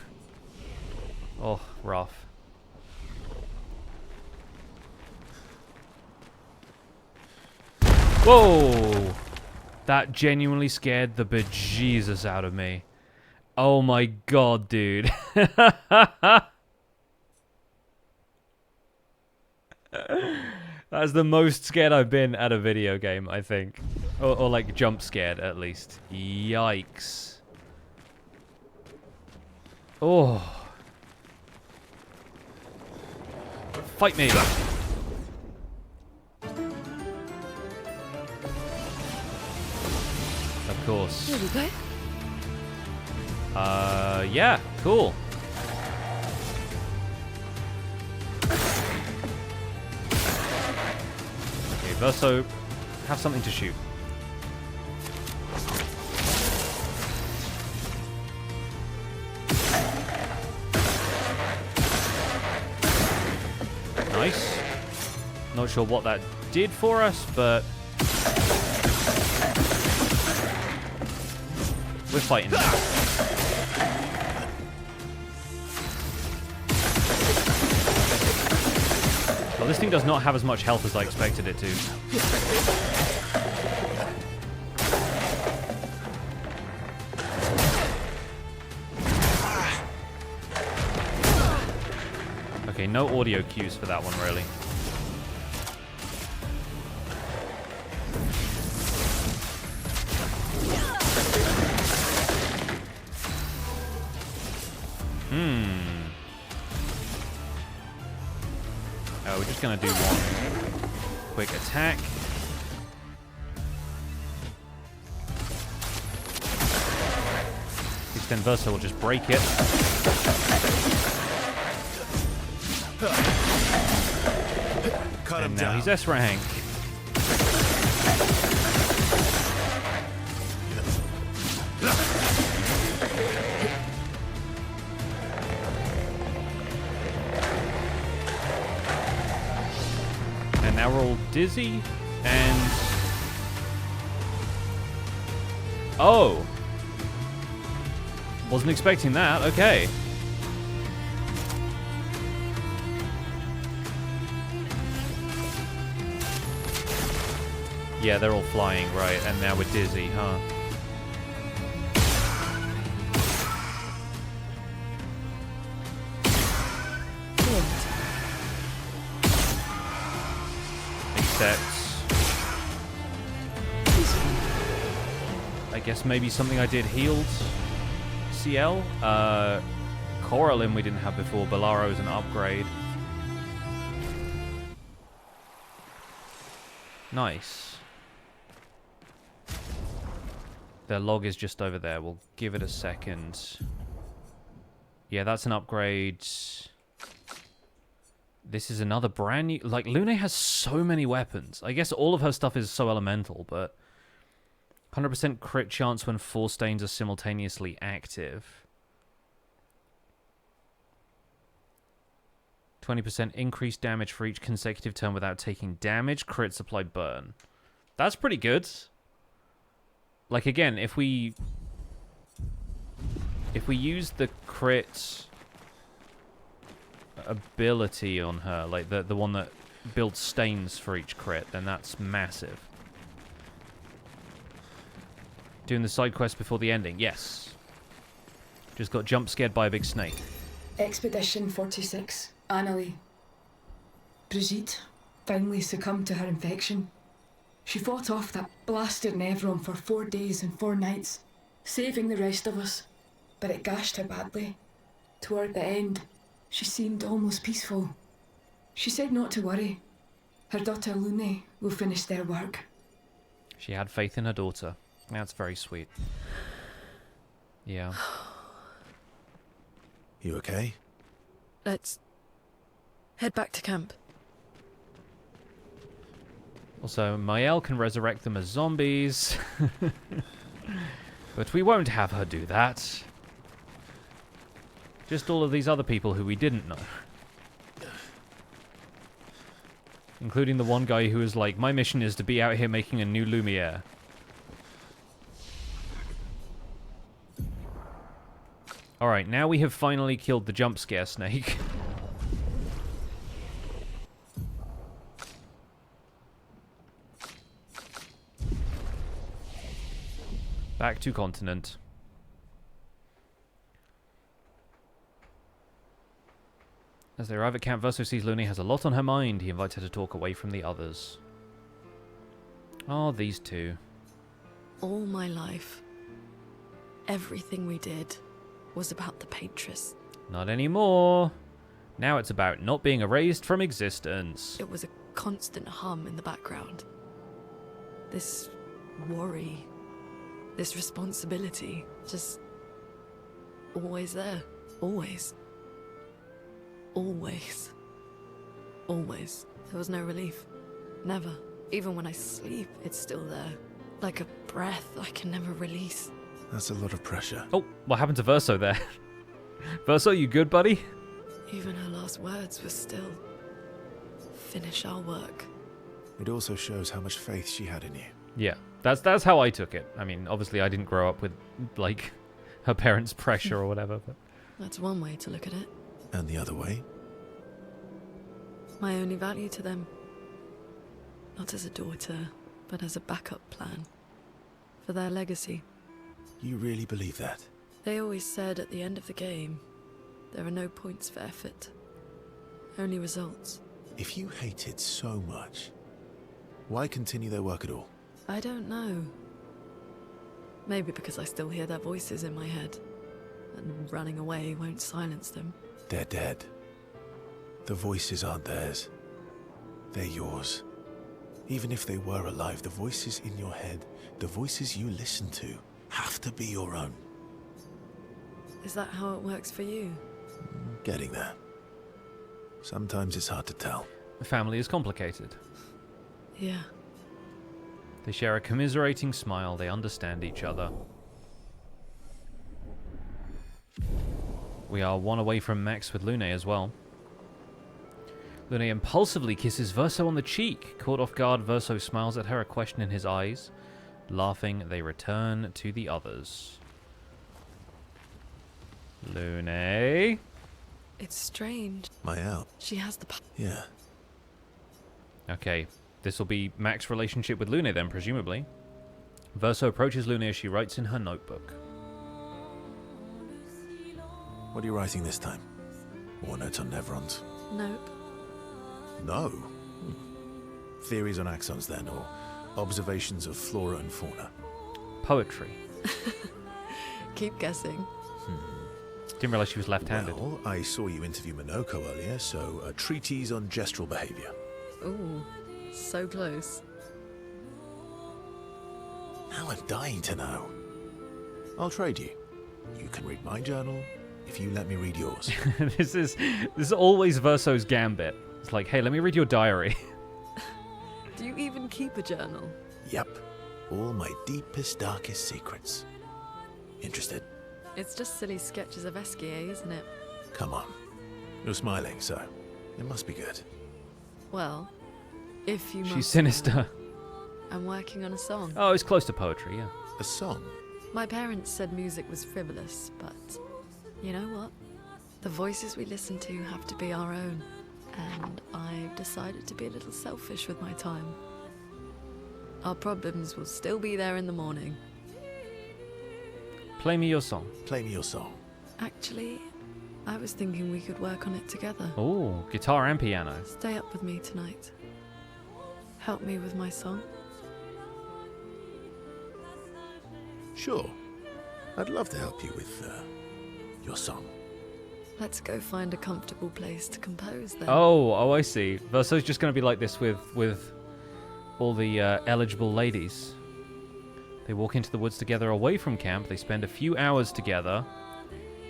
Oh, rough. Whoa! That genuinely scared the bejesus out of me. Oh my god, dude. That's the most scared I've been at a video game, I think. Or like jump scared, at least. Yikes. Oh. Fight me. Of course. Here we go. Yeah, cool. Okay, Verso, have something to shoot. Nice. Not sure what that did for us, but we're fighting now. Well, this thing does not have as much health as I expected it to. Okay, no audio cues for that one, really. Oh, we're just gonna do one quick attack. Extend Versa will just break it. Cut him And now down. he's S rank. And now we're all dizzy and... Oh! Wasn't expecting that, okay. Yeah, they're all flying, right, and now we're dizzy, huh? Except... I guess maybe something I did healed CL? Coraline we didn't have before, Balaro's an upgrade. Nice. Their log is just over there. We'll give it a second. Yeah, that's an upgrade. This is another brand new... Like, Lune has so many weapons. I guess all of her stuff is so elemental, but... 100% crit chance when 4 stains are simultaneously active. 20% increased damage for each consecutive turn without taking damage. Crit supply burn. That's pretty good. Like, again, if we use the crit ability on her, like the one that builds stains for each crit, then that's massive. Doing the side quest before the ending. Yes. Just got jump scared by a big snake. Expedition 46. Annalie. Brigitte finally succumbed to her infection. She fought off that blasted Nevron for 4 days and 4 nights, saving the rest of us, but it gashed her badly. Toward the end, she seemed almost peaceful. She said not to worry. Her daughter Lune will finish their work. She had faith in her daughter. That's very sweet. Yeah. You okay? Let's head back to camp. Also, Mael can resurrect them as zombies. But we won't have her do that. Just all of these other people who we didn't know. Including the one guy who was like, my mission is to be out here making a new Lumiere. Alright, now we have finally killed the jump scare snake. Back to continent. As they arrive at camp, Verso sees Lune has a lot on her mind. He invites her to talk away from the others. Oh, these two. All my life, everything we did was about the Paintress. Not anymore. Now it's about not being erased from existence. It was a constant hum in the background. This worry, this responsibility, just always there. Always. Always. Always. There was no relief. Never. Even when I sleep, it's still there. Like a breath I can never release. That's a lot of pressure. Oh, what happened to Verso there? Verso, you good, buddy? Even her last words were still, finish our work. It also shows how much faith she had in you. Yeah, that's how I took it. I mean, obviously I didn't grow up with, like, her parents' pressure or whatever. But That's one way to look at it. And the other way? My only value to them. Not as a daughter, but as a backup plan. For their legacy. You really believe that? They always said at the end of the game, there are no points for effort. Only results. If you hate it so much, why continue their work at all? I don't know. Maybe because I still hear their voices in my head. And running away won't silence them. They're dead. The voices aren't theirs. They're yours. Even if they were alive, the voices in your head, the voices you listen to, have to be your own. Is that how it works for you? Getting there. Sometimes it's hard to tell. family is complicated. Yeah. They share a commiserating smile. They understand each other. We are one away from Max with Lune as well. Lune impulsively kisses Verso on the cheek. Caught off guard, Verso smiles at her, a question in his eyes. Laughing, they return to the others. Lune? It's strange. Mael. She has the Yeah. Okay, this will be Max's relationship with Lune then, presumably. Verso approaches Lune as she writes in her notebook. What are you writing this time? War notes on Nevrons? Nope. No? Theories on Axons then, or observations of flora and fauna? Poetry. Keep guessing. Didn't realize she was left-handed. Well, I saw you interview Monoco earlier, so a treatise on gestural behavior. Ooh, so close. Now I'm dying to know. I'll trade you. You can read my journal if you let me read yours. This is always Verso's gambit. It's like, hey, let me read your diary. Do you even keep a journal? Yep. All my deepest, darkest secrets. Interested? It's just silly sketches of Esquie, isn't it? Come on. You're smiling, so it must be good. Well, if you must. She's sinister. I'm working on a song. Oh, it's close to poetry, yeah. A song? My parents said music was frivolous, but you know what? The voices we listen to have to be our own, and I've decided to be a little selfish with my time. Our problems will still be there in the morning, Play me your song. Play me your song. Actually, I was thinking we could work on it together. Oh, guitar and piano. Stay up with me tonight. Help me with my song. Sure. I'd love to help you with your song. Let's go find a comfortable place to compose then. Oh, I see. Verso's just going to be like this with all the eligible ladies. They walk into the woods together away from camp. They spend a few hours together,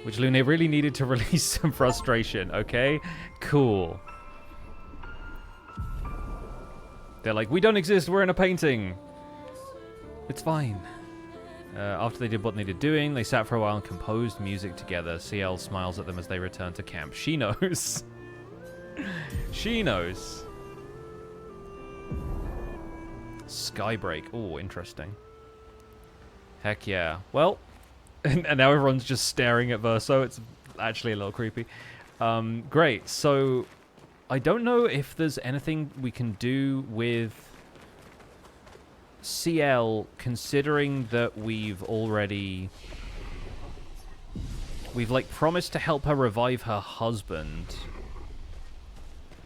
which Lune really needed to release some frustration, okay? Cool. They're like, we don't exist, we're in a painting. It's fine. After they did what they needed doing, they sat for a while and composed music together. CL smiles at them as they return to camp. She knows. She knows. Skybreak. Oh, interesting. Heck yeah. Well, and now everyone's just staring at Verso. It's actually a little creepy. Great. So, I don't know if there's anything we can do with CL, considering that we've like promised to help her revive her husband,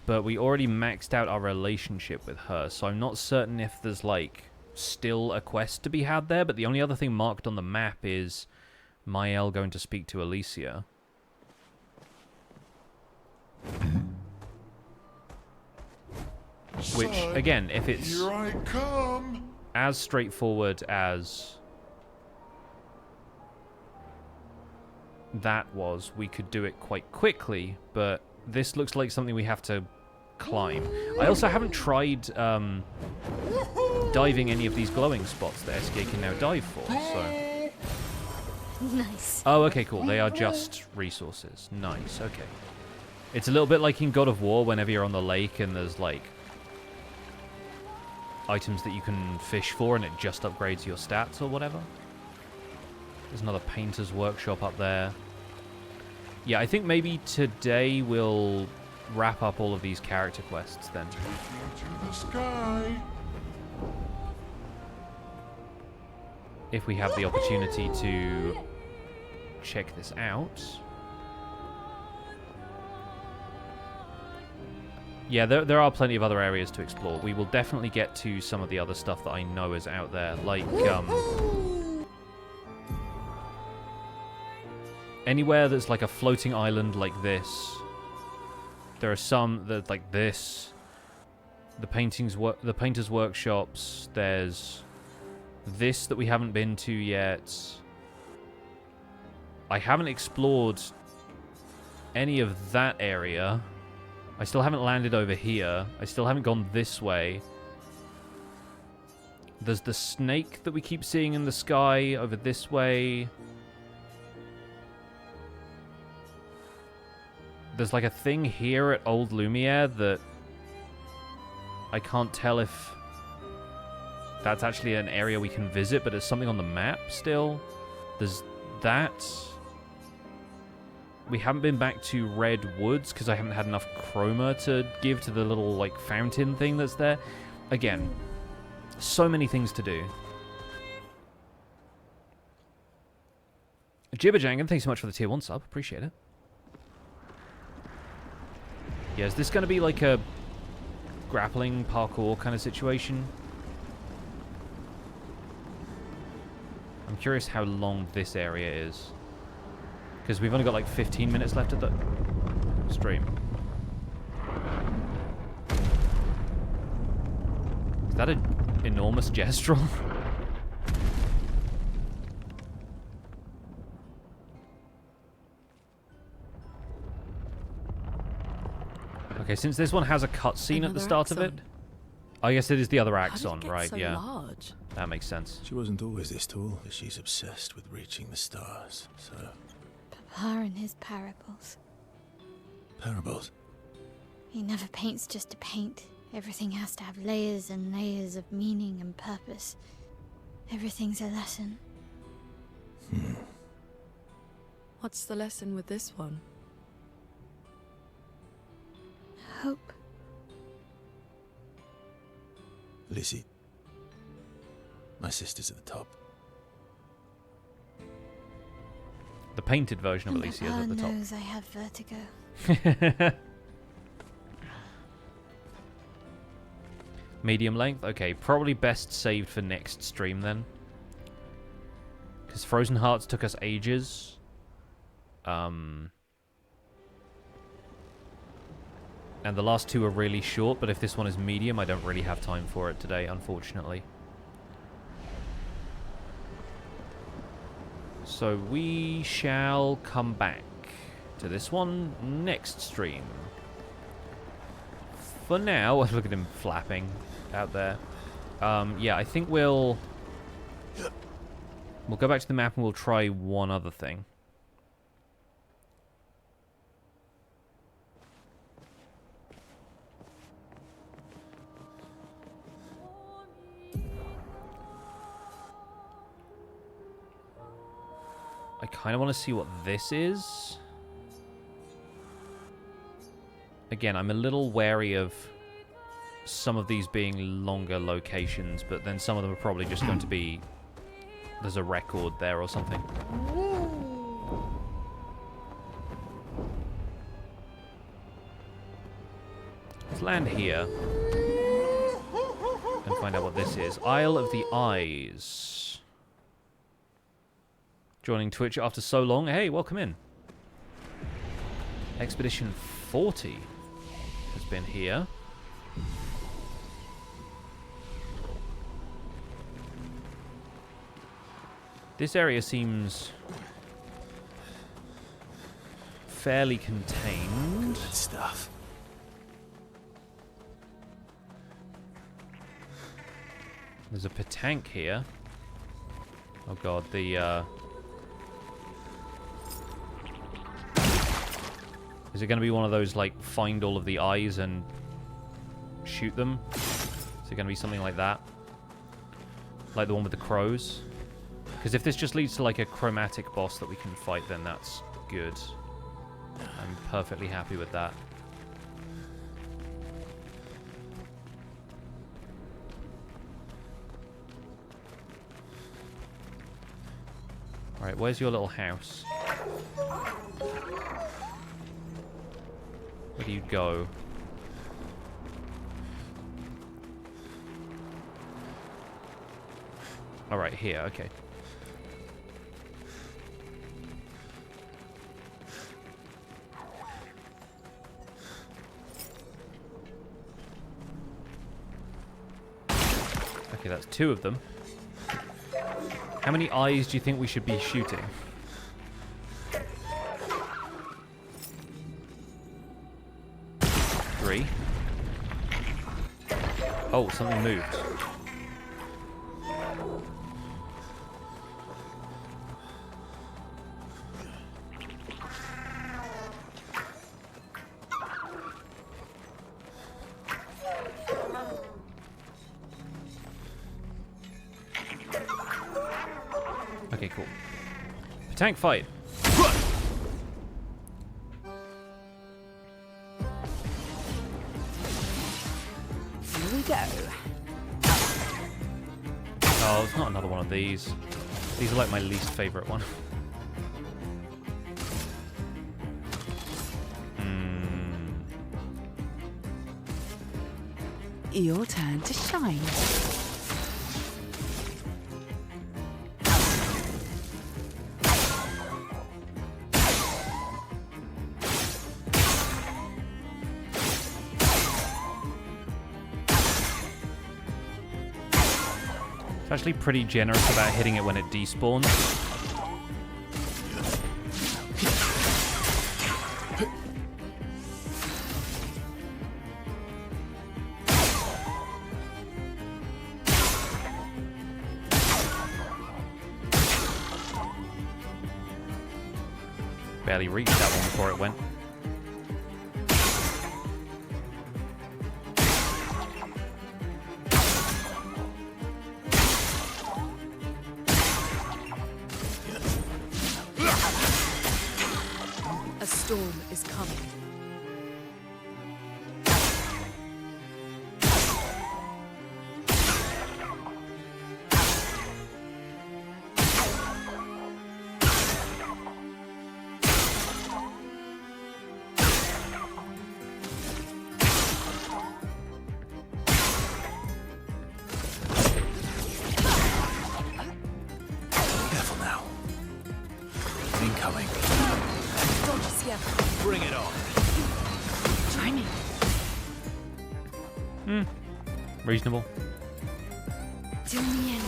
but we already maxed out our relationship with her, so I'm not certain if there's like still a quest to be had there. But the only other thing marked on the map is Mael going to speak to Alicia. Which, again, if it's Here I come. As straightforward as that was, we could do it quite quickly, but this looks like something we have to climb. I also haven't tried diving any of these glowing spots that Esquie can now dive for, so... Nice. Oh, okay, cool. They are just resources. Nice, okay. It's a little bit like in God of War, whenever you're on the lake and there's, like, items that you can fish for and it just upgrades your stats or whatever. There's another painter's workshop up there. Yeah, I think maybe today we'll wrap up all of these character quests then. To the sky. If we have the opportunity to check this out. Yeah, there are plenty of other areas to explore. We will definitely get to some of the other stuff that I know is out there, like anywhere that's like a floating island like this. There are some that like this. The painters' workshops. There's this that we haven't been to yet. I haven't explored any of that area. I still haven't landed over here. I still haven't gone this way. There's the snake that we keep seeing in the sky over this way. There's like a thing here at Old Lumiere that I can't tell if that's actually an area we can visit, but it's something on the map still. There's that. We haven't been back to Red Woods because I haven't had enough chroma to give to the little like fountain thing that's there. Again, so many things to do. Jibberjangan, thanks so much for the tier 1 sub. Appreciate it. Yeah, is this going to be like a grappling parkour kind of situation? I'm curious how long this area is. Because we've only got like 15 minutes left of the stream. Is that an enormous gestrel? Okay, since this one has a cutscene at the start of it, I guess it is the other Axon, right? So yeah, large? That makes sense. She wasn't always this tall, but she's obsessed with reaching the stars, so... Papa and his parables. Parables? He never paints just to paint. Everything has to have layers and layers of meaning and purpose. Everything's a lesson. What's the lesson with this one? Hope. Lizzie. My sister's at the top. The painted version of Alicia's at the top. knows I have vertigo. Medium length? Okay, probably best saved for next stream then. Because Frozen Hearts took us ages. And the last two are really short, but if this one is medium, I don't really have time for it today, unfortunately. So we shall come back to this one next stream. For now, look at him flapping out there. Yeah, I think we'll go back to the map and we'll try one other thing. I kind of want to see what this is. Again, I'm a little wary of some of these being longer locations, but then some of them are probably just going to be... There's a record there or something. Let's land here. And find out what this is. Isle of the Eyes. Joining Twitch after so long. Hey, welcome in. Expedition 40 has been here. This area seems fairly contained. Good stuff. There's a petanque here. Oh god, the is it going to be one of those, like, find all of the eyes and shoot them? Is it going to be something like that? Like the one with the crows? Because if this just leads to, like, a chromatic boss that we can fight, then that's good. I'm perfectly happy with that. Alright, where's your little house? Where do you go? Alright, here, okay. Okay, that's two of them. How many eyes do you think we should be shooting? Three. Oh, something moved. Okay, cool. Tank fight. Here we go. Oh, it's not another one of these. These are like my least favorite one. Your turn to shine. It's actually pretty generous about hitting it when it despawns. Barely reached that one before it went. A storm is coming. Bring it on. Timing. Reasonable. Till the end.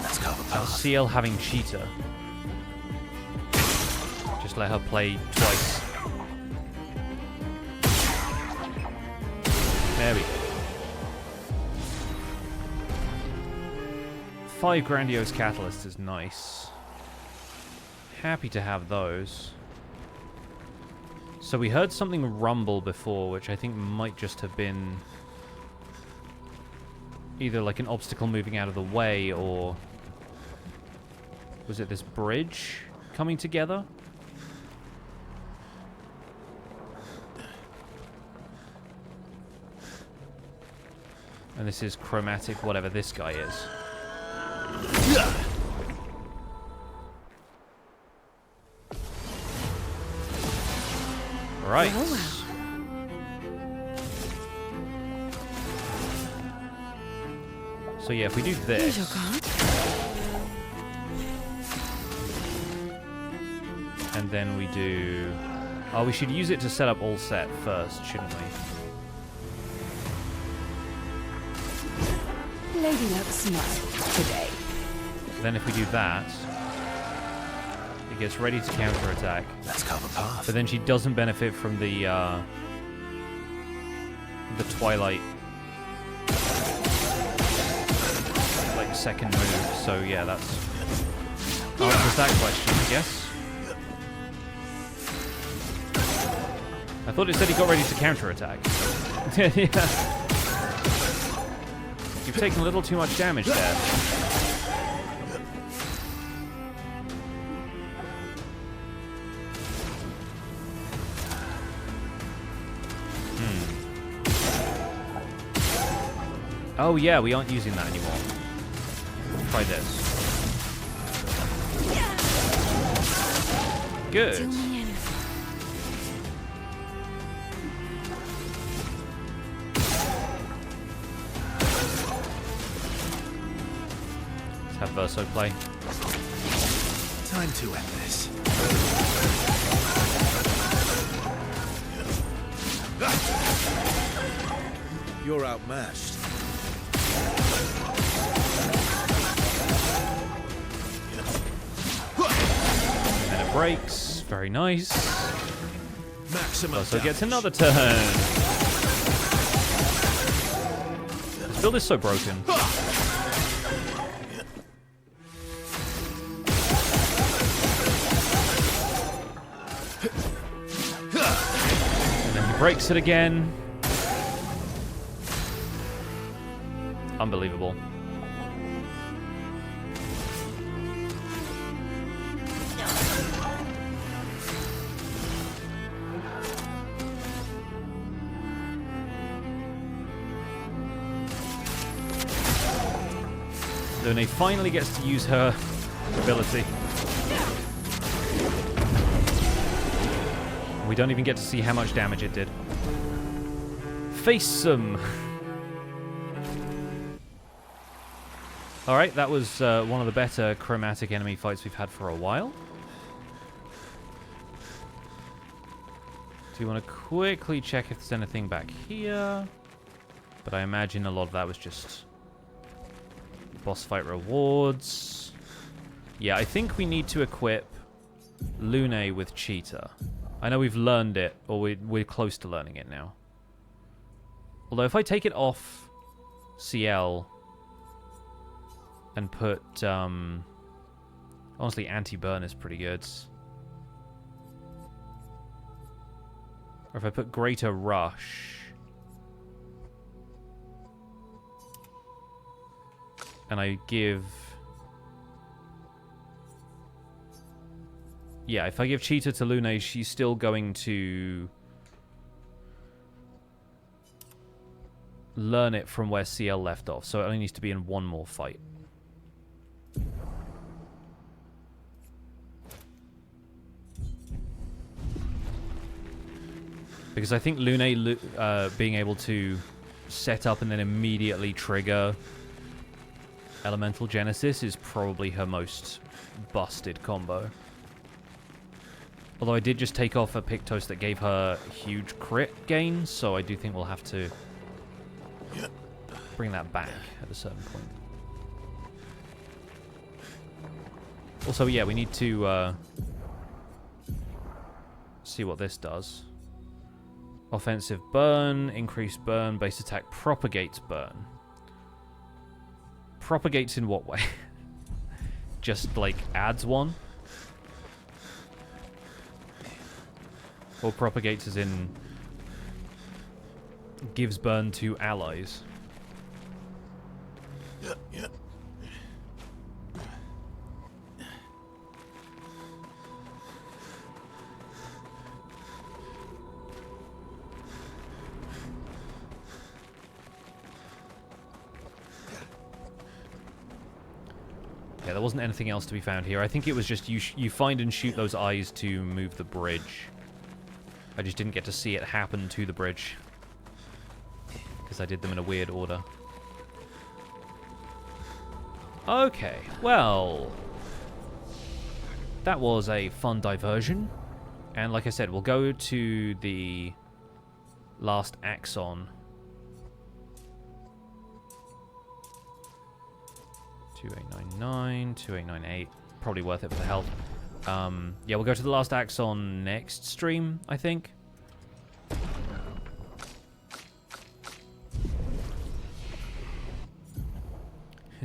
Let's carve a path. CL having cheetah. Just let her play twice. There we go. 5 grandiose catalysts is nice. Happy to have those. So we heard something rumble before, which I think might just have been either like an obstacle moving out of the way, or was it this bridge coming together? And this is chromatic, whatever this guy is. Right. So yeah, if we do Here's your this, card. and then we do... Oh, we should use it to set up all set first, shouldn't we? Lady Luck smart today. Then if we do that, it gets ready to counterattack. Let's carve a path. But then she doesn't benefit from the Twilight like second move. So yeah, that's answers that question, I guess. I thought it said he got ready to counterattack. Yeah. You've taken a little too much damage there. Oh yeah, we aren't using that anymore. Try this. Good. Let's have Verso play. Time to end this. You're outmatched. And it breaks. Very nice. Maximum Also damage. gets another turn. This build is so broken. And then he breaks it again. Unbelievable. Lune finally gets to use her ability. We don't even get to see how much damage it did. Face some. Alright, that was one of the better chromatic enemy fights we've had for a while. Do you want to quickly check if there's anything back here? But I imagine a lot of that was just boss fight rewards. Yeah, I think we need to equip Lune with Cheetah. I know we've learned it, or we're close to learning it now. Although if I take it off CL and put, honestly, anti-burn is pretty good. Or if I put Greater Rush and I give... Yeah, if I give Cheetah to Lune, she's still going to learn it from where CL left off. So it only needs to be in one more fight. Because I think Lune being able to set up and then immediately trigger Elemental Genesis is probably her most busted combo. Although I did just take off a Pictos that gave her huge crit gain, so I do think we'll have to bring that back at a certain point. Also, yeah, we need to see what this does. Offensive burn, increased burn, base attack propagates burn. Propagates in what way? Just, like, adds one? Or propagates as in gives burn to allies? Yeah. Yeah, there wasn't anything else to be found here. I think it was just you find and shoot those eyes to move the bridge. I just didn't get to see it happen to the bridge, because I did them in a weird order. Okay, well, that was a fun diversion. And like I said, we'll go to the last Axon. 2899, 2898. Probably worth it for the health. Yeah, we'll go to the last Axon next stream, I think.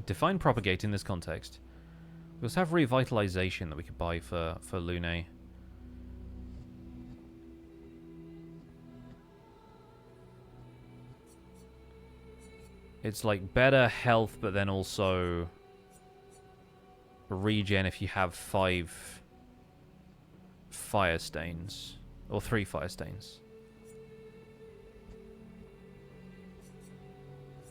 Define propagate in this context. We also have revitalization that we could buy for Lune. It's like better health, but then also regen if you have 5 fire stains. Or 3 fire stains.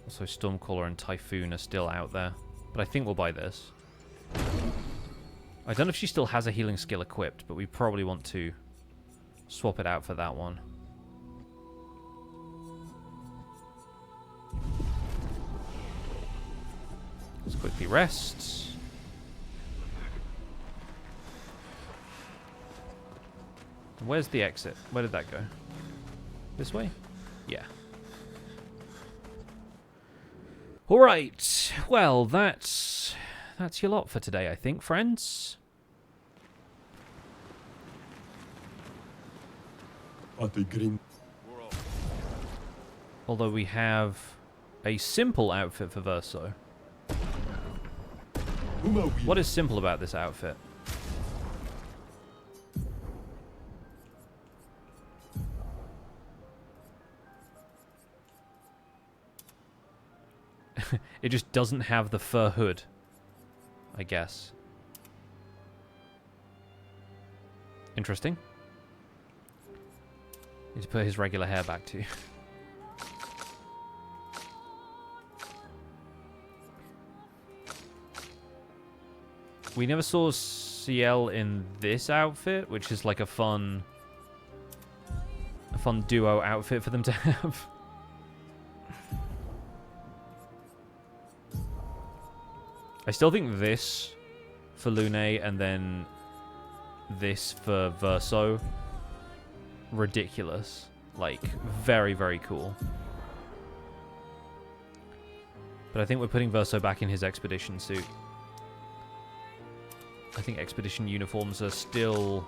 Also, Stormcaller and Typhoon are still out there. But I think we'll buy this. I don't know if she still has a healing skill equipped, but we probably want to swap it out for that one. Let's quickly rest. Where's the exit? Where did that go? This way? Yeah. Alright. Well, that's your lot for today, I think, friends. Although we have a simple outfit for Verso. What is simple about this outfit? It just doesn't have the fur hood, I guess. Interesting. Need to put his regular hair back too. We never saw CL in this outfit, which is like a fun duo outfit for them to have. I still think this for Lune and then this for Verso, ridiculous. Like, very, very cool. But I think we're putting Verso back in his expedition suit. I think expedition uniforms are still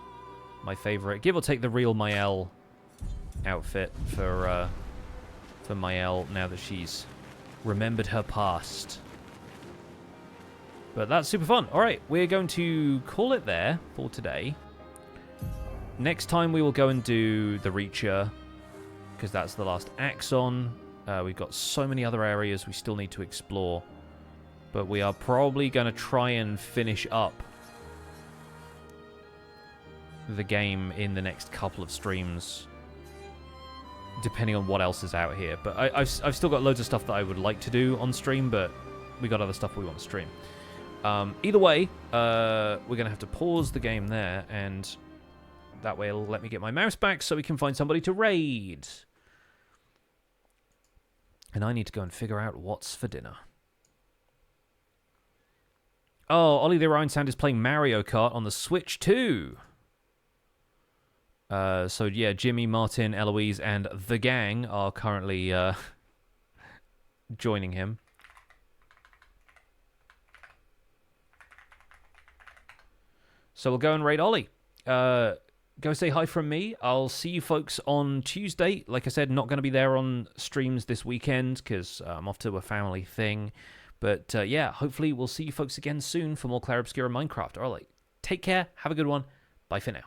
my favorite. Give or take the real Mael outfit for Mael now that she's remembered her past. But that's super fun. Alright, we're going to call it there for today. Next time we will go and do the Reacher, because that's the last Axon. We've got so many other areas we still need to explore. But we are probably going to try and finish up the game in the next couple of streams, depending on what else is out here. But I've still got loads of stuff that I would like to do on stream, but we got other stuff we want to stream. Either way, we're going to have to pause the game there and That way it'll let me get my mouse back so we can find somebody to raid. And I need to go and figure out what's for dinner. Oh, Ollie the Orion Sound is playing Mario Kart on the Switch too. So yeah, Jimmy, Martin, Eloise, and the gang are currently joining him. So we'll go and raid Ollie. Go say hi from me. I'll see you folks on Tuesday. Like I said, not going to be there on streams this weekend because I'm off to a family thing. But yeah, hopefully we'll see you folks again soon for more Clair Obscur and Minecraft. All right, take care. Have a good one. Bye for now.